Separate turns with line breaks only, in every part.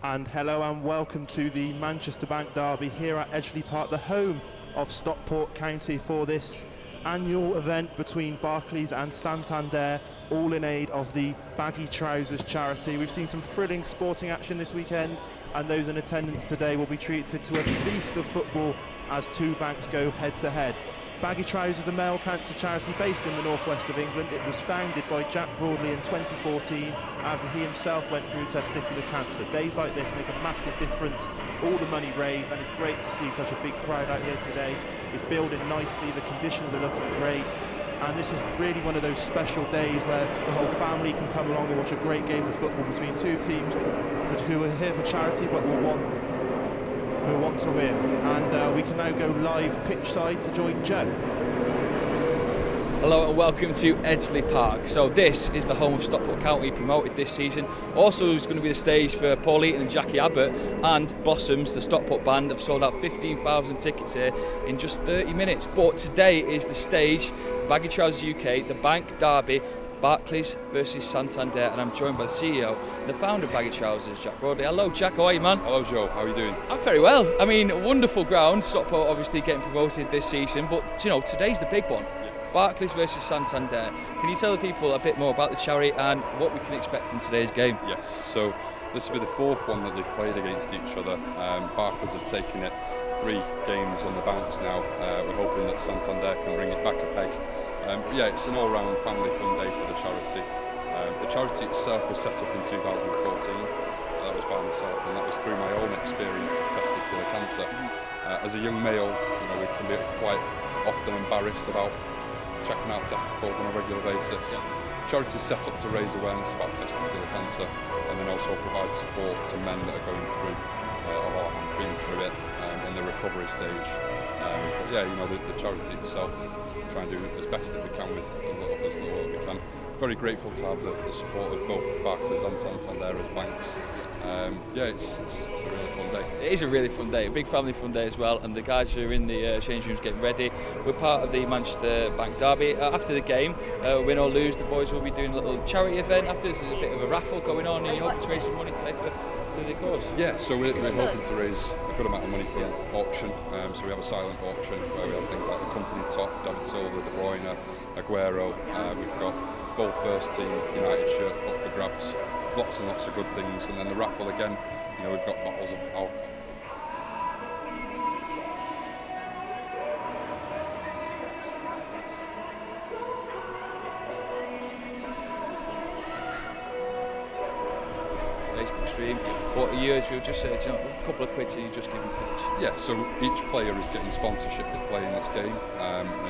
And hello and welcome to the Manchester Bank Derby here at Edgeley Park, the home of Stockport County, for this annual event between Barclays and Santander, all in aid of the Baggy Trousers charity. We've seen some thrilling sporting action this weekend, and those in attendance today will be treated to a feast of football as two banks go head to head. Baggy Trousers, a male cancer charity based in the northwest of England. It was founded by Jack Broadley in 2014 after he himself went through testicular cancer. Days like this make a massive difference, all the money raised, and it's great to see such a big crowd out here today. It's building nicely, the conditions are looking great, and this is really one of those special days where the whole family can come along and watch a great game of football between two teams who are here for charity but who want to win. And we can now go live pitch side to join Joe.
Hello and welcome to Edgeley Park. So this is the home of Stockport County, promoted this season. Also is going to be the stage for Paul Eaton and Jackie Abbott, and Blossoms, the Stockport band, have sold out 15,000 tickets here in just 30 minutes. But today is the stage, Baggy Trousers UK, the Bank Derby, Barclays versus Santander, and I'm joined by the CEO and the founder of Baggy Trousers, Jack Broadley. Hello Jack, how are you, man?
Hello Joe, how are you doing?
I'm very well. I mean, wonderful ground. Stockport obviously getting promoted this season, but you know, today's the big one. Barclays versus Santander. Can you tell the people a bit more about the charity and what we can expect from today's game?
Yes, so this will be the fourth one that they've played against each other. Barclays have taken it 3 games on the bounce now. We're hoping that Santander can bring it back a peg. But yeah, it's an all-round family fun day for the charity. The charity itself was set up in 2014. That was by myself, and that was through my own experience of testicular cancer. As a young male, you know, we can be quite often embarrassed about checking out testicles on a regular basis. Charity is set up to raise awareness about testicular cancer, and then also provide support to men that are going through or have been through it in the recovery stage. But yeah, you know, the charity itself, try and do as best that we can with as little as we can. Very grateful to have the support of both Barclays and Santander as banks. Yeah, it's a really fun day.
It is a really fun day, a big family fun day as well, and the guys who are in the change rooms getting ready. We're part of the Manchester Bank Derby. After the game, win or lose, the boys will be doing a little charity event. After there's a bit of a raffle going on, and you're hoping to raise some money today for the cause.
Yeah, so we're hoping to raise a good amount of money for an auction. So we have a silent auction where we have things like the company top, David Silva, De Bruyne, Aguero. We've got full first team United shirt up for grabs. There's lots and lots of good things, and then the raffle again, you know, we've got bottles of alcohol.
Facebook stream. What are yours? We'll just say, you know, a couple of quid to you just give them a pitch.
Yeah, so each player is getting sponsorship to play in this game.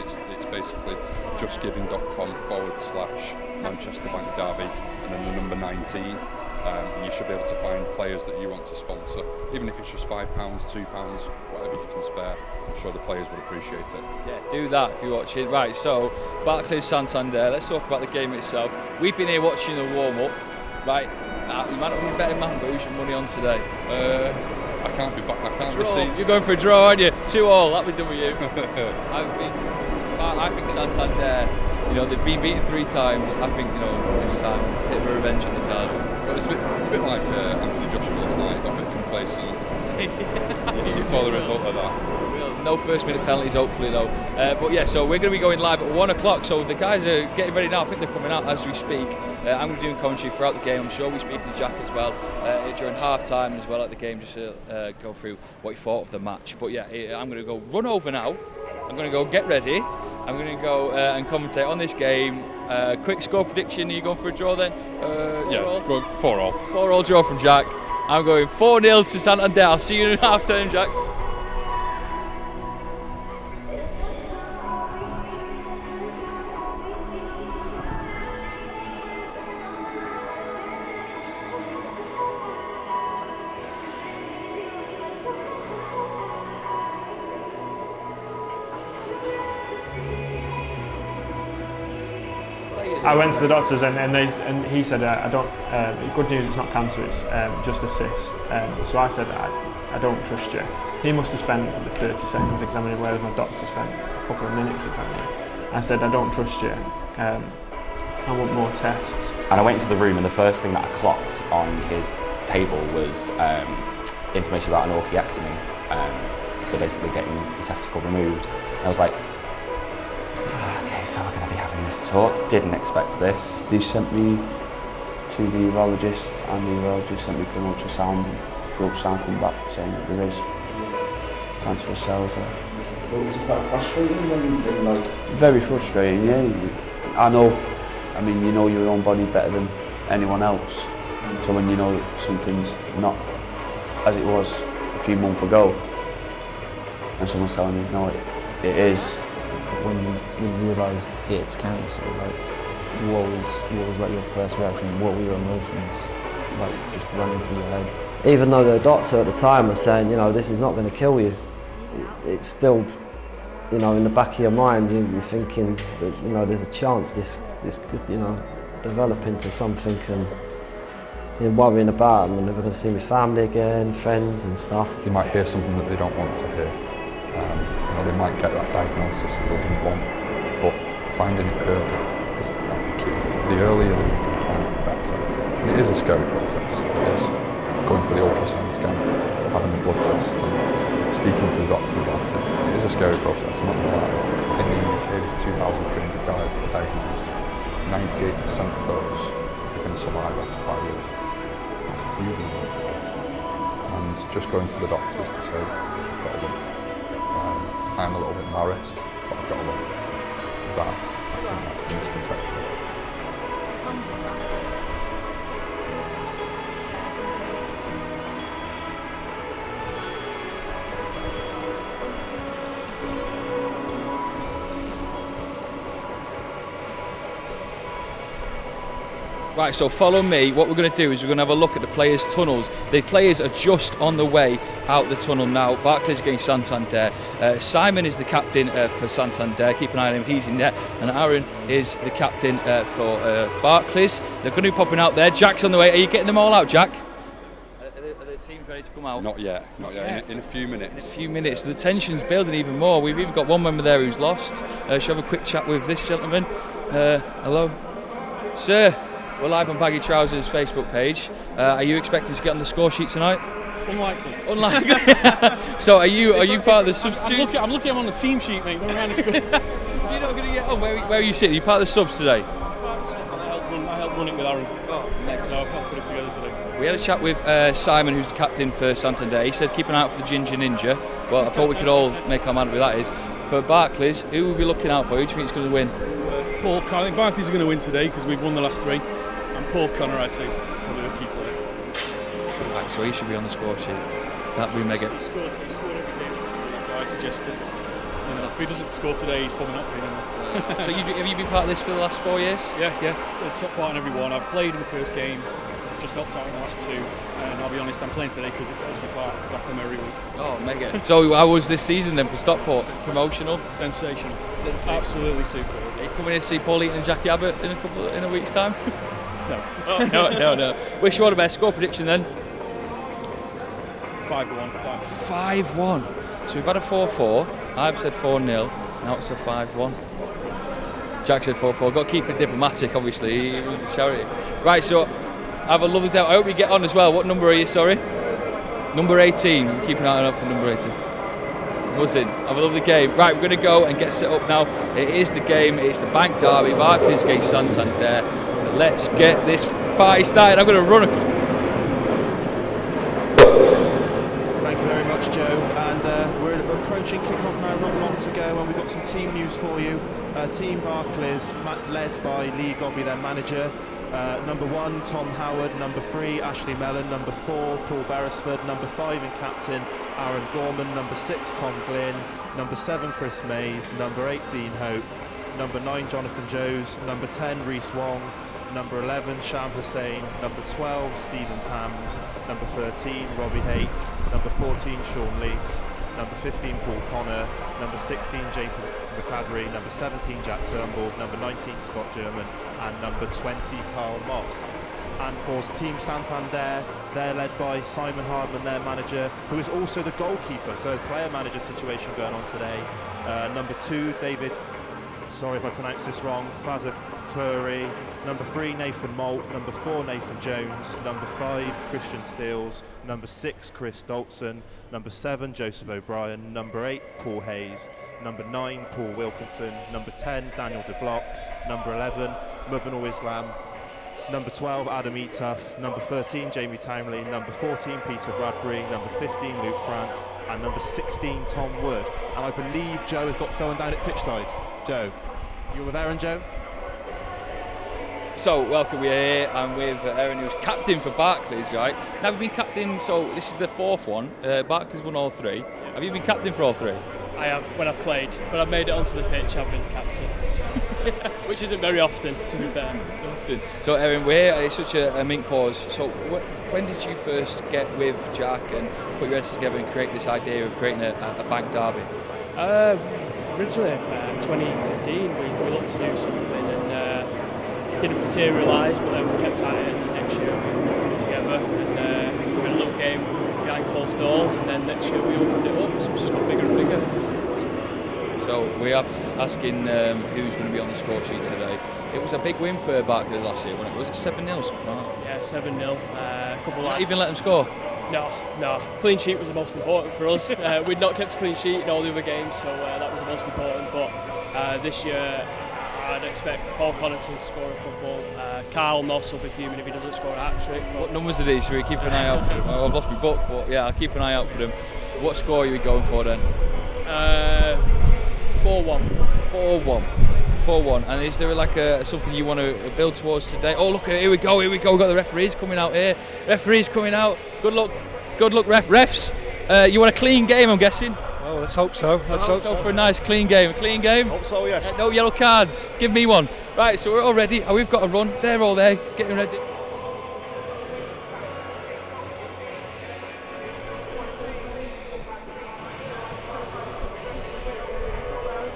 It's basically justgiving.com/Manchester Bank Derby and then the number 19. And you should be able to find players that you want to sponsor, even if it's just £5, £2, whatever you can spare. I'm sure the players would appreciate it.
Yeah, do that if you're watching. Right, so Barclays Santander, let's talk about the game itself. We've been here watching the warm-up. Right, you might not be a better man, but who's your money on today?
I can't be back. I can't be seen.
You're going for a draw, aren't you? 2-2. That'll be done with you. I think Santander. You know, they've been beaten 3 times. I think, you know, this time a bit of a revenge on the cards.
Well, it's a bit like Anthony Joshua last night. Got a bit complacent. You saw the result of that.
No first-minute penalties, hopefully, though. But yeah, so we're going to be going live at 1 o'clock. So the guys are getting ready now. I think they're coming out as we speak. I'm going to be doing commentary throughout the game. I'm sure we speak to Jack as well during half-time as well at the game, just to go through what he thought of the match. But yeah, I'm going to go run over now. I'm going to go get ready. I'm going to go and commentate on this game. Quick score prediction. Are you going for a draw then?
Yeah, go 4-4.
4-4 draw from Jack. I'm going 4-0 to Santander. I'll see you in half-time, Jack.
I went to the doctors and he said, I don't. Good news, it's not cancer, it's just a cyst. So I said, I don't trust you. He must have spent 30 seconds examining, whereas my doctor spent a couple of minutes examining. I said, I don't trust you. I want more tests.
And I went into the room, and the first thing that I clocked on his table was information about an orchiectomy, so basically getting your testicle removed. And I was like, okay, so we're going to be having this talk. Didn't expect this.
They sent me to the urologist, and the urologist sent me for an ultrasound. The ultrasound come back saying that there is cancerous cells there.
Well, was it quite frustrating when like...
Very frustrating, yeah. I know, I mean, you know your own body better than anyone else. So when you know that something's not as it was a few months ago, and someone's telling you, no, it is.
When you realised it's cancer, like, what was like your first reaction? What were your emotions, like, just running through your head?
Even though the doctor at the time was saying, you know, this is not going to kill you, it's still, you know, in the back of your mind, you're thinking that, you know, there's a chance this could, you know, develop into something, and you're worrying about, I'm never going to see my family again, friends and stuff.
They might hear something that they don't want to hear. You know, they might get that diagnosis that they didn't want, but finding it early is like the key. The earlier that you can find it, the better. And it is a scary process. It is going for the ultrasound scan, having the blood test, and speaking to the doctor about it. It is a scary process, I'm not going to lie. In the UK, there's 2,300 guys that are diagnosed. 98% of those are going to survive after 5 years. That's a huge number. And just going to the doctors to say, I've got a lump. I'm a little bit embarrassed, but I've got a lump. That, I think that's the misconception.
Right, so follow me. What we're going to do is we're going to have a look at the players' tunnels. The players are just on the way out the tunnel now. Barclays against Santander. Simon is the captain for Santander. Keep an eye on him, he's in there. And Aaron is the captain for Barclays. They're going to be popping out there. Jack's on the way. Are you getting them all out, Jack? Are the teams ready to come out?
Not yet. In a few minutes.
In a few minutes. The tension's building even more. We've even got one member there who's lost. Shall we have a quick chat with this gentleman? Hello. Sir. We're live on Baggy Trousers' Facebook page. Are you expecting to get on the score sheet tonight?
Unlikely.
Unlikely. So are you part of the substitute?
I'm looking on the team sheet, mate. We're around the score.
You're not going to get on. Where are you sitting? Are you part of the subs today?
I helped run it with Aaron. So I've helped put it together today.
We had a chat with Simon, who's the captain for Santander. He says keep an eye out for the Ginger Ninja. Well, I thought we could all make our mind up with that is. For Barclays, who will be looking out for? Who do you think is going to win?
Paul Connor. I think Barclays are going to win today because we've won the last three. Paul Connor, I'd say, is probably the key player.
Right, so he should be on the score sheet. That'd be mega.
He scored every game, so I'd suggest that, you know, if he doesn't score today, he's probably not feeling it.
So have you been part of this for the last 4 years?
Yeah. I took part in every one. I've played in the first game, just helped out in the last two, and I'll be honest, I'm playing today because it's Osney Park, because I come every week.
Oh, mega. So how was this season then for Stockport? Promotional?
Sensational. Absolutely super.
Are you coming in to see Paul Eaton and Jackie Abbott in a week's time?
No.
Oh, no. Wish you all the best. Score prediction then?
5-1.
5-1. So we've had a 4-4. I've said 4-0. Now it's a 5-1. Jack said 4-4. Got to keep it diplomatic, obviously. He was a charity. Right, so have a lovely day. I hope you get on as well. What number are you, sorry? Number 18. We're keeping an eye out for number 18. Buzzing. Have a lovely game. Right, we're going to go and get set up now. It is the game. It's the Bank Derby. Barclays against Santander. Let's get this party started. I'm going to run
Thank you very much, Joe. And we're approaching kick-off now, not long to go, and we've got some team news for you. Team Barclays, led by Lee Gobby, their manager. Number 1, Tom Howard. Number 3, Ashley Mellon. Number 4, Paul Beresford. Number 5 and captain, Aaron Gorman. Number 6, Tom Glynn. Number 7, Chris Mays. Number 8, Dean Hope. Number 9, Jonathan Joes. Number 10, Reese Wong. Number 11, Sham Hussain. Number 12, Stephen Tams. Number 13, Robbie Hake. Number 14, Sean Leaf. Number 15, Paul Connor. Number 16, James McCladdery. Number 17, Jack Turnbull. Number 19, Scott German. And number 20, Carl Moss. And for Team Santander, they're led by Simon Hardman, their manager, who is also the goalkeeper. So player-manager situation going on today. Number 2, David, sorry if I pronounce this wrong, McCurry, number 3 Nathan Malt, number 4 Nathan Jones, number 5 Christian Steels, number 6 Chris Dolson, number 7 Joseph O'Brien, number 8 Paul Hayes, number 9 Paul Wilkinson, number 10 Daniel de Block, number 11 Mubinul Islam, number 12 Adam Eatough, number 13 Jamie Townley, number 14 Peter Bradbury, number 15 Luke France, and number 16 Tom Wood. And I believe Joe has got someone down at pitchside. Joe, you were there, and Joe?
So, welcome, we're here. I'm with Aaron, who's captain for Barclays, right? Now, we've been captain, so this is the 4th one. Barclays won all 3. Have you been captain for all 3?
I have when I've played. When I've made it onto the pitch, I've been captain. So. Which isn't very often, to be fair.
So, Aaron, we're here. It's such a mint cause. So, when did you first get with Jack and put your heads together and create this idea of creating a bank derby?
Originally, 2015, we looked to do something, and it didn't materialise, but then we kept at it, and next year we put it together, and we had a little game behind closed doors, and then next year we opened it up, so it's just got bigger and bigger.
So we are asking who's going to be on the score sheet today. It was a big win for Barclays last year, wasn't it? Was it 7-0 or something like that?
Yeah, 7-0. Couple
Not even let them score?
No. Clean sheet was the most important for us. We'd not kept a clean sheet in all the other games, so that was the most important. But this year, I'd expect Paul Connor to score a couple. Carl Moss will be fuming if he doesn't score a hat-trick.
What numbers are these? Should we keep an eye out for them? I've lost my book, but yeah, I'll keep an eye out for them. What score are you going for then?
4-1.
4-1. And is there like something you want to build towards today? Oh, look, here we go. We've got the referees coming out here. Referees coming out. Good luck, refs. You want a clean game, I'm guessing?
Well, let's hope so. Let's hope so.
For a nice clean game. Clean game?
Hope so, yes.
No yellow cards. Give me one. Right, so we're all ready. We've got to run. They're all there, getting ready.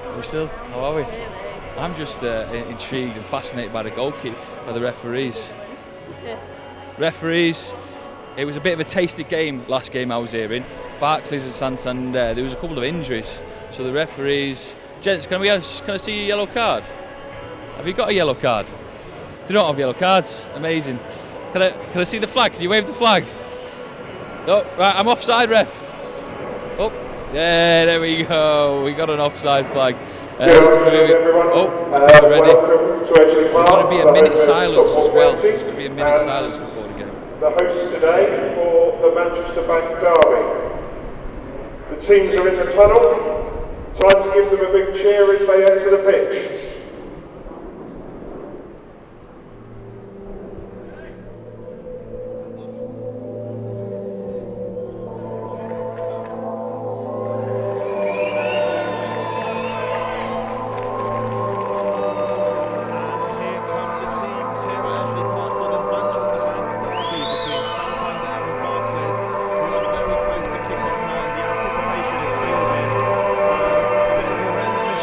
Are we still? How are we? I'm just intrigued and fascinated by the goalkeeper, by the referees.
Yeah.
Referees, it was a bit of a tasted game last game I was hearing. Barclays and Santander, there was a couple of injuries. So the referees, gents, can I see a yellow card? Have you got a yellow card? They don't have yellow cards. Amazing. Can I see the flag? Can you wave the flag? No, right, I'm offside, ref. Oh, yeah, there we go. We got an offside flag. I think we're ready. There's going to be a minute silence as well. There's going to be a minute silence before the game.
The hosts today for the Manchester Bank Derby. The teams are in the tunnel. Time to give them a big cheer as they enter the pitch.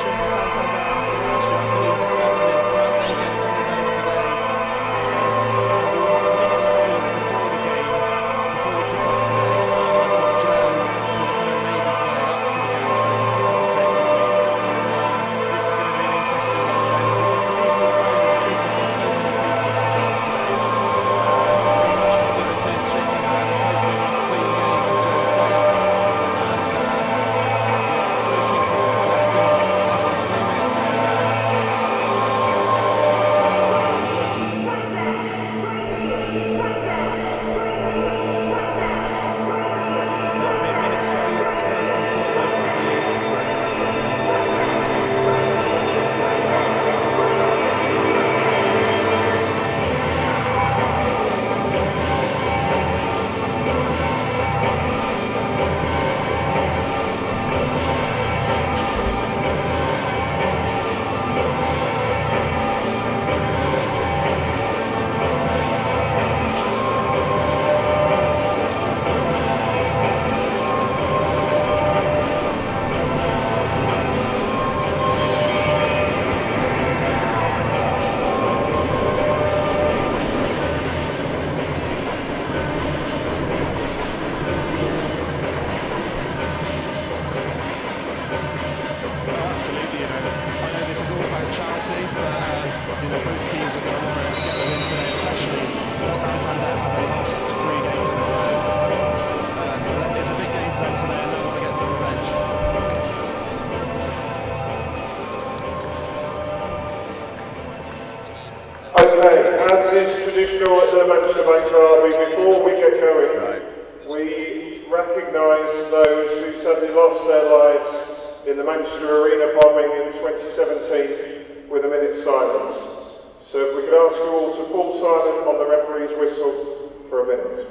Santander after last year. lost 3 games in a row. So it's a big game for them today, and they want to get some revenge.
Okay, as is traditional at the Manchester Bank Derby, before we get going, we recognise those who sadly lost their lives in the Manchester Arena bombing in 2017 with a minute's silence. So if we could ask you all to fall silent on the referee's whistle for a minute.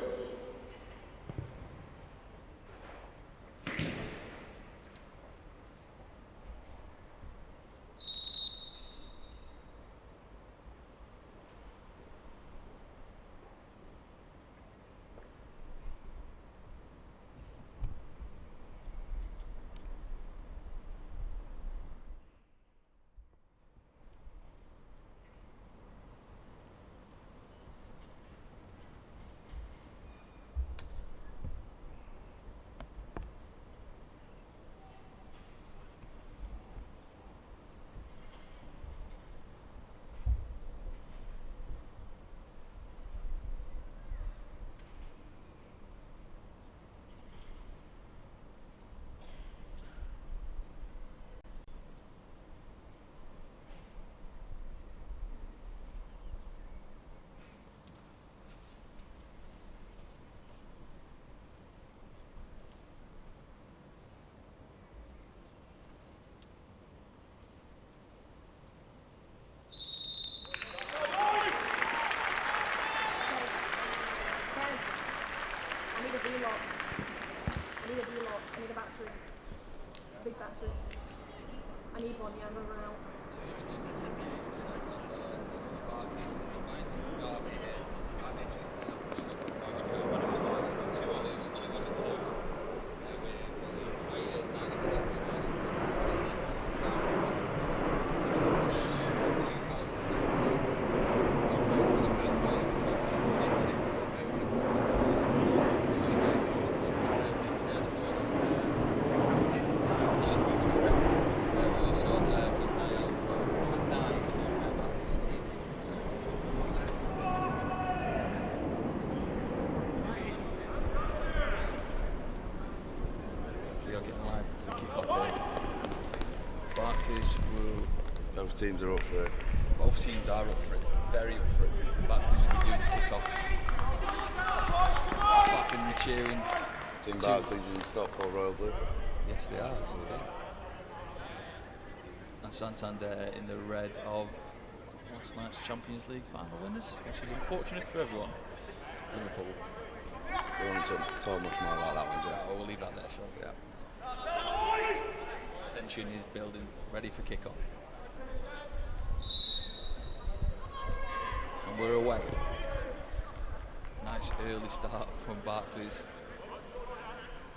Both teams are up for it.
Both teams are up for it, very up for it. Barclays will be doing the kick-off. Clapping and cheering.
Team Barclays in Stockport Royal Blue.
Yes, they are. And Santander in the red of last night's Champions League final winners, which is unfortunate for everyone.
Liverpool. We won't talk much more about that one, Jeff.
We'll leave that there, sure.
Yeah.
Tension is building, ready for kick-off. And we're away. Nice early start from Barclays.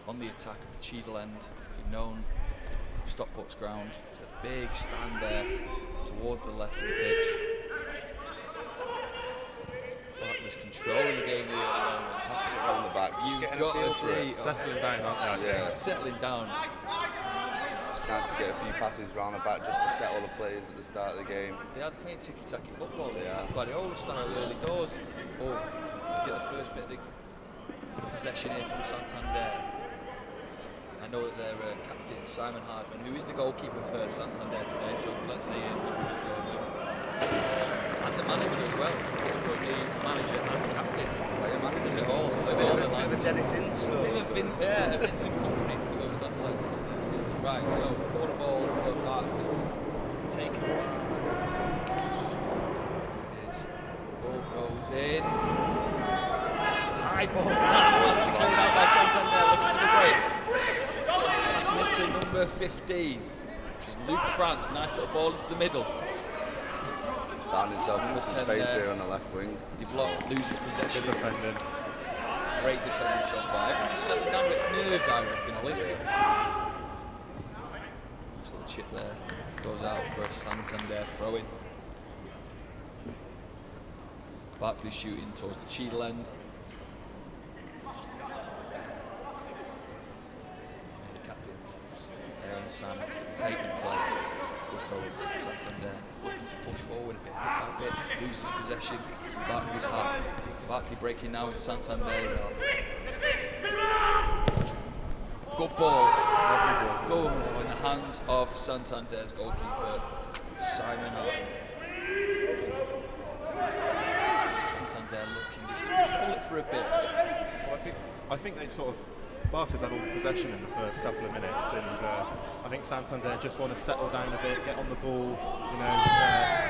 On the attack at the Cheadle end, you've known Stockport's ground. It's a big stand there towards the left of the pitch. Barclays controlling the game here at the moment.
Passing it around the back, just getting a feel for it.
Settling down, aren't they?
Yeah.
Settling down.
It's nice to get a few passes round the back just to settle the players at the start of the game.
They had playing tiki-taka football.
Yeah.
Guardiola style early doors. Oh, get the first bit of the possession here from Santander. I know that their captain, Simon Hardman, who is the goalkeeper for Santander today, so let's hear him. And the manager as well. He's currently manager and captain.
Player manager.
Is it all?
It's a bit of a Dennis Ince.
A Vincent company who goes something like this next season. Right, so corner ball for Barclays. Taken by. Just it is. Ball goes in. High ball. That's cleared out by Santander, looking for the break. Passing it to number 15, which is Luke France. Nice little ball into the middle.
He's found himself in some space here on the left wing.
The block loses possession.
Good defending.
Great defending so far. Everyone just settling down a bit nerves, I reckon, Ollie. Nice little chip there. Goes out for a Santander throw-in. Barclays shooting towards the Cheadle end. Captains. Aaron Sam taking play. Good throw-in. Santander looking to push forward a bit by bit. Loses possession. Barclays have. Barkley breaking now in Santander. Good ball. Go in the hands of Santander's goalkeeper, Simon. Santander looking just to control it for a bit.
Well, I think they've sort of, Barclays had all the possession in the first couple of minutes, and I think Santander just want to settle down a bit, get on the ball.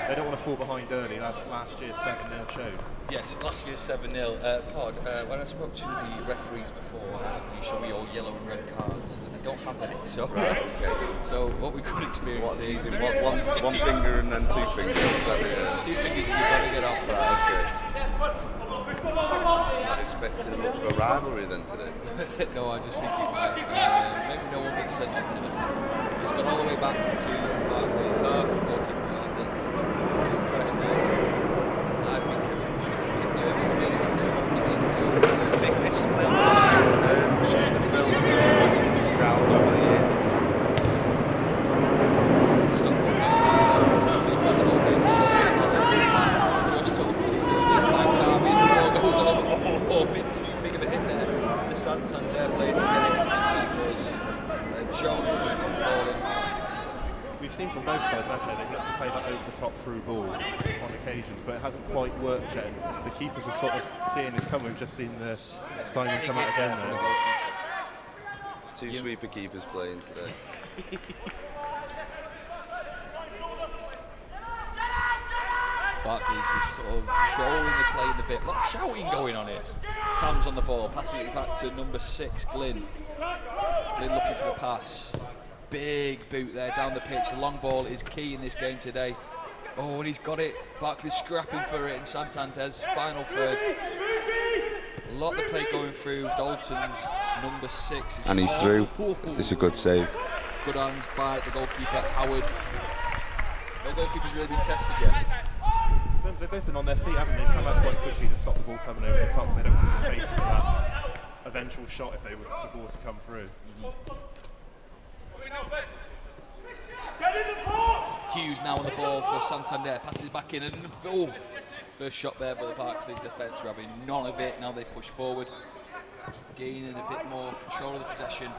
They don't want to fall behind early. That's last year's 7-0 showed.
Yes, last year's 7-0. Pod, when I spoke to the referees before, asking you show me all yellow and red cards, and they don't have any. So,
right, okay.
So what we could experience is
one finger and then two fingers. Is that the,
two fingers, and you've got to get off.
Right, okay. Not expecting much of a rivalry then today.
No, I just think it might. Maybe no one gets sent off today. It's gone all the way back to Barclays half. Goalkeeper has it. Impressed now. I think everyone's just a bit nervous. I mean, there's no rock in these two.
There's a big pitch to play on. A lot of shoes to fill in this ground over the years.
Stop the whole game. Just talking through these blank derbies. The ball goes over. Oh, a bit too big of a hit there. The Santander player to get it. Jones with the ball in.
We've seen from both sides, haven't they? They've looked to play that over-the-top through ball on occasions, but it hasn't quite worked yet. The keepers are sort of seeing this come. We've just seen the Simon come out again there.
Two sweeper keepers playing today.
Barclays is sort of controlling the play in the bit. A lot of shouting going on here. Tam's on the ball, passing it back to number 6, Glyn. Glyn looking for the pass. Big boot there down the pitch. The long ball is key in this game today. Oh, and he's got it. Barclays scrapping for it in Santander's final third. A lot of the play going through Dalton's number 6.
And he's through. It's a good save.
Good hands by the goalkeeper, Howard. No goalkeeper's really been tested yet.
They've both been on their feet, haven't they? Come out quite quickly to stop the ball coming over the top, so they don't want to face that eventual shot if they were the ball to come through.
Hughes now on the ball for Santander, passes back in, and first shot there, but the Barclays defence are having none of it. Now they push forward, gaining a bit more control of the possession.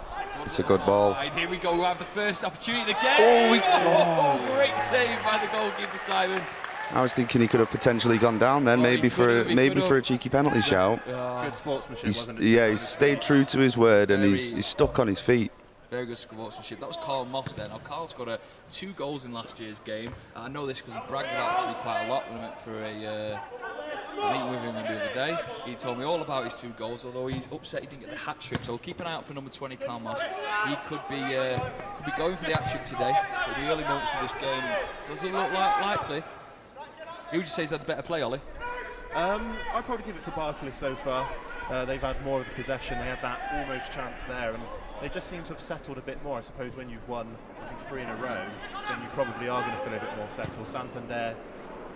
It's a good ball.
Right, here we go. We have the first opportunity of the game. Great save by the goalkeeper Simon.
I was thinking he could have potentially gone down then, maybe for a cheeky penalty shout.
Good sportsmanship, wasn't it?
Yeah, he's stayed true to his word, and he's stuck on his feet.
Very good sportsmanship. That was Carl Moss there. Now, Carl's got 2 goals in last year's game. I know this because he brags about it actually quite a lot when I went for a meeting with him the other day. He told me all about his 2 goals, although he's upset he didn't get the hat-trick. So keep an eye out for number 20, Carl Moss. He could be going for the hat-trick today. But the early moments of this game doesn't look likely. Who would you say has had the better play, Ollie?
I'd probably give it to Barclays so far. They've had more of the possession. They had that almost chance there, and they just seem to have settled a bit more. I suppose when you've won, I think 3 in a row, then you probably are going to feel a bit more settled. Santander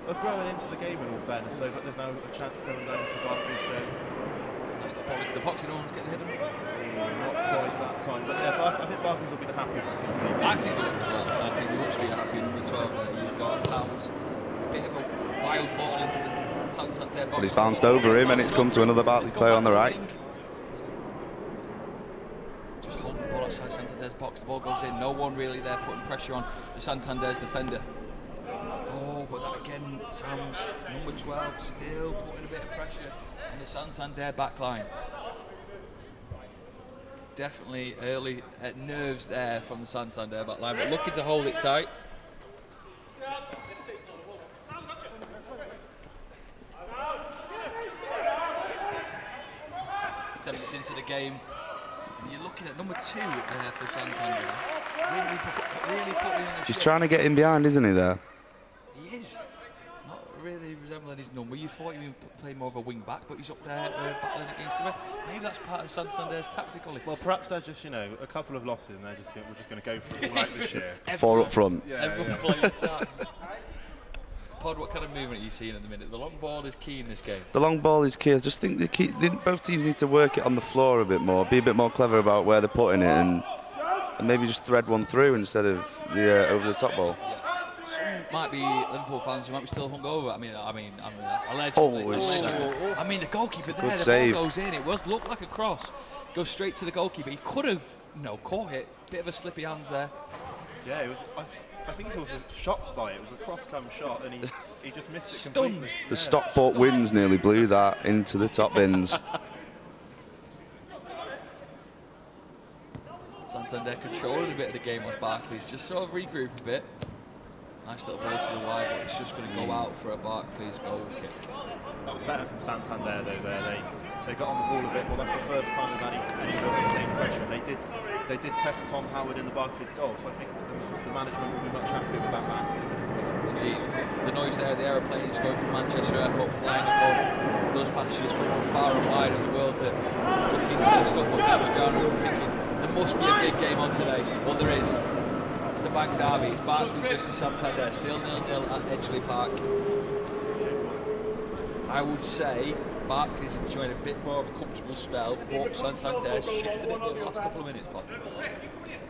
are growing into the game in all fairness, though, but there's now a chance coming down for Barclays, Joe.
That's the ball into the box, and no one's getting ahead of it.
Not quite that time, but yeah, I think Barclays will be the happier of the 2 teams.
I think they will as well. I think they will be happy number 12 there. You've got Towns. It's a bit of a wild ball into the Santander box.
But he's bounced over him, and it's come to another Barclays player on the right.
Just holding the ball outside Santander's box. The ball goes in. No one really there putting pressure on the Santander's defender. Oh, but that again, Towns, number 12, still putting a bit of pressure on the Santander back line. Definitely early nerves there from the Santander back line, but looking to hold it tight. 10 minutes into the game, and you're looking at number 2 for Santander. Really putting in a
He's
shift.
trying to get in behind, isn't he, there?
He is. Not really resembling his number. You thought he would play more of a wing back, but he's up there battling against the rest. Maybe that's part of Santander's tactical.
Well, perhaps they're just, a couple of losses, and we're just going to go for it right this year.
4 up front.
Yeah,
Everyone's playing tight. Pod, what kind of movement are you seeing at the minute? The long ball is key in this game.
The long ball is key. I just think both teams need to work it on the floor a bit more, be a bit more clever about where they're putting it, and maybe just thread one through instead of the over-the-top ball.
Yeah. might be Liverpool fans who might be still hungover. I mean, that's allegedly. I mean, the goalkeeper there, the ball goes in. It looked like a cross, goes straight to the goalkeeper. He could have, caught it. Bit of a slippy hands there.
Yeah, it was. I think he was shocked by it. It was a cross-cam shot, and he just missed it
Stunned.
completely.
The Stockport winds nearly blew that into the top bins.
Santander controlling a bit of the game whilst Barclays just sort of regroup a bit. Nice little ball to the wide, but it's just going to go out for a Barclays goal kick.
That was better from Santander though. They got on the ball a bit. Well, that's the first time they've had any real sustained pressure. They did test Tom Howard in the Barclays goal, so I think the management will be much happier with that last 2 minutes.
Indeed. The noise there, the aeroplanes going from Manchester Airport flying above. Those passengers coming from far and wide of the world to look into the Stockport campus ground and thinking there must be a big game on today. Well, there is. It's the Bank Derby. It's Barclays versus Santander. Still 0-0 at Edgeley Park. I would say Barclays enjoying a bit more of a comfortable spell, but Santander shifted it in the last couple of minutes, Bob.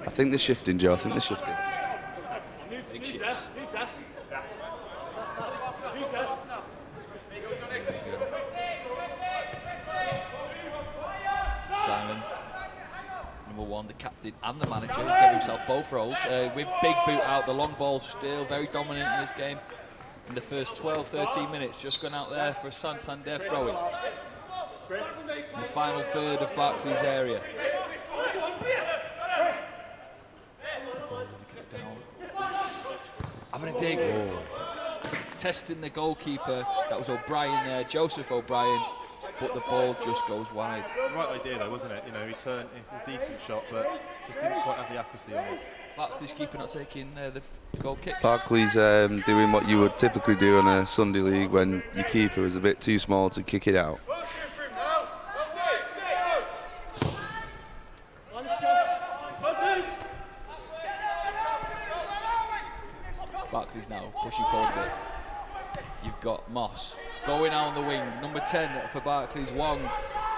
I think they're shifting, Joe. I think they're shifting.
Big shifts. Simon, number one, the captain and the manager, who's given himself both roles. With big boot out, the long ball still very dominant in this game. In the first 12-13 minutes, just gone out there for a Santander throw-in. In the final third of Barclays' area. Having a dig. Testing the goalkeeper. That was O'Brien there, Joseph O'Brien. But the ball just goes wide.
Right idea though, wasn't it? He turned, it was a decent shot, but just didn't quite have the accuracy on it.
Barclays keeper not taking the goal kick.
Barclays doing what you would typically do on a Sunday league when your keeper is a bit too small to kick it out.
Barclays now pushing forward a bit. You've got Moss going out on the wing. Number 10 for Barclays, Wong.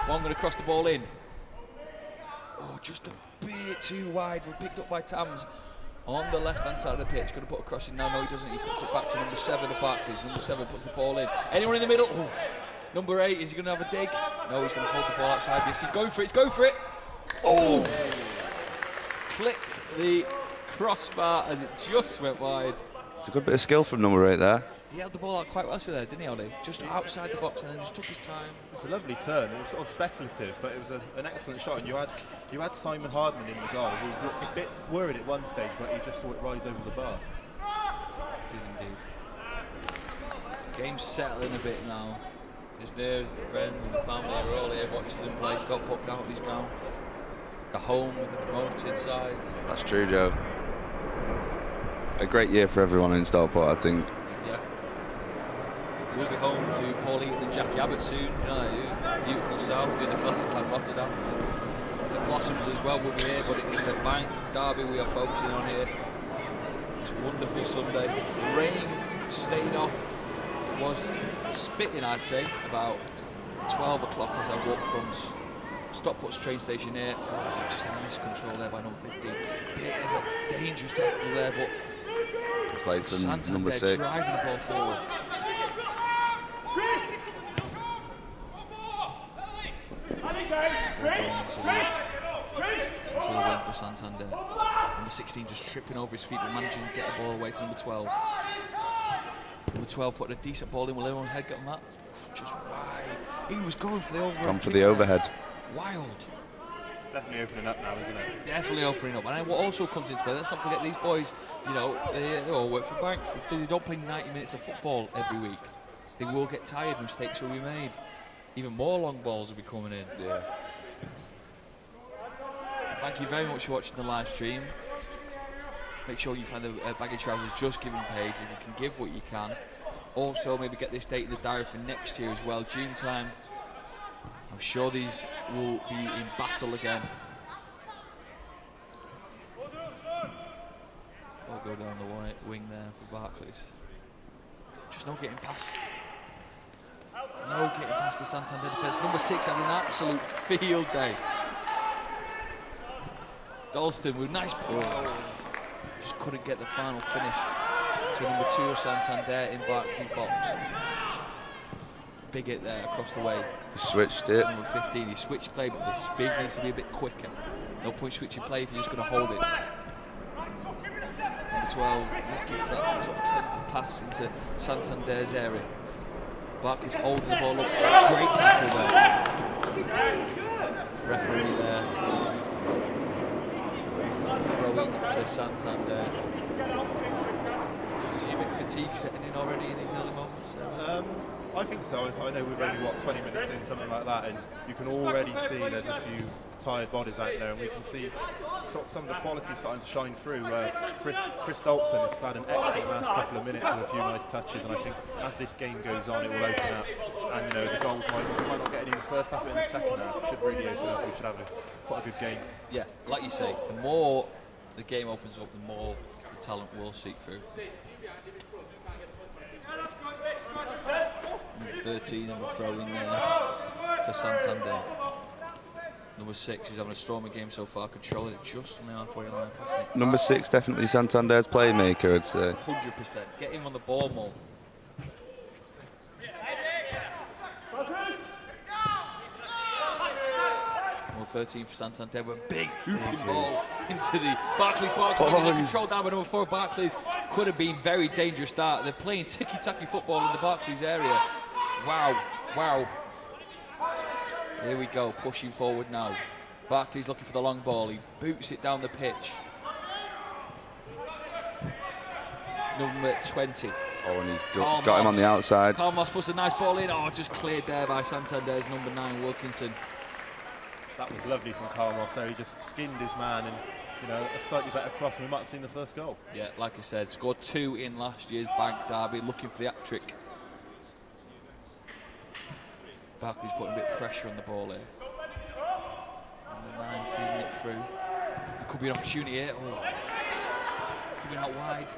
Wong going to cross the ball in. Oh, just a bit too wide. We're picked up by Tams on the left-hand side of the pitch. Going to put a cross in now. No, he doesn't. He puts it back to number 7 of Barclays. Number 7 puts the ball in. Anyone in the middle? Oof. Number 8, is he going to have a dig? No, he's going to hold the ball outside. Yes, he's going for it. He's going for it. Oh! Clipped the crossbar as it just went wide.
It's a good bit of skill from number 8 there.
He held the ball out quite well there, didn't he, Ollie? Just outside the box and then just took his time.
It's a lovely turn. It was sort of speculative, but it was an excellent shot. And you had Simon Hardman in the goal, who looked a bit worried at one stage, but he just saw it rise over the bar.
Did indeed. Game's settling a bit now. His nerves, the friends and the family are all here watching them play Stockport County's ground. The home with the promoted side.
That's true, Joe. A great year for everyone in Stockport, I think.
Yeah. We'll be home to Paul Eaton and Jackie Abbott soon. Beautiful south, doing the classics like Rotterdam. The Blossoms as well will be here, but it is the Bank Derby we are focusing on here. It's a wonderful Sunday. The rain stayed off. It was spitting, I'd say, about 12 o'clock as I walked from Stockport's train station here. Oh, just a miscontrol there by number 15. Bit of a dangerous tackle there, but
played from
Santander
number 6.
driving the ball forward. To the wing for Santander. Number 16 just tripping over his feet but managing to get the ball away to number 12. Number 12 putting a decent ball in. Will anyone head get on that? Just wide. He was going for the overhead.
Gone for the overhead.
Wild.
Definitely opening up now, isn't it?
Definitely opening up. And then what also comes into play, let's not forget these boys, they all work for banks. They don't play 90 minutes of football every week. They will get tired, mistakes will be made. Even more long balls will be coming in.
Yeah.
Thank you very much for watching the live stream. Make sure you find the Baggy Trousers Just Giving page if you can give what you can. Also, maybe get this date in the diary for next year as well, June time. I'm sure these will be in battle again. Ball go down the right wing there for Barclays. Just not getting past. No getting past the Santander defence. Number 6 having an absolute field day. Dalston with nice ball. Just couldn't get the final finish to So number 2 of Santander in Barclays box. Big hit there across the way.
He switched it.
Number 15, he switched play, but the speed needs to be a bit quicker. No point switching play if you're just going to hold it. Number 12, looking for that sort of clinical pass into Santander's area. Barclays holding the ball up. Great tackle there. Referee there. Throwing to Santander. Do you see a bit of fatigue setting in already in these early moments?
I think so. I know we've only, 20 minutes in, something like that, and you can already see there's a few tired bodies out there, and we can see some of the quality starting to shine through. Chris Dalton has had an excellent last couple of minutes with a few nice touches, and I think as this game goes on, it will open up, and the goals might not get any in the first half, but in the second half, it should really open up. We should have quite a good game.
Yeah, like you say, the more the game opens up, the more the talent will seek through. Number 13, number throwing there for Santander. Number 6 is having a stormy game so far, controlling it just on the halfway line.
Number 6 definitely Santander's playmaker, I'd say.
100%. Get him on the ball more. Number 13 for Santander with a big hooping ball into the Barclays box. Controlled down by number 4 Barclays. Could have been very dangerous start. They're playing ticky-tacky football in the Barclays area. Wow, wow. Here we go, pushing forward now. Barclays looking for the long ball. He boots it down the pitch. Number 20.
Oh, and he's got him on the outside.
Carlos puts a nice ball in. Oh, just cleared there by Santander's number 9, Wilkinson.
That was lovely from Carlos there. He just skinned his man, and a slightly better cross, and we might have seen the first goal.
Yeah, like I said, scored 2 in last year's Bank Derby, looking for the hat-trick. Barclays putting a bit of pressure on the ball here. Number 9 feeding it through. There could be an opportunity here. Oh, coming out wide.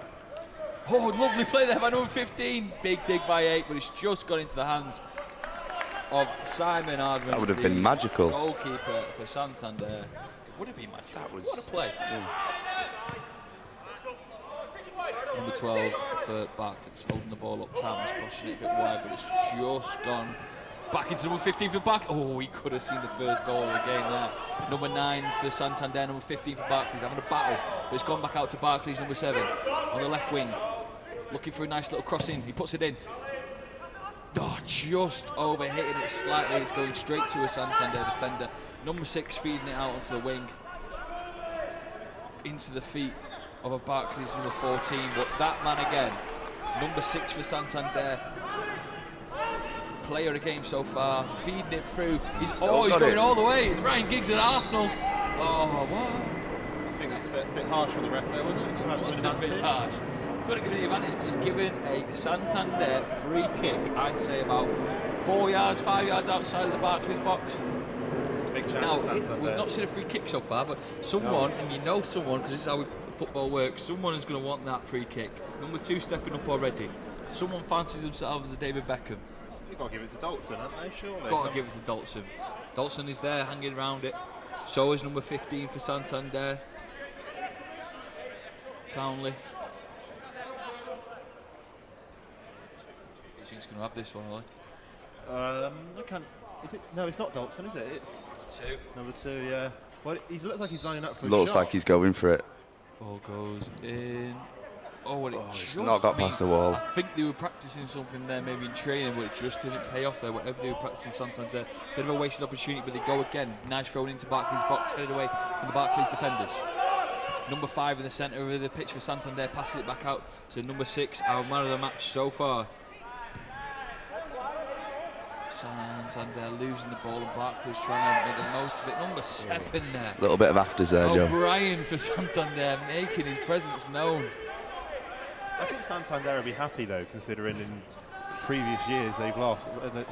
Oh, lovely play there by number 15. Big dig by 8, but it's just gone into the hands of Simon Hardman.
That would have been magical.
Goalkeeper for Santander. It would have been magical.
That was...
What a play. Number 12 for Barclays, holding the ball up. Thomas pushing it a bit wide, but it's just gone back into number 15 for Barclays. Oh, he could have seen the first goal of the game there. Number 9 for Santander, number 15 for Barclays, having a battle. But it's gone back out to Barclays, number 7, on the left wing. Looking for a nice little cross in. He puts it in. Oh, just overhitting it slightly. It's going straight to a Santander defender. Number 6 feeding it out onto the wing. Into the feet of a Barclays number 14. But that man again, number 6 for Santander. Player of the game so far, feeding it through. He's going all the way. It's Ryan Giggs at Arsenal. Oh, what?
I think that's a bit harsh from the ref there, wasn't it?
It was a bit harsh. Couldn't give any advantage, but he's given a Santander free kick, I'd say about 4 yards, 5 yards outside of the Barclays box.
Big chance
now,
for Santander.
we've not seen a free kick so far, but someone, and you know someone, because this is how football works, someone is going to want that free kick. Number 2 stepping up already. Someone fancies themselves as David Beckham.
You've got to give it to Dalton, haven't they, surely?
Got to give it to Dalton. Dalton is there, hanging around it. So is number 15 for Santander. Townley. Who thinks going to have this one, Ollie?
I can't. Is it? No, it's not Dalton, is it? It's number 2. Yeah. Well, he looks like he's lining up for a shot.
Looks like he's going for it.
Ball goes in. Oh, and
it's not got past the wall.
I think they were practicing something there, maybe in training, but it just didn't pay off there. Whatever they were practicing, Santander, bit of a wasted opportunity, but they go again. Nice thrown into Barclays box, headed away from the Barclays defenders. Number 5 in the centre of the pitch for Santander, passes it back out to number 6, our man of the match so far. Santander losing the ball, and Barclays trying to make the most of it. Number 7 there.
A little bit of afters there, Joe.
O'Brien for Santander, making his presence known.
I think Santander will be happy though, considering in previous years they've lost.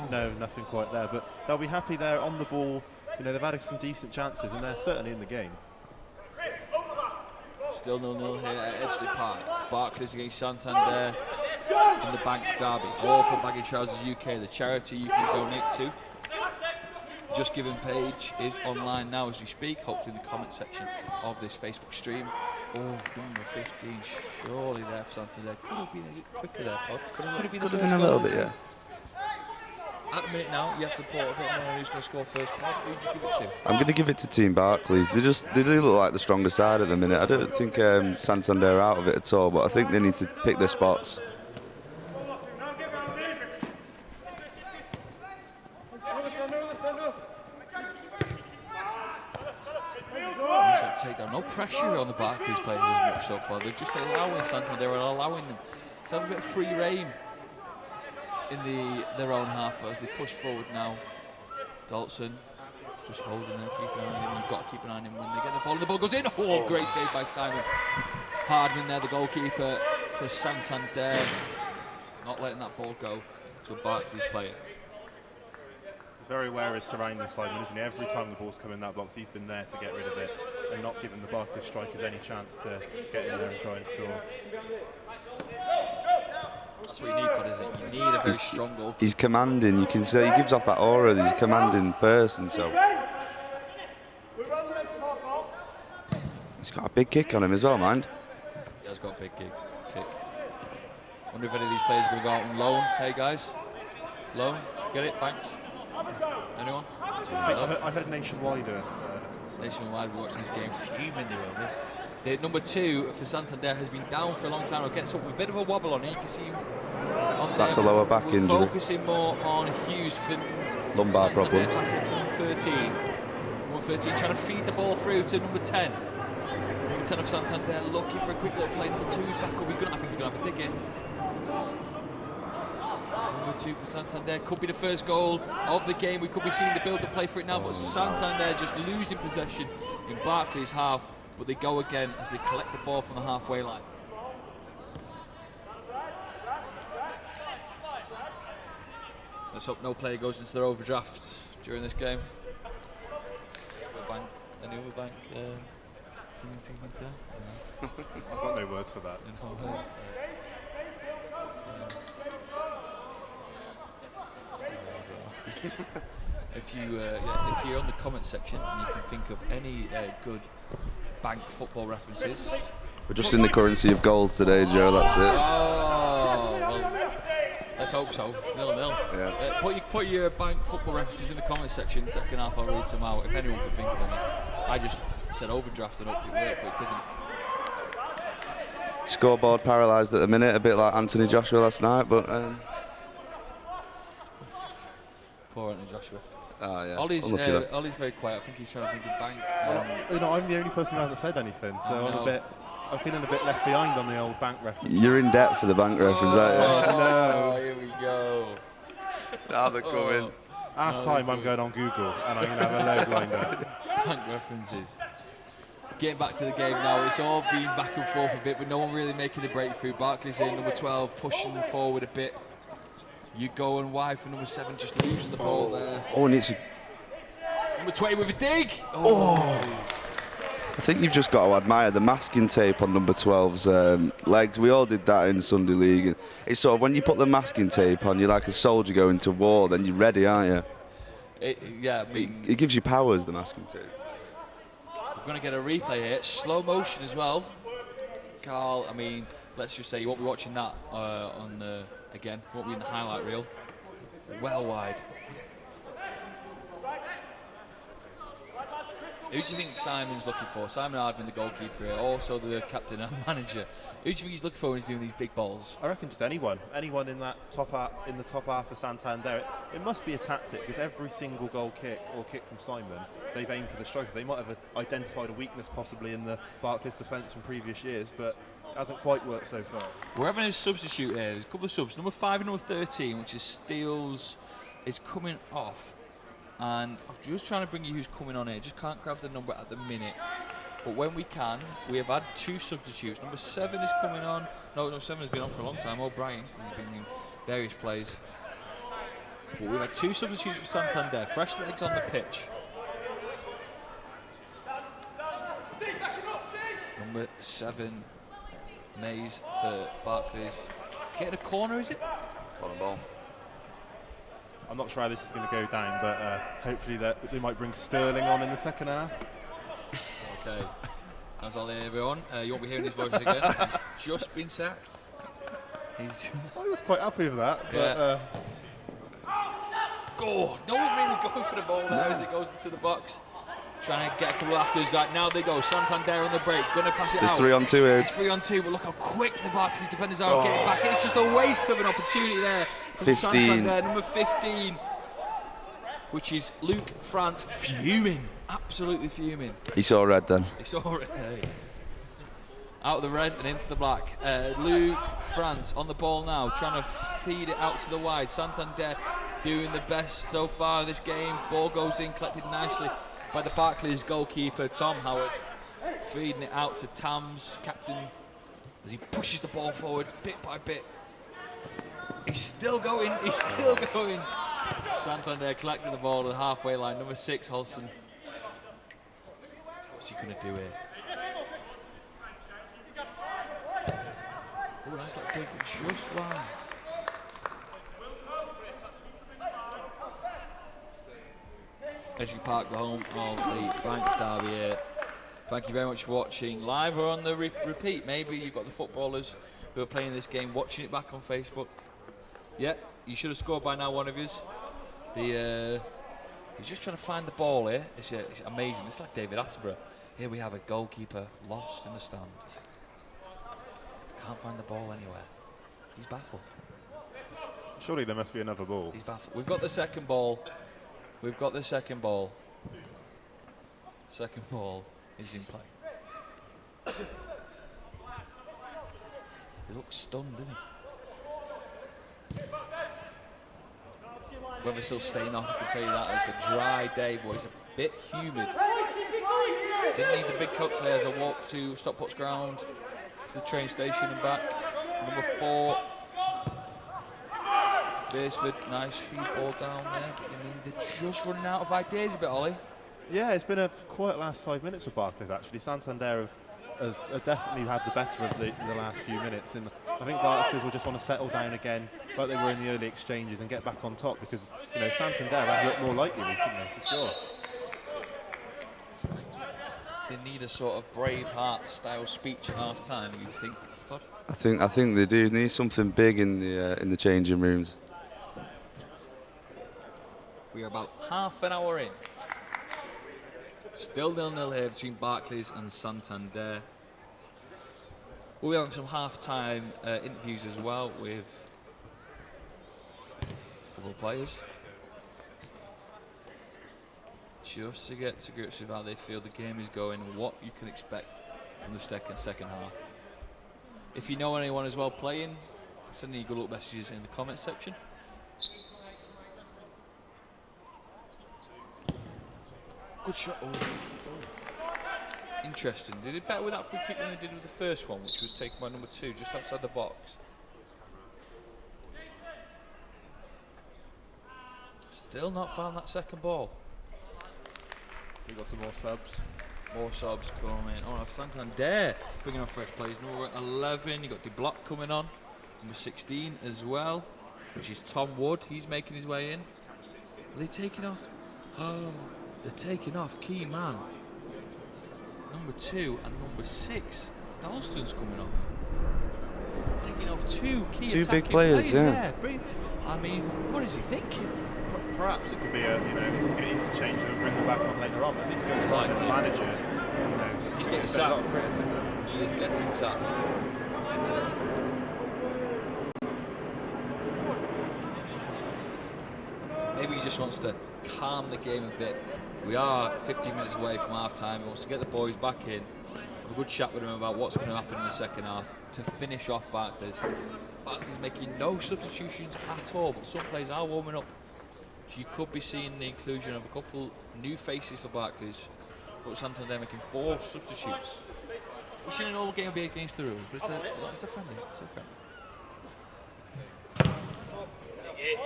No, nothing quite there, but they'll be happy there on the ball. They've had some decent chances, and they're certainly in the game.
Still 0-0 here at Edgeley Park. Barclays against Santander in the Bank Derby. All for Baggy Trousers UK, the charity you can donate to. Just Given page is online now as we speak, hopefully in the comment section of this Facebook stream. Oh, number 15, surely there for Santander. Could have been a bit quicker there, Pod. Could have been
a little bit, yeah.
At the minute now, you have to put a bit more on who's going to score first. Pod, who do you give it to?
I'm going to give it to Team Barclays. They do look like the stronger side at the minute. I don't think Santander are out of it at all, but I think they need to pick their spots.
Takedown. No pressure on the Barclays players as much so far. They're just allowing Santander and allowing them to have a bit of free reign in their own half. But as they push forward now, Dalton just holding there, keeping an eye on him. You've got to keep an eye on him when they get the ball. The ball goes in. Oh, great save by Simon Hardman there, the goalkeeper for Santander. Not letting that ball go to a Barclays player.
He's very aware of his surroundings, Simon, isn't he? Every time the ball's come in that box, he's been there to get rid of it and not giving the Barclays strikers any chance to get in there and try and score.
That's what you need, Pod, isn't it? You need a very strong goalkeeper.
He's commanding. You can say he gives off that aura that he's a commanding person. So he's got a big kick on him as well, mind.
He has got a big kick. Wonder if any of these players are going to go out on loan. Hey guys, loan, get it, Banks. Anyone?
I heard Nationwide.
Nationwide, we're watching this game fuming the room. The number 2 for Santander has been down for a long time. It gets up with a bit of a wobble on it. You can see him on
That's a lower back injury.
Focusing more on Hughes for
lumbar
Santander,
problems.
passing to number 13. Number 13 trying to feed the ball through to number 10. Number 10 of Santander looking for a quick little play. Number 2 is back up. I think he's going to have a dig in. Number 2 for Santander could be the first goal of the game. We could be seeing the build-up play for it now, but Santander just losing possession in Barclays' half. But they go again as they collect the ball from the halfway line. Let's hope no player goes into their overdraft during this game. Any other bank? Anything you can say?
I've got no words for that.
No words. If you're on the comment section and you can think of any good bank football references.
We're just in the currency of goals today, Joe. That's it.
Oh, well, let's hope so. It's 0-0.
Yeah.
Put your bank football references in the comment section. Second half, I'll read some out if anyone can think of any. I just said overdraft and hoped it worked, but it didn't.
Scoreboard paralysed at the minute, a bit like Anthony Joshua last night, but.
Poor Anthony Joshua.
Oh, yeah.
Ollie's very quiet. I think he's trying to think of bank.
I'm the only person who hasn't said anything, so I'm feeling a bit left behind on the old bank reference.
You're in debt for the bank reference, aren't you?
No, here we go.
Now they're coming.
Half time, I'm going on Google and I'm going to have a load lined up.
Bank references. Getting back to the game now, it's all been back and forth a bit, but no one really making the breakthrough. Barclays in, number 12, pushing forward a bit. You go and wide for number 7, just losing the ball there.
Oh, and it's
number 20 with a dig.
I think you've just got to admire the masking tape on number 12's legs. We all did that in Sunday League. And it's sort of when you put the masking tape on, you're like a soldier going to war. Then you're ready, aren't you? It gives you powers, the masking tape.
We're going to get a replay here, slow motion as well. Carl, I mean, let's just say you won't be watching that again, won't be in the highlight reel. Well wide. Who do you think Simon's looking for? Simon Hardman, the goalkeeper here, also the captain and manager. Who do you think he's looking for when he's doing these big balls?
I reckon just anyone in that top half of Santander. It must be a tactic because every single goal kick or kick from Simon, they've aimed for the strikers. They might have identified a weakness possibly in the Barclays defence from previous years, but it hasn't quite worked so far.
We're having a substitute here. There's a couple of subs. Number 5 and number 13, which is Steels, is coming off. And I'm just trying to bring you who's coming on here. Just can't grab the number at the minute. But when we can, we have had 2 substitutes. Number 7 is coming on. No, number 7 has been on for a long time. O'Brien has been in various plays. But we've had 2 substitutes for Santander. Fresh legs on the pitch. Number 7, Mays for Barclays. Getting a corner, is it?
For the ball.
I'm not sure how this is going to go down, but hopefully they might bring Sterling on in the second half.
Okay, that's all there, everyone. You won't be hearing his voice again. He's just been sacked.
I was quite happy with that, but...
Yeah. No one really going for the ball there as it goes into the box. Trying to get a couple of afters. Right, now they go. Santander on the break. Going to pass it
There's
out.
3 on 2 here.
It's 3 on 2, but look how quick the Barclays defenders are getting back. It's just a waste of an opportunity there from
15.
Santander, number 15, which is Luke France, fuming. Absolutely fuming.
He saw red then.
He saw it. Out of the red and into the black. Luke France on the ball now, trying to feed it out to the wide. Santander doing the best so far this game. Ball goes in, collected nicely by the Barclays goalkeeper, Tom Howard. Feeding it out to Tams, captain, as he pushes the ball forward bit by bit. He's still going, he's still going. Santander collecting the ball to the halfway line. Number 6, Holston. What's he going to do here? Oh, nice little dig, just wide. Edgley Park, the home of the Bank Derby here. Thank you very much for watching live or on the repeat. Maybe you've got the footballers who are playing this game watching it back on Facebook. Yeah, you should have scored by now, one of yous. He's just trying to find the ball here. It's amazing. It's like David Attenborough. Here we have a goalkeeper lost in the stand. Can't find the ball anywhere. He's baffled.
Surely there must be another ball.
He's baffled. We've got the second ball. We've got the second ball. Second ball is in play. He looks stunned, doesn't he? Weather's still staying off, I can tell you that. It's a dry day, but it's a bit humid. Didn't need the big coat today as I walked to Stockport's ground, to the train station and back. Number 4. Beresford, nice few ball down there. I mean, they're just running out of ideas a bit, Ollie.
Yeah, it's been a quiet last 5 minutes for Barclays, actually. Santander have definitely had the better of the last few minutes, and I think Barclays will just want to settle down again like they were in the early exchanges and get back on top, because Santander have looked more likely recently to score.
They need a sort of Braveheart style speech at half time, you think, Todd?
I think they do need something big in the changing rooms.
We are about half an hour in. Still 0-0 here between Barclays and Santander. We'll have some half-time interviews as well with a couple of players, just to get to grips with how they feel the game is going and what you can expect from the second half. If you know anyone as well playing, send any good luck messages in the comments section. Good shot. Oh. Interesting. They did better with that free kick than they did with the first one, which was taken by number 2, just outside the box. Still not found that second ball.
We've got some more subs.
More subs coming. Oh, Santander bringing on fresh players. Number 11, you got De Block coming on. Number 16 as well, which is Tom Wood. He's making his way in. Are they taking off? Oh. They're taking off key man. Number 2 and number 6. Dalston's coming off. Taking off 2 key
Two
attacking
big players, yeah.
there. I mean, what is he thinking?
Perhaps it could be he's going to interchange them and bring them back on later on, but this goes right to the manager.
He's getting sacked. He is getting sacked. Maybe he just wants to calm the game a bit. We are 15 minutes away from half time. He wants to get the boys back in, have a good chat with them about what's going to happen in the second half to finish off Barclays. Barclays making no substitutions at all, but some players are warming up. So you could be seeing the inclusion of a couple new faces for Barclays, but Santander making 4 substitutes. We've seen an all game be against the rules, but it's a friendly. It's a friendly.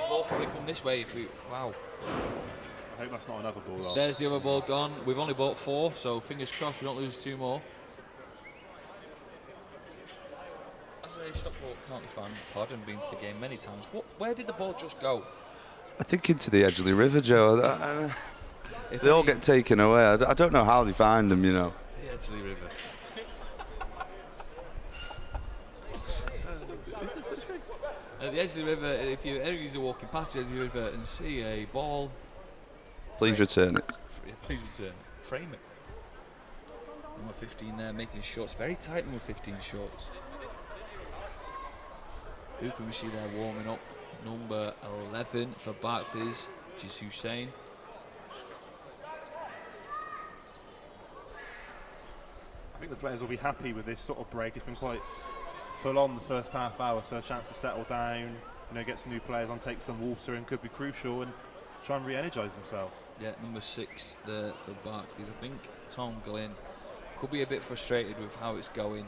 Ball probably come this way if we. Wow.
I hope that's not another ball lost.
There's the other ball gone. We've only bought 4, so fingers crossed we don't lose 2 more. As a Stockport County fan, Pod, and been to the game many times, where did the ball just go?
I think into the Edgeley River, Joe. They all get taken away. I don't know how they find them, you know.
The Edgeley River. At the Edgeley River, if you enemies are walking past the Edgeley River and see a ball,
Please return it.
Please return it. Frame it. Number 15 there, making his shots very tight. Number 15 shots. Who can we see there warming up? Number 11 for Barclays, which is Hussein.
I think the players will be happy with this sort of break. It's been quite full on the first half hour, so a chance to settle down, get some new players on, take some water, and could be crucial and try and re-energise themselves.
Yeah, number 6 there for Barclays. I think Tom Glynn could be a bit frustrated with how it's going.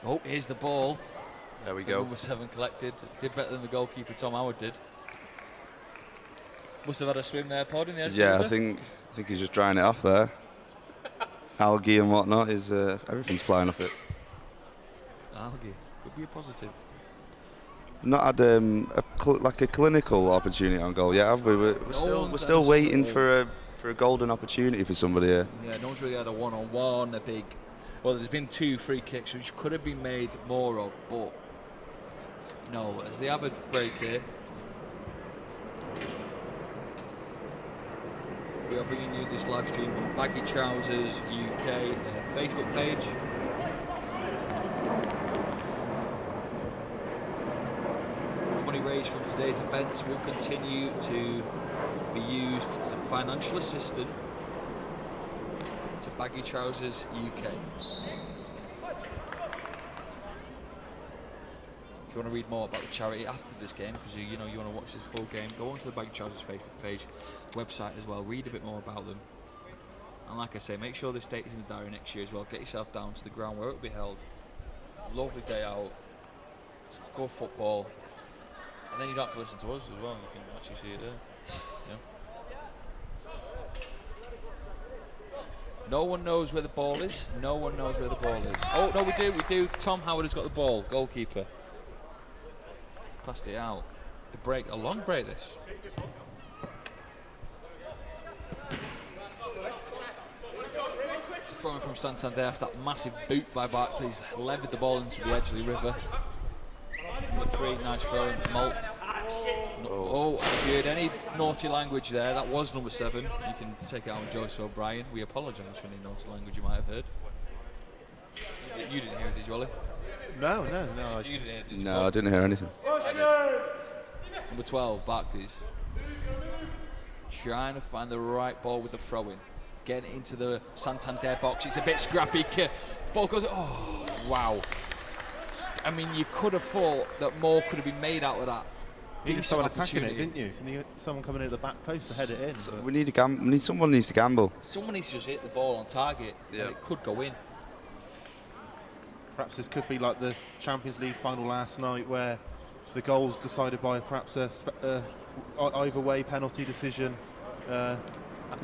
Oh, here's the ball.
There we go.
Number 7 collected. Did better than the goalkeeper Tom Howard did. Must have had a swim there, Pod, in the edge.
Yeah, I think he's just drying it off there. Algae and whatnot is everything's flying off it.
Algae could be a positive.
Not had like a clinical opportunity on goal yet, have we? We're still waiting for a golden opportunity for somebody here.
Yeah, no one's really had a one-on-one, a big. Well, there's been 2 free kicks which could have been made more of, but no. As they have a break here, we are bringing you this live stream on Baggy Trousers UK Facebook page. Money raised from today's event will continue to be used as a financial assistant to Baggy Trousers UK. If you want to read more about the charity after this game, because you want to watch this full game, go onto the Baggy Trousers Facebook page, website as well, read a bit more about them. And like I say, make sure this date is in the diary next year as well. Get yourself down to the ground where it will be held. Lovely day out. Go football. And then you don't have to listen to us as well. You can actually see it there. Yeah. No one knows where the ball is. No one knows where the ball is. Oh, no, we do. Tom Howard has got the ball, goalkeeper. Passed it out. A long break this. Throwing from Santander after that massive boot by Barclays, levered the ball into the Edgeley River. Number 3, nice throw in Malt. Oh, if you heard any naughty language there, that was number 7. You can take it out on Joyce O'Brien. We apologise for any naughty language you might have heard. You didn't hear it, did you, Ollie?
No.
You didn't hear it, did you?
No, I didn't hear anything.
Number 12, Barclays. Trying to find the right ball with the throw-in. Getting into the Santander box. It's a bit scrappy. Ball goes. Oh, wow. I mean, you could have thought that more could have been made out of that.
You needed someone attacking it, didn't you? You need someone coming in at the back post to head it in.
So we need someone needs to gamble.
Someone needs to just hit the ball on target. Yeah. And it could go in.
Perhaps this could be like the Champions League final last night, where the goal's decided by perhaps a either way penalty decision.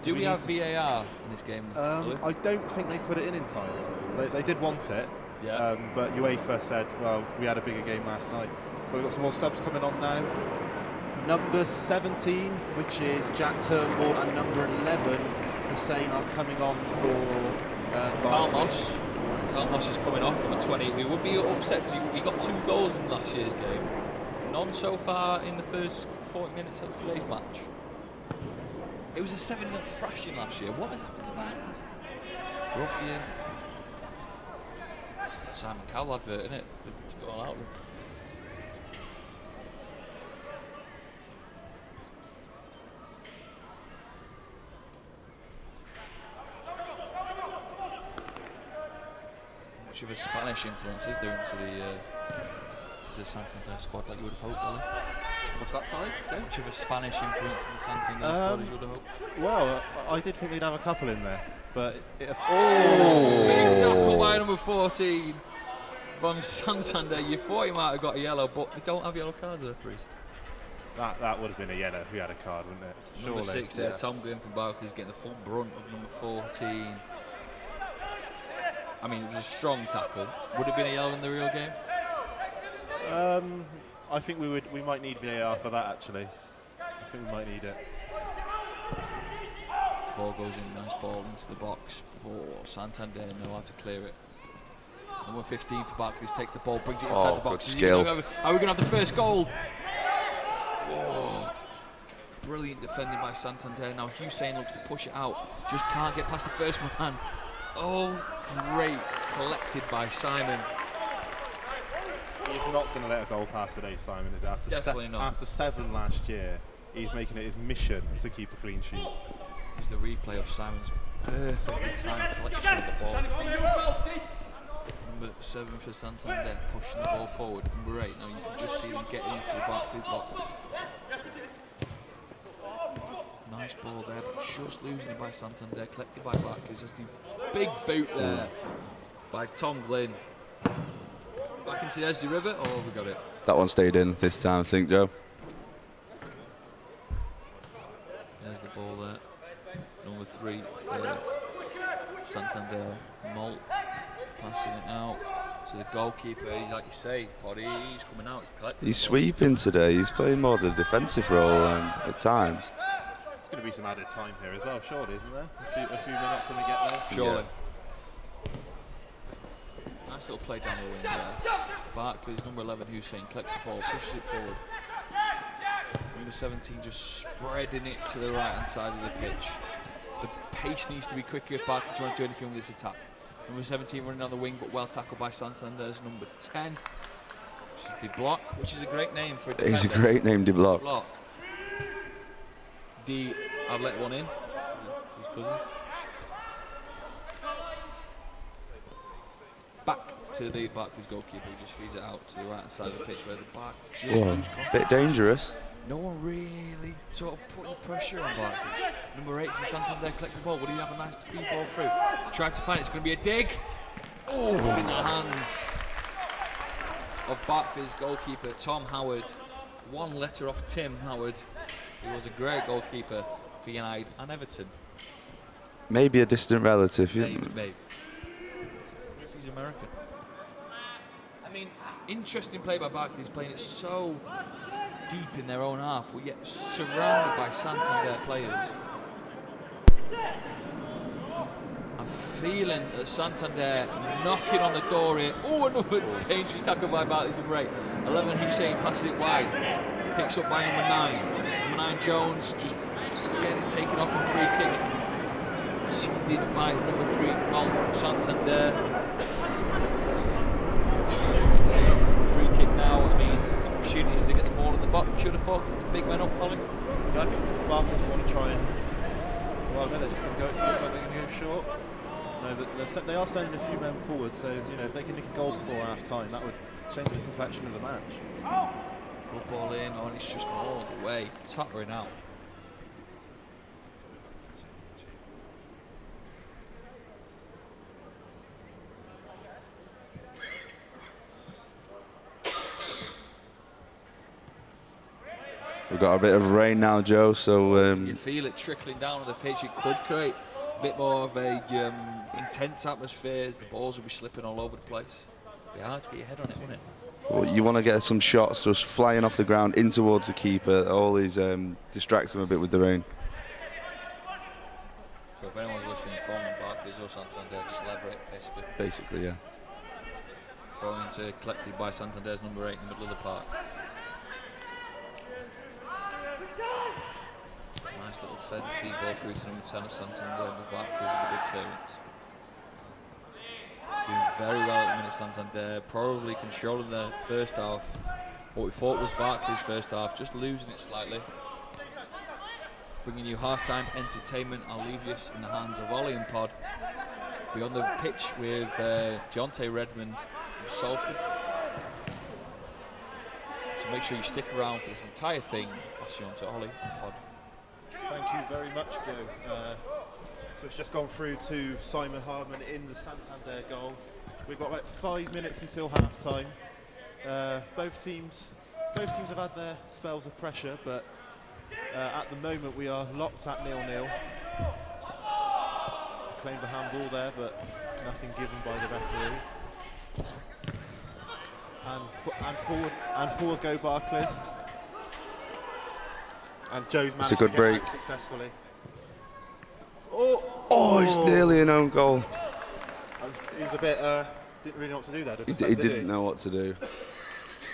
Do we have VAR in this game?
I don't think they put it in time. They did want it,
yeah.
But UEFA said, well, we had a bigger game last night. But we've got some more subs coming on now. Number 17, which is Jack Turnbull, and number 11, Hussein, are coming on for
Carlos. Carlos is coming off, number 20. We would be upset because he got 2 goals in last year's game. None so far in the first 40 minutes of today's match. It was a 7-0 thrashing last year. What has happened to that? Rough year. It's a Simon Cowell advert, isn't it? To go all out with. Much of a Spanish influence is there into the Santander squad, like you would have hoped, Ollie?
What's that, sorry? Okay.
Much of a Spanish influence in the Santander squad, as you would have hoped?
Well, I did think they'd have a couple in there, but...
Big tackle by number 14 from Santander. You thought he might have got a yellow, but they don't have yellow cards, referees.
That would have been a yellow if he had a card, wouldn't it? Surely.
Number 6 there, Tom Glynn from Barclays getting the full brunt of number 14. I mean, it was a strong tackle. Would it have been a yellow in the real game?
I think we might need VAR for that actually. I think we might need it.
Ball goes in, nice ball into the box. Oh, Santander know how to clear it. Number 15 for Barclays takes the ball, brings it inside the box.
Good skill.
Are we going to have the first goal? Oh, brilliant defending by Santander. Now Hussein looks to push it out, just can't get past the first man. Oh, great, collected by Simon.
He's not going to let a goal pass today, Simon, is it?
Definitely not.
After 7 last year, he's making it his mission to keep a clean sheet.
Here's the replay of Simon's perfectly timed collection of the ball. Number 7 for Santander, pushing the ball forward. Number 8, now you can just see them getting into the Barclays box. Nice ball there, but just losing it by Santander, collected by Barclays. There's the big boot there by Tom Glynn. Back into the edge of the river, or have we got it?
That one stayed in this time, I think, Joe.
There's the ball there. Number 3 for Santander. Molt passing it out to the goalkeeper. Like you say, Poddy, he's coming out.
He's sweeping today. He's playing more the defensive role at times.
There's going to be some added time here as well, surely, isn't there? A few minutes when we get there.
Surely.
Yeah.
Nice little play down the wing there. Barclays, number 11, Hussein, collects the ball, pushes it forward. Number 17 just spreading it to the right-hand side of the pitch. The pace needs to be quicker if Barclays want to do anything with this attack. Number 17 running on the wing, but well tackled by Santander's number 10, which is De Block, which is a great name for a defender.
He's a great name, De Block.
I've let one in. His cousin. Back to the Barclays goalkeeper, who just feeds it out to the right side of the pitch where the Barclays just lose contact.
Bit dangerous.
No one really sort of putting the pressure on Barclays. Number 8 for Santander collects the ball. Will he have a nice feed ball through? Try to find it. It's going to be a dig. Oh, in the hands of Barclays goalkeeper Tom Howard. One letter off Tim Howard, who was a great goalkeeper for United and Everton.
Maybe a distant relative.
Maybe. He's American. I mean, interesting play by Barclays, playing it so deep in their own half, but yet surrounded by Santander players. I'm feeling that Santander knocking on the door here. Oh, another dangerous tackle by Barclays and break. 11 Hussein passes it wide, picks up by number 9. Number 9 Jones just getting it taken off and free kick. Seeded by number 3 Molt Santander. Free kick now. I mean, opportunities to get the ball in the box. Should have thought the big men up, Colin.
Yeah, I think Barclays want to try and. Well, no, they're just going to go. It looks like they're going to go short. No, they are sending a few men forward. So if they can nick a goal before half time, that would change the complexion of the match.
Good ball in, and it's just gone all the way, tottering out.
We've got a bit of rain now, Joe, so...
You feel it trickling down on the pitch. It could create a bit more of a intense atmosphere as the balls will be slipping all over the place. It'd be hard to get your head on it, wouldn't it?
Well, you want to get some shots just flying off the ground in towards the keeper. Always distracts him a bit with the rain.
So if anyone's listening from Barclays or Santander, just lever it, basically.
Basically, yeah.
Throw into collected by Santander's number 8 in the middle of the park. Nice little feed ball through to number 10 of Santander, with Barclays with a big clearance. Doing very well at the minute, Santander, probably controlling the first half. What we thought was Barclays' first half, just losing it slightly. Bringing you half-time entertainment. I'll leave you in the hands of Ollie and Pod. Be on the pitch with Deontay Redmond from Salford. So make sure you stick around for this entire thing. Pass you on to Ollie and Pod.
Thank you very much, Joe. So it's just gone through to Simon Hardman in the Santander goal. We've got about 5 minutes until half-time. Both teams have had their spells of pressure, but at the moment we are locked at 0-0. Claimed the handball there, but nothing given by the referee. And forward go Barclays. And Joe's managed
It's a good
to get
break.
out successfully.
Oh, it's nearly an own goal.
He was a bit, didn't really know what to do there.
He didn't know what to do.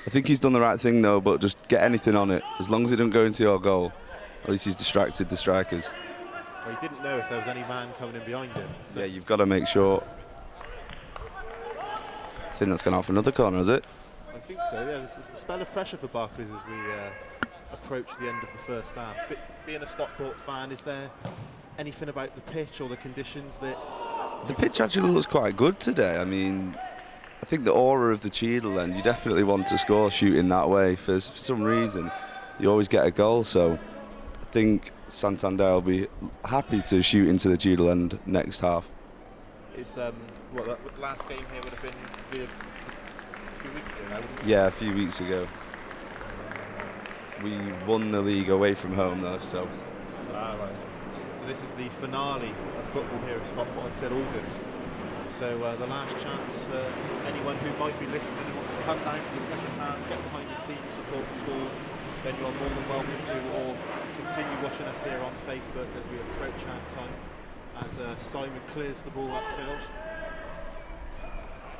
I think he's done the right thing though, but just get anything on it. As long as it doesn't go into your goal, at least he's distracted the strikers.
Well, he didn't know if there was any man coming in behind him. So.
Yeah, you've got to make sure. I think that's gone out for another corner, is it?
I think so, yeah. There's a spell of pressure for Barclays as we approach the end of the first half. But being a Stockport fan, is there anything about the pitch or the conditions that...
The pitch actually looks quite good today. I mean, I think the aura of the Cheadle end, you definitely want to score shooting that way. For some reason, you always get a goal, so I think Santander will be happy to shoot into the Cheadle end next half.
It's, the last game here would have been a few weeks ago now, wouldn't it?
Yeah, a few weeks ago. We won the league away from home though, so...
Right. So this is the finale of football here at Stockport until August. So the last chance for anyone who might be listening and wants to come down for the second half, get behind the team, support the cause, then you are more than welcome to, or continue watching us here on Facebook as we approach half-time, as Simon clears the ball upfield.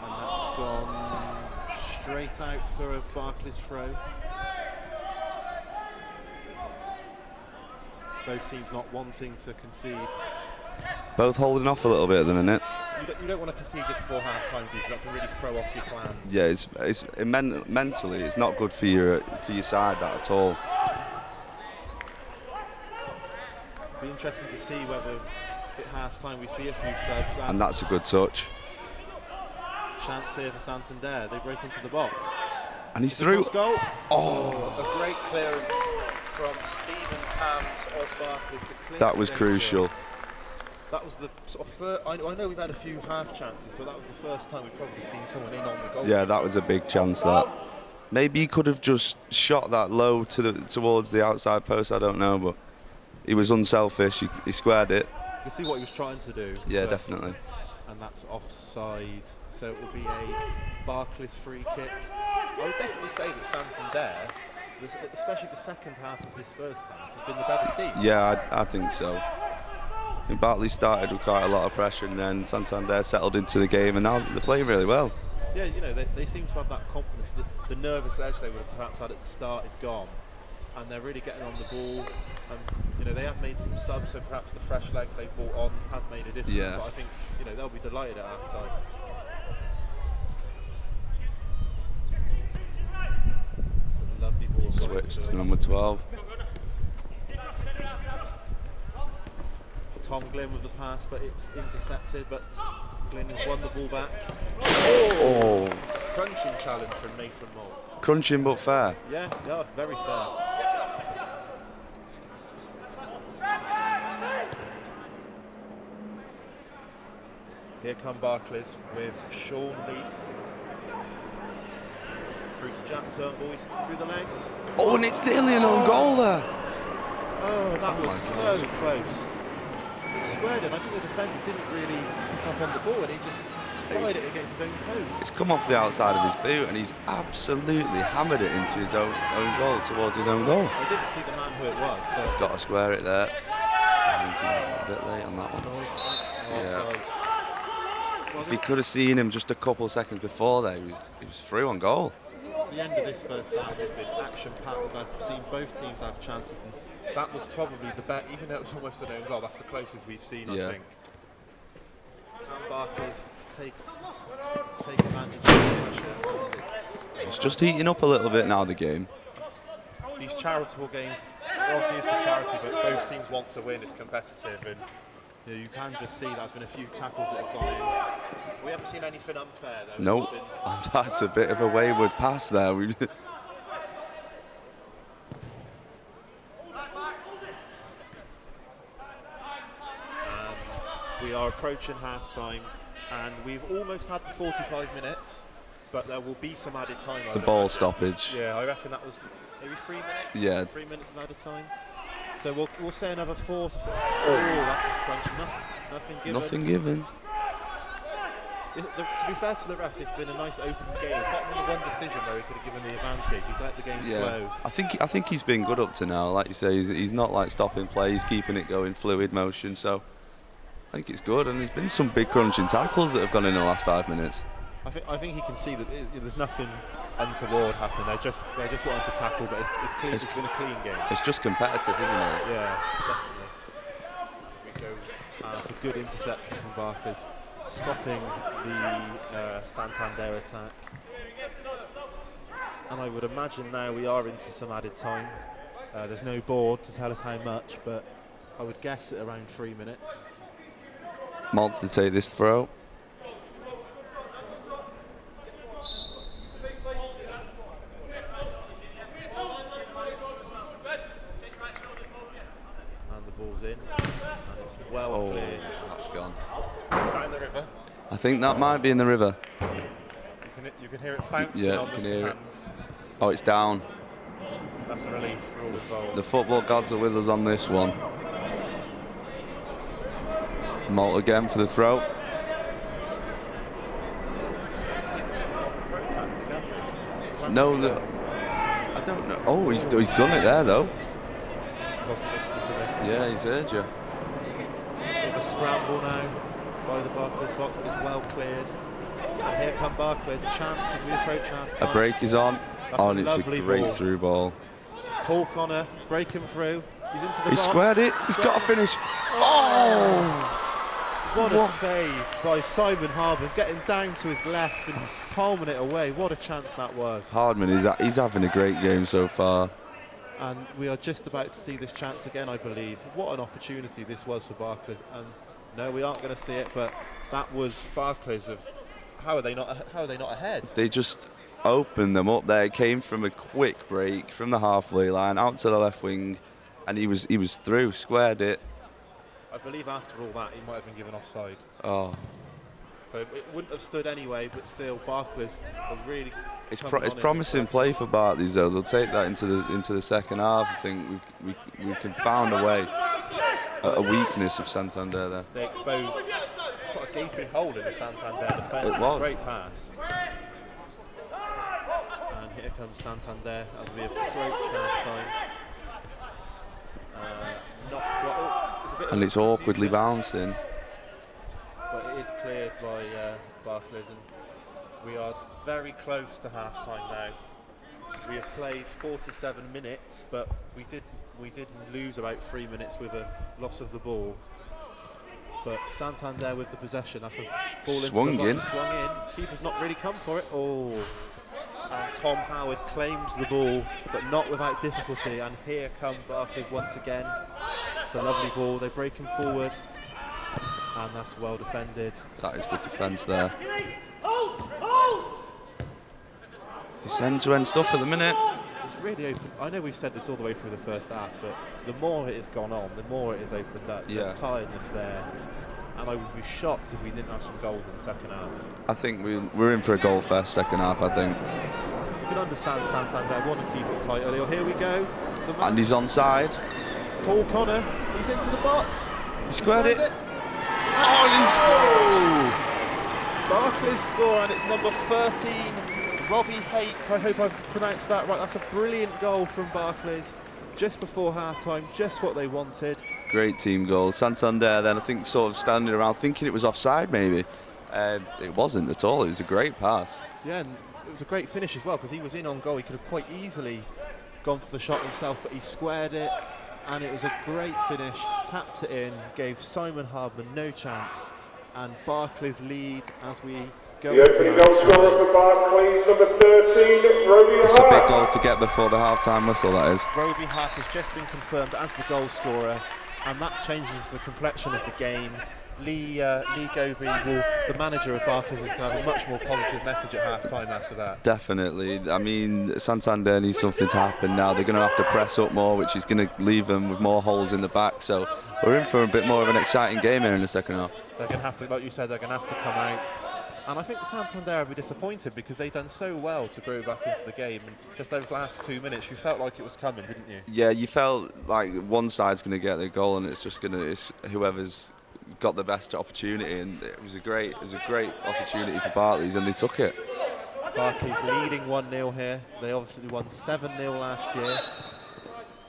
And that's gone straight out for a Barclays throw. Both teams not wanting to concede.
Both holding off a little bit at the minute.
You don't want to concede just before half-time, do you? Because that can really throw off your plans.
Yeah, mentally, it's not good for your side that at all.
Be interesting to see whether at half-time we see a few subs.
And that's a good touch.
Chance here for Santander. They break into the box.
And he's through.
Goal.
Oh!
A great clearance from Stephen Tams of Barclays to clear.
That was crucial.
That was the sort of first, I know we've had a few half chances, but that was the first time we've probably seen someone in on the goal.
Yeah, that was a big chance. That maybe he could have just shot that low towards the outside post. I don't know, but he was unselfish. He squared it.
You can see what he was trying to do.
Yeah, definitely.
And that's offside, so it will be a Barclays free kick. I would definitely say that Santander, especially the second half of this first half, have been the better team.
Yeah, I think so. And Barclays started with quite a lot of pressure, and then Santander settled into the game, and now they're playing really well.
Yeah, you know, they seem to have that confidence. The nervous edge they would have perhaps had at the start is gone, and they're really getting on the ball. And you know, they have made some subs, so perhaps the fresh legs they brought on has made a difference.
Yeah.
But I think they'll be delighted at half time. It's a lovely ball.
Switched to number 12.
Tom Glynn with the pass, but it's intercepted. But Glynn has won the ball back.
Oh!
It's a crunching challenge from Nathan Moore.
Crunching but fair.
Yeah, very fair. Here come Barclays with Sean Leaf. Through to Jack Turnbull, through the legs.
Oh, and it's nearly an own goal there.
Oh, that was so close. It squared it. I think the defender didn't really pick up on the ball, and he just fired it against his own post.
It's come off the outside of his boot, and he's absolutely hammered it into his own goal, towards his own goal.
I didn't see the man who it was, but
he's got to square it there. I think he went a bit late on that one. Yeah. Well, if he could have seen him just a couple of seconds before there, he was through on goal.
The end of this first half has been action-packed. I've seen both teams have chances, and that was probably the best, even though it was almost an own goal, that's the closest we've seen, I think. Can Barclays take advantage of the pressure?
It's just heating up a little bit now, the game.
These charitable games, obviously it's for charity, but both teams want to win, it's competitive, and you can just see there's been a few tackles that have gone in. We haven't seen anything unfair though.
Nope, that's a bit of a wayward pass there.
And we are approaching half-time, and we've almost had the 45 minutes, but there will be some added time.
The ball stoppage.
Yeah, I reckon that was maybe 3 minutes.
Yeah.
3 minutes of added time. So we'll say another 4 to 5. Oh, that's a crunch. Nothing given.
Nothing given.
To be fair to the ref, it's been a nice open game. Apart from the one decision where he could have given the advantage, he's let the game flow.
I think he's been good up to now. Like you say, he's not like stopping play. He's keeping it going, fluid motion. So I think it's good. And there's been some big crunching tackles that have gone in the last 5 minutes.
I think he can see that there's nothing untoward happening. They're just wanting to tackle, but it's clean. It's been a clean game.
It's just competitive, isn't it?
Yeah, definitely. We go. It's a good interception from Barclays, stopping the Santander attack. And I would imagine now we are into some added time. There's no board to tell us how much, but I would guess at around 3 minutes.
Malt to take this throw.
And the ball's in, and it's well cleared.
That's gone.
Is that in the river?
I think that might be in the river.
You can hear it bouncing on the stands.
Oh, it's down.
That's a relief for all involved.
The football gods are with us on this one. Malt again for the throw. No, I don't know. Oh, he's done it there though.
He's obviously listening to me.
Yeah, he's heard you.
With a scramble now by the Barclays box, but it's well cleared. And here come Barclays, a chance as we approach half-time.
A break is on.
That's
and it's a great
ball.
through ball.
Paul Connor breaking through. He's into the
He
box.
squared it. He's got to finish. Oh!
What a save by Simon Hardman, getting down to his left and palming it away. What a chance that was.
Hardman, he's having a great game so far.
And we are just about to see this chance again, I believe. What an opportunity this was for Barclays. And no, we aren't going to see it, but that was Barclays of how are they not ahead?
They just opened them up there. It came from a quick break from the halfway line out to the left wing, and he was through, squared it.
I believe after all that, he might have been given offside.
Oh.
So it wouldn't have stood anyway, but still, Barclays are really.
It's promising play for Barclays though. They'll take that into the second half. I think we can found a way. A weakness of Santander there.
They exposed quite a gaping hole in the Santander defence.
It was.
Great pass. And here comes Santander as we approach half time. Not quite. It's a bit
And it's awkwardly bouncing.
But it is cleared by Barclays, and we are very close to half time now. We have played 47 minutes, but we did lose about 3 minutes with a loss of the ball. But Santander with the possession. That's a ball
Swung
into the
in.
box. Swung in. Keeper's not really come for it. Oh. And Tom Howard claims the ball, but not without difficulty. And here come Barclays once again. It's a lovely ball. They break him forward, and that's well defended.
That is good defence there. It's end-to-end stuff at the minute.
It's really open. I know we've said this all the way through the first half, but the more it has gone on, the more it has opened up.
Yeah.
There's tiredness there, and I would be shocked if we didn't have some goals in the second half.
I think we're in for a goal fest second half, I think.
You can understand Santander want to keep it tight early. Oh, here we go.
And he's onside.
Paul Connor, he's into the box.
He squared it.
Oh, and he scored! Barclays score, and it's number 13, Robbie Hake. I hope I've pronounced that right. That's a brilliant goal from Barclays just before half-time, just what they wanted.
Great team goal. Santander then, I think, sort of standing around thinking it was offside maybe. It wasn't at all. It was a great pass.
Yeah, and it was a great finish as well, because he was in on goal. He could have quite easily gone for the shot himself, but he squared it, and it was a great finish. Tapped it in, gave Simon Hardman no chance, and Barclays lead as we go.
The opening goal scorer for Barclays, number 13, Roby Hack.
It's a big goal to get before the half-time whistle, that is.
Roby Hack has just been confirmed as the goal scorer, and that changes the complexion of the game. Lee Goby, the manager of Barclays, is going to have a much more positive message at half-time after that.
Definitely. I mean, Santander needs something to happen now. They're going to have to press up more, which is going to leave them with more holes in the back. So we're in for a bit more of an exciting game here in the second half.
They're going to have to, like you said, they're going to have to come out. And I think Santander will be disappointed because they've done so well to grow back into the game. And just those last 2 minutes, you felt like it was coming, didn't you?
Yeah, you felt like one side's going to get the goal, and it's just going to, it's whoever's got the best opportunity, and it was a great opportunity for Barclays, and they took it.
Barclays leading 1-0 here. They obviously won 7-0 last year.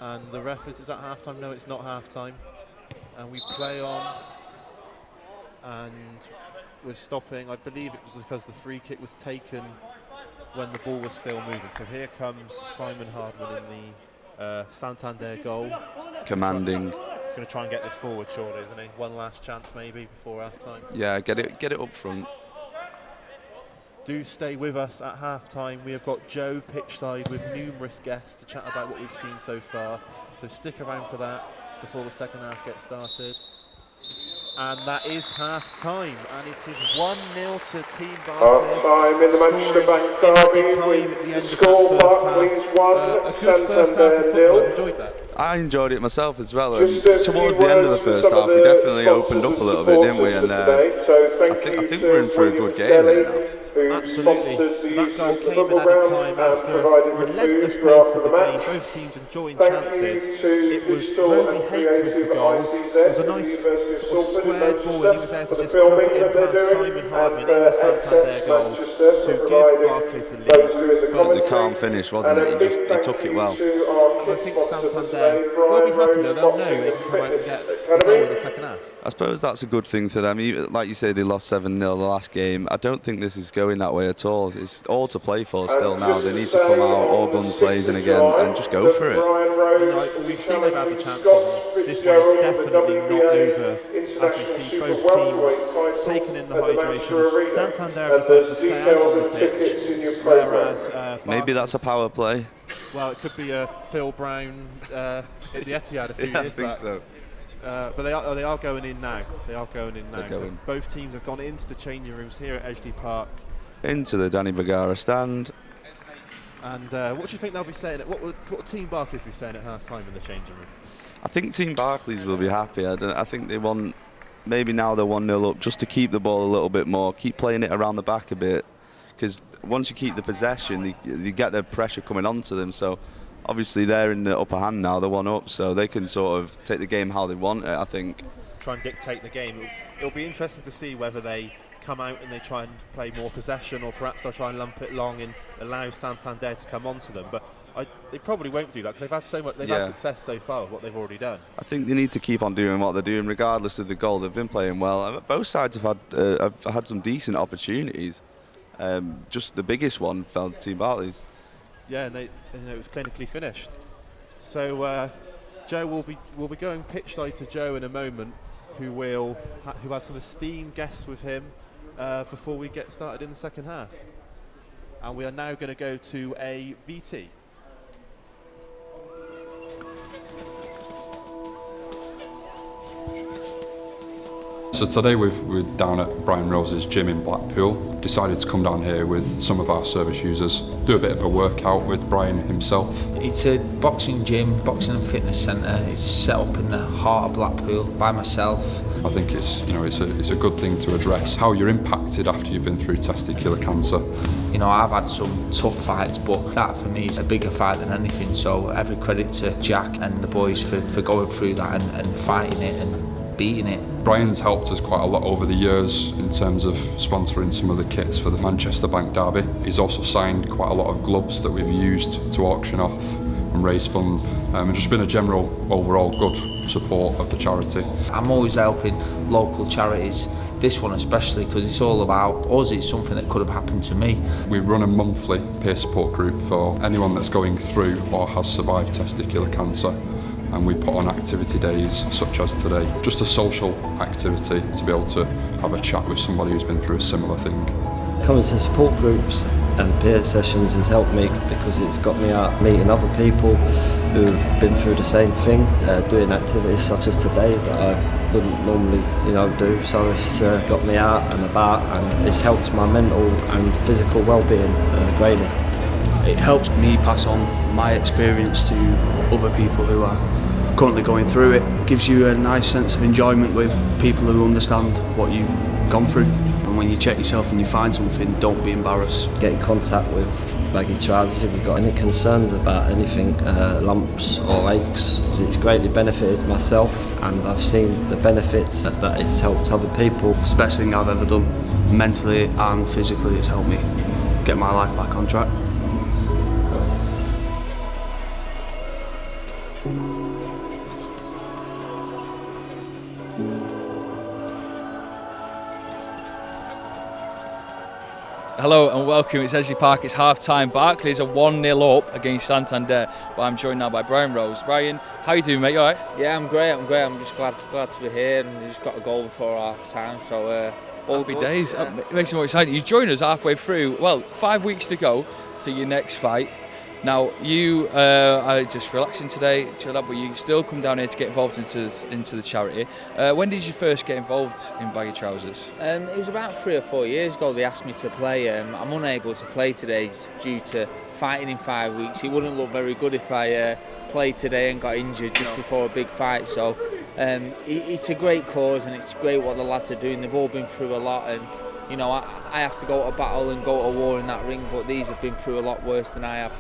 And the ref is at half-time? No, it's not half-time. And we play on. And we're stopping. I believe it was because the free kick was taken when the ball was still moving. So here comes Simon Hardman in the Santander goal.
Commanding.
He's going to try and get this forward, surely, isn't he? One last chance maybe before half-time.
Yeah, get it up front.
Do stay with us at half-time. We have got Joe pitchside with numerous guests to chat about what we've seen so far. So stick around for that before the second half gets started. And that is half-time, and it is 1-0 to Team Barclays.
Half-time in the Manchester Bank Derby with the score Barclays 1, Santander 0.
Enjoyed that.
I enjoyed it myself as well. Towards the end of the first half, we definitely opened up a little bit, didn't we? And I think we're in for a good game here now.
Absolutely. That goal came in at a time after a relentless pace of the game, both teams enjoying chances. It was Roby Hake with the goal. It was a nice sort of squared ball, and he was there to just tap it in past Simon Hardman in the Santander goal to give Barclays the lead.
But the calm finish, wasn't it? He took it well.
And I think Santander will be happy though. They'll know they can come out and get the goal in the second half.
I suppose that's a good thing for them. Like you say, they lost 7-0 the last game. I don't think this is going that way at all. It's all to play for still now. They need to come out, all guns blazing again, and just go for it.
We've seen they've had the chances. This one is definitely not over, as we see both teams taking in the hydration. Santander have decided to stay out on the pitch, whereas
maybe that's a power play.
Well, it could be a Phil Brown at the Etihad a few years back.
So.
But they are going in now. They are going in now. So both teams have gone into the changing rooms here at Edgeley Park.
Into the Danny Bagara stand.
And what do you think they'll be saying? What will Team Barclays be saying at half-time in the changing room?
I think Team Barclays will be happy. I think they want, maybe now they're 1-0 up, just to keep the ball a little bit more, keep playing it around the back a bit. Because once you keep the possession, you get the pressure coming onto them. So obviously they're in the upper hand now, they're 1 up, so they can sort of take the game how they want it, I think.
Try and dictate the game. It'll be interesting to see whether they come out and they try and play more possession, or perhaps they'll try and lump it long and allow Santander to come onto them. But they probably won't do that because they've had so much. They've had success so far with what they've already done.
I think they need to keep on doing what they're doing, regardless of the goal. They've been playing well. Both sides have had some decent opportunities. Just the biggest one fell to Team Barclays.
Yeah, and it was clinically finished. So Joe will be going pitchside to Joe in a moment, who has some esteemed guests with him before we get started in the second half. And we are now going to go to a VT.
So today we're down at Brian Rose's gym in Blackpool. Decided to come down here with some of our service users, do a bit of a workout with Brian himself.
It's a boxing gym, boxing and fitness centre. It's set up in the heart of Blackpool by myself.
I think it's a good thing to address how you're impacted after you've been through testicular cancer.
You know, I've had some tough fights, but that for me is a bigger fight than anything. So every credit to Jack and the boys for going through that and fighting it and beating it.
Brian's helped us quite a lot over the years in terms of sponsoring some of the kits for the Manchester Bank Derby. He's also signed quite a lot of gloves that we've used to auction off and raise funds, and just been a general overall good support of the charity.
I'm always helping local charities, this one especially, because it's all about us. It's something that could have happened to me.
We run a monthly peer support group for anyone that's going through or has survived testicular cancer, and we put on activity days such as today, just a social activity to be able to have a chat with somebody who's been through a similar thing.
Coming to support groups and peer sessions has helped me because it's got me out meeting other people who've been through the same thing, doing activities such as today that I wouldn't normally do. So it's got me out and about, and it's helped my mental and physical well-being greatly.
It helps me pass on my experience to other people who are currently going through it. It gives you a nice sense of enjoyment with people who understand what you've gone through. And when you check yourself and you find something, don't be embarrassed.
Get in contact with Baggy Trousers if you've got any concerns about anything, lumps or aches. It's greatly benefited myself, and I've seen the benefits that it's helped other people.
It's the best thing I've ever done. Mentally and physically, it's helped me get my life back on track.
Hello and welcome, it's Edgeley Park, it's half-time. Barclays are 1-0 up against Santander, but I'm joined now by Brian Rose. Brian, how are you doing, mate? You alright?
Yeah, I'm great, I'm just glad to be here, and we just got a goal before half-time, so all
happy
good.
days.
Yeah.
It makes it more exciting. You joined us halfway through, well, 5 weeks to go to your next fight. Now, you are just relaxing today, chilled out, but you still come down here to get involved into the charity. When did you first get involved in Baggy Trousers?
It was about 3 or 4 years ago they asked me to play. I'm unable to play today due to fighting in 5 weeks. It wouldn't look very good if I played today and got injured just before a big fight. So it's a great cause, and it's great what the lads are doing. They've all been through a lot, and you know, I have to go to battle and go to war in that ring, but these have been through a lot worse than I have.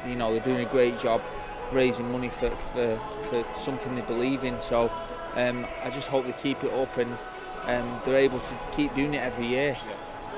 You know, they're doing a great job raising money for something they believe in. So I just hope they keep it up, and they're able to keep doing it every year.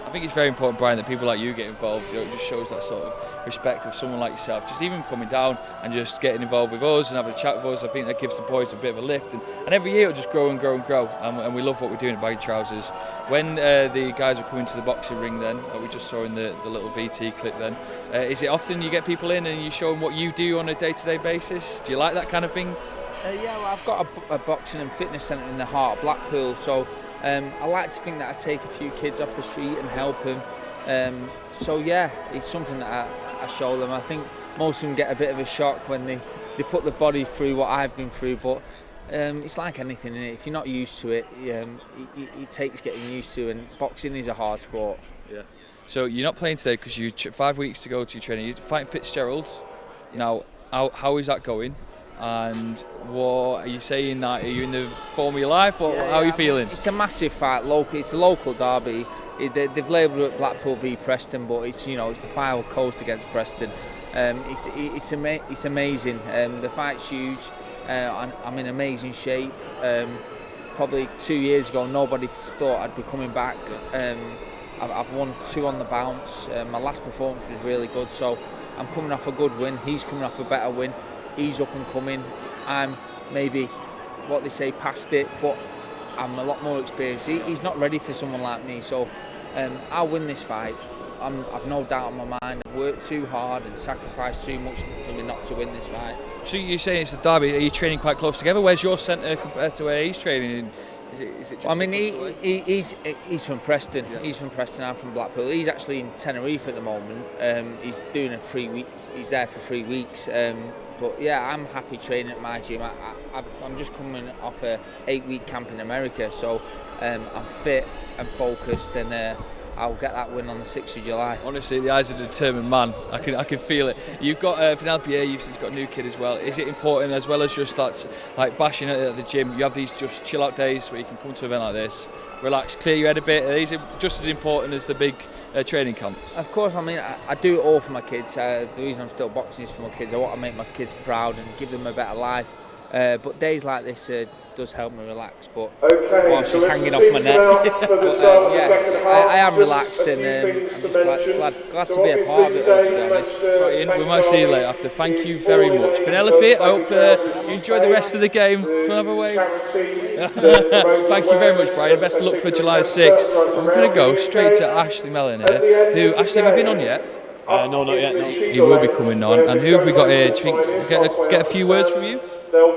I think it's very important, Brian, that people like you get involved. You know, it just shows that sort of respect of someone like yourself. Just even coming down and just getting involved with us and having a chat with us, I think that gives the boys a bit of a lift. And every year it'll just grow and grow and grow. And we love what we're doing at Baggy Trousers. When the guys were coming to the boxing ring then, we just saw in the little VT clip then, is it often you get people in and you show them what you do on a day-to-day basis? Do you like that kind of thing?
Yeah, well, I've got a boxing and fitness centre in the heart of Blackpool, so I like to think that I take a few kids off the street and help them. So yeah, it's something that I show them. I think most of them get a bit of a shock when they put the body through what I've been through, but it's like anything, innit? If you're not used to it, it takes getting used to, and boxing is a hard sport.
Yeah. So you're not playing today because you 5 weeks to go to your training. You're fighting Fitzgerald. Now, how is that going? And what are you saying? That are you in the form of your life, or how are you feeling?
It's a massive fight. It's a local derby. They've labelled it Blackpool v Preston, but it's it's the Fylde Coast against Preston. It's amazing. The fight's huge. I'm in amazing shape. Probably 2 years ago, nobody thought I'd be coming back. I've won 2 on the bounce. My last performance was really good, so I'm coming off a good win. He's coming off a better win. He's up and coming. I'm maybe what they say past it, but I'm a lot more experienced. He's not ready for someone like me, so I'll win this fight. I've no doubt in my mind. I've worked too hard and sacrificed too much for me not to win this fight.
So you're saying it's the derby. Are you training quite close together? Where's your centre compared to where he's training? Is it just
I mean, he's from Preston. Yeah. He's from Preston. I'm from Blackpool. He's actually in Tenerife at the moment. He's doing a 3 week. He's there for 3 weeks. But yeah, I'm happy training at my gym. I'm just coming off a 8-week camp in America, so I'm fit and focused, and I'll get that win on the 6th of July.
Honestly, the eyes of a determined man. I can feel it. You've got Penelope here. You've got a new kid as well. Is it important, as well as just that, like bashing at the gym, you have these just chill out days where you can come to an event like this, relax, clear your head a bit? Are these just as important as the big training camp?
Of course. I mean, I do it all for my kids. The reason I'm still boxing is for my kids. I want to make my kids proud and give them a better life. But days like this does help me relax. But while she's hanging off my neck, I am relaxed, and I'm just glad to be a part of it all, to be honest.
Brian, we might see you later after. Thank you very much. Penelope, I hope you enjoy the rest of the game. Do you want to have a wave? Thank you very much, Brian. Best of luck for July 6th. I'm going to go straight to Ashley Mellon here. Who, Ashley, have you been on yet?
No, not yet. No.
He will be coming on. And who have we got here? Do you think get a few words from you? No,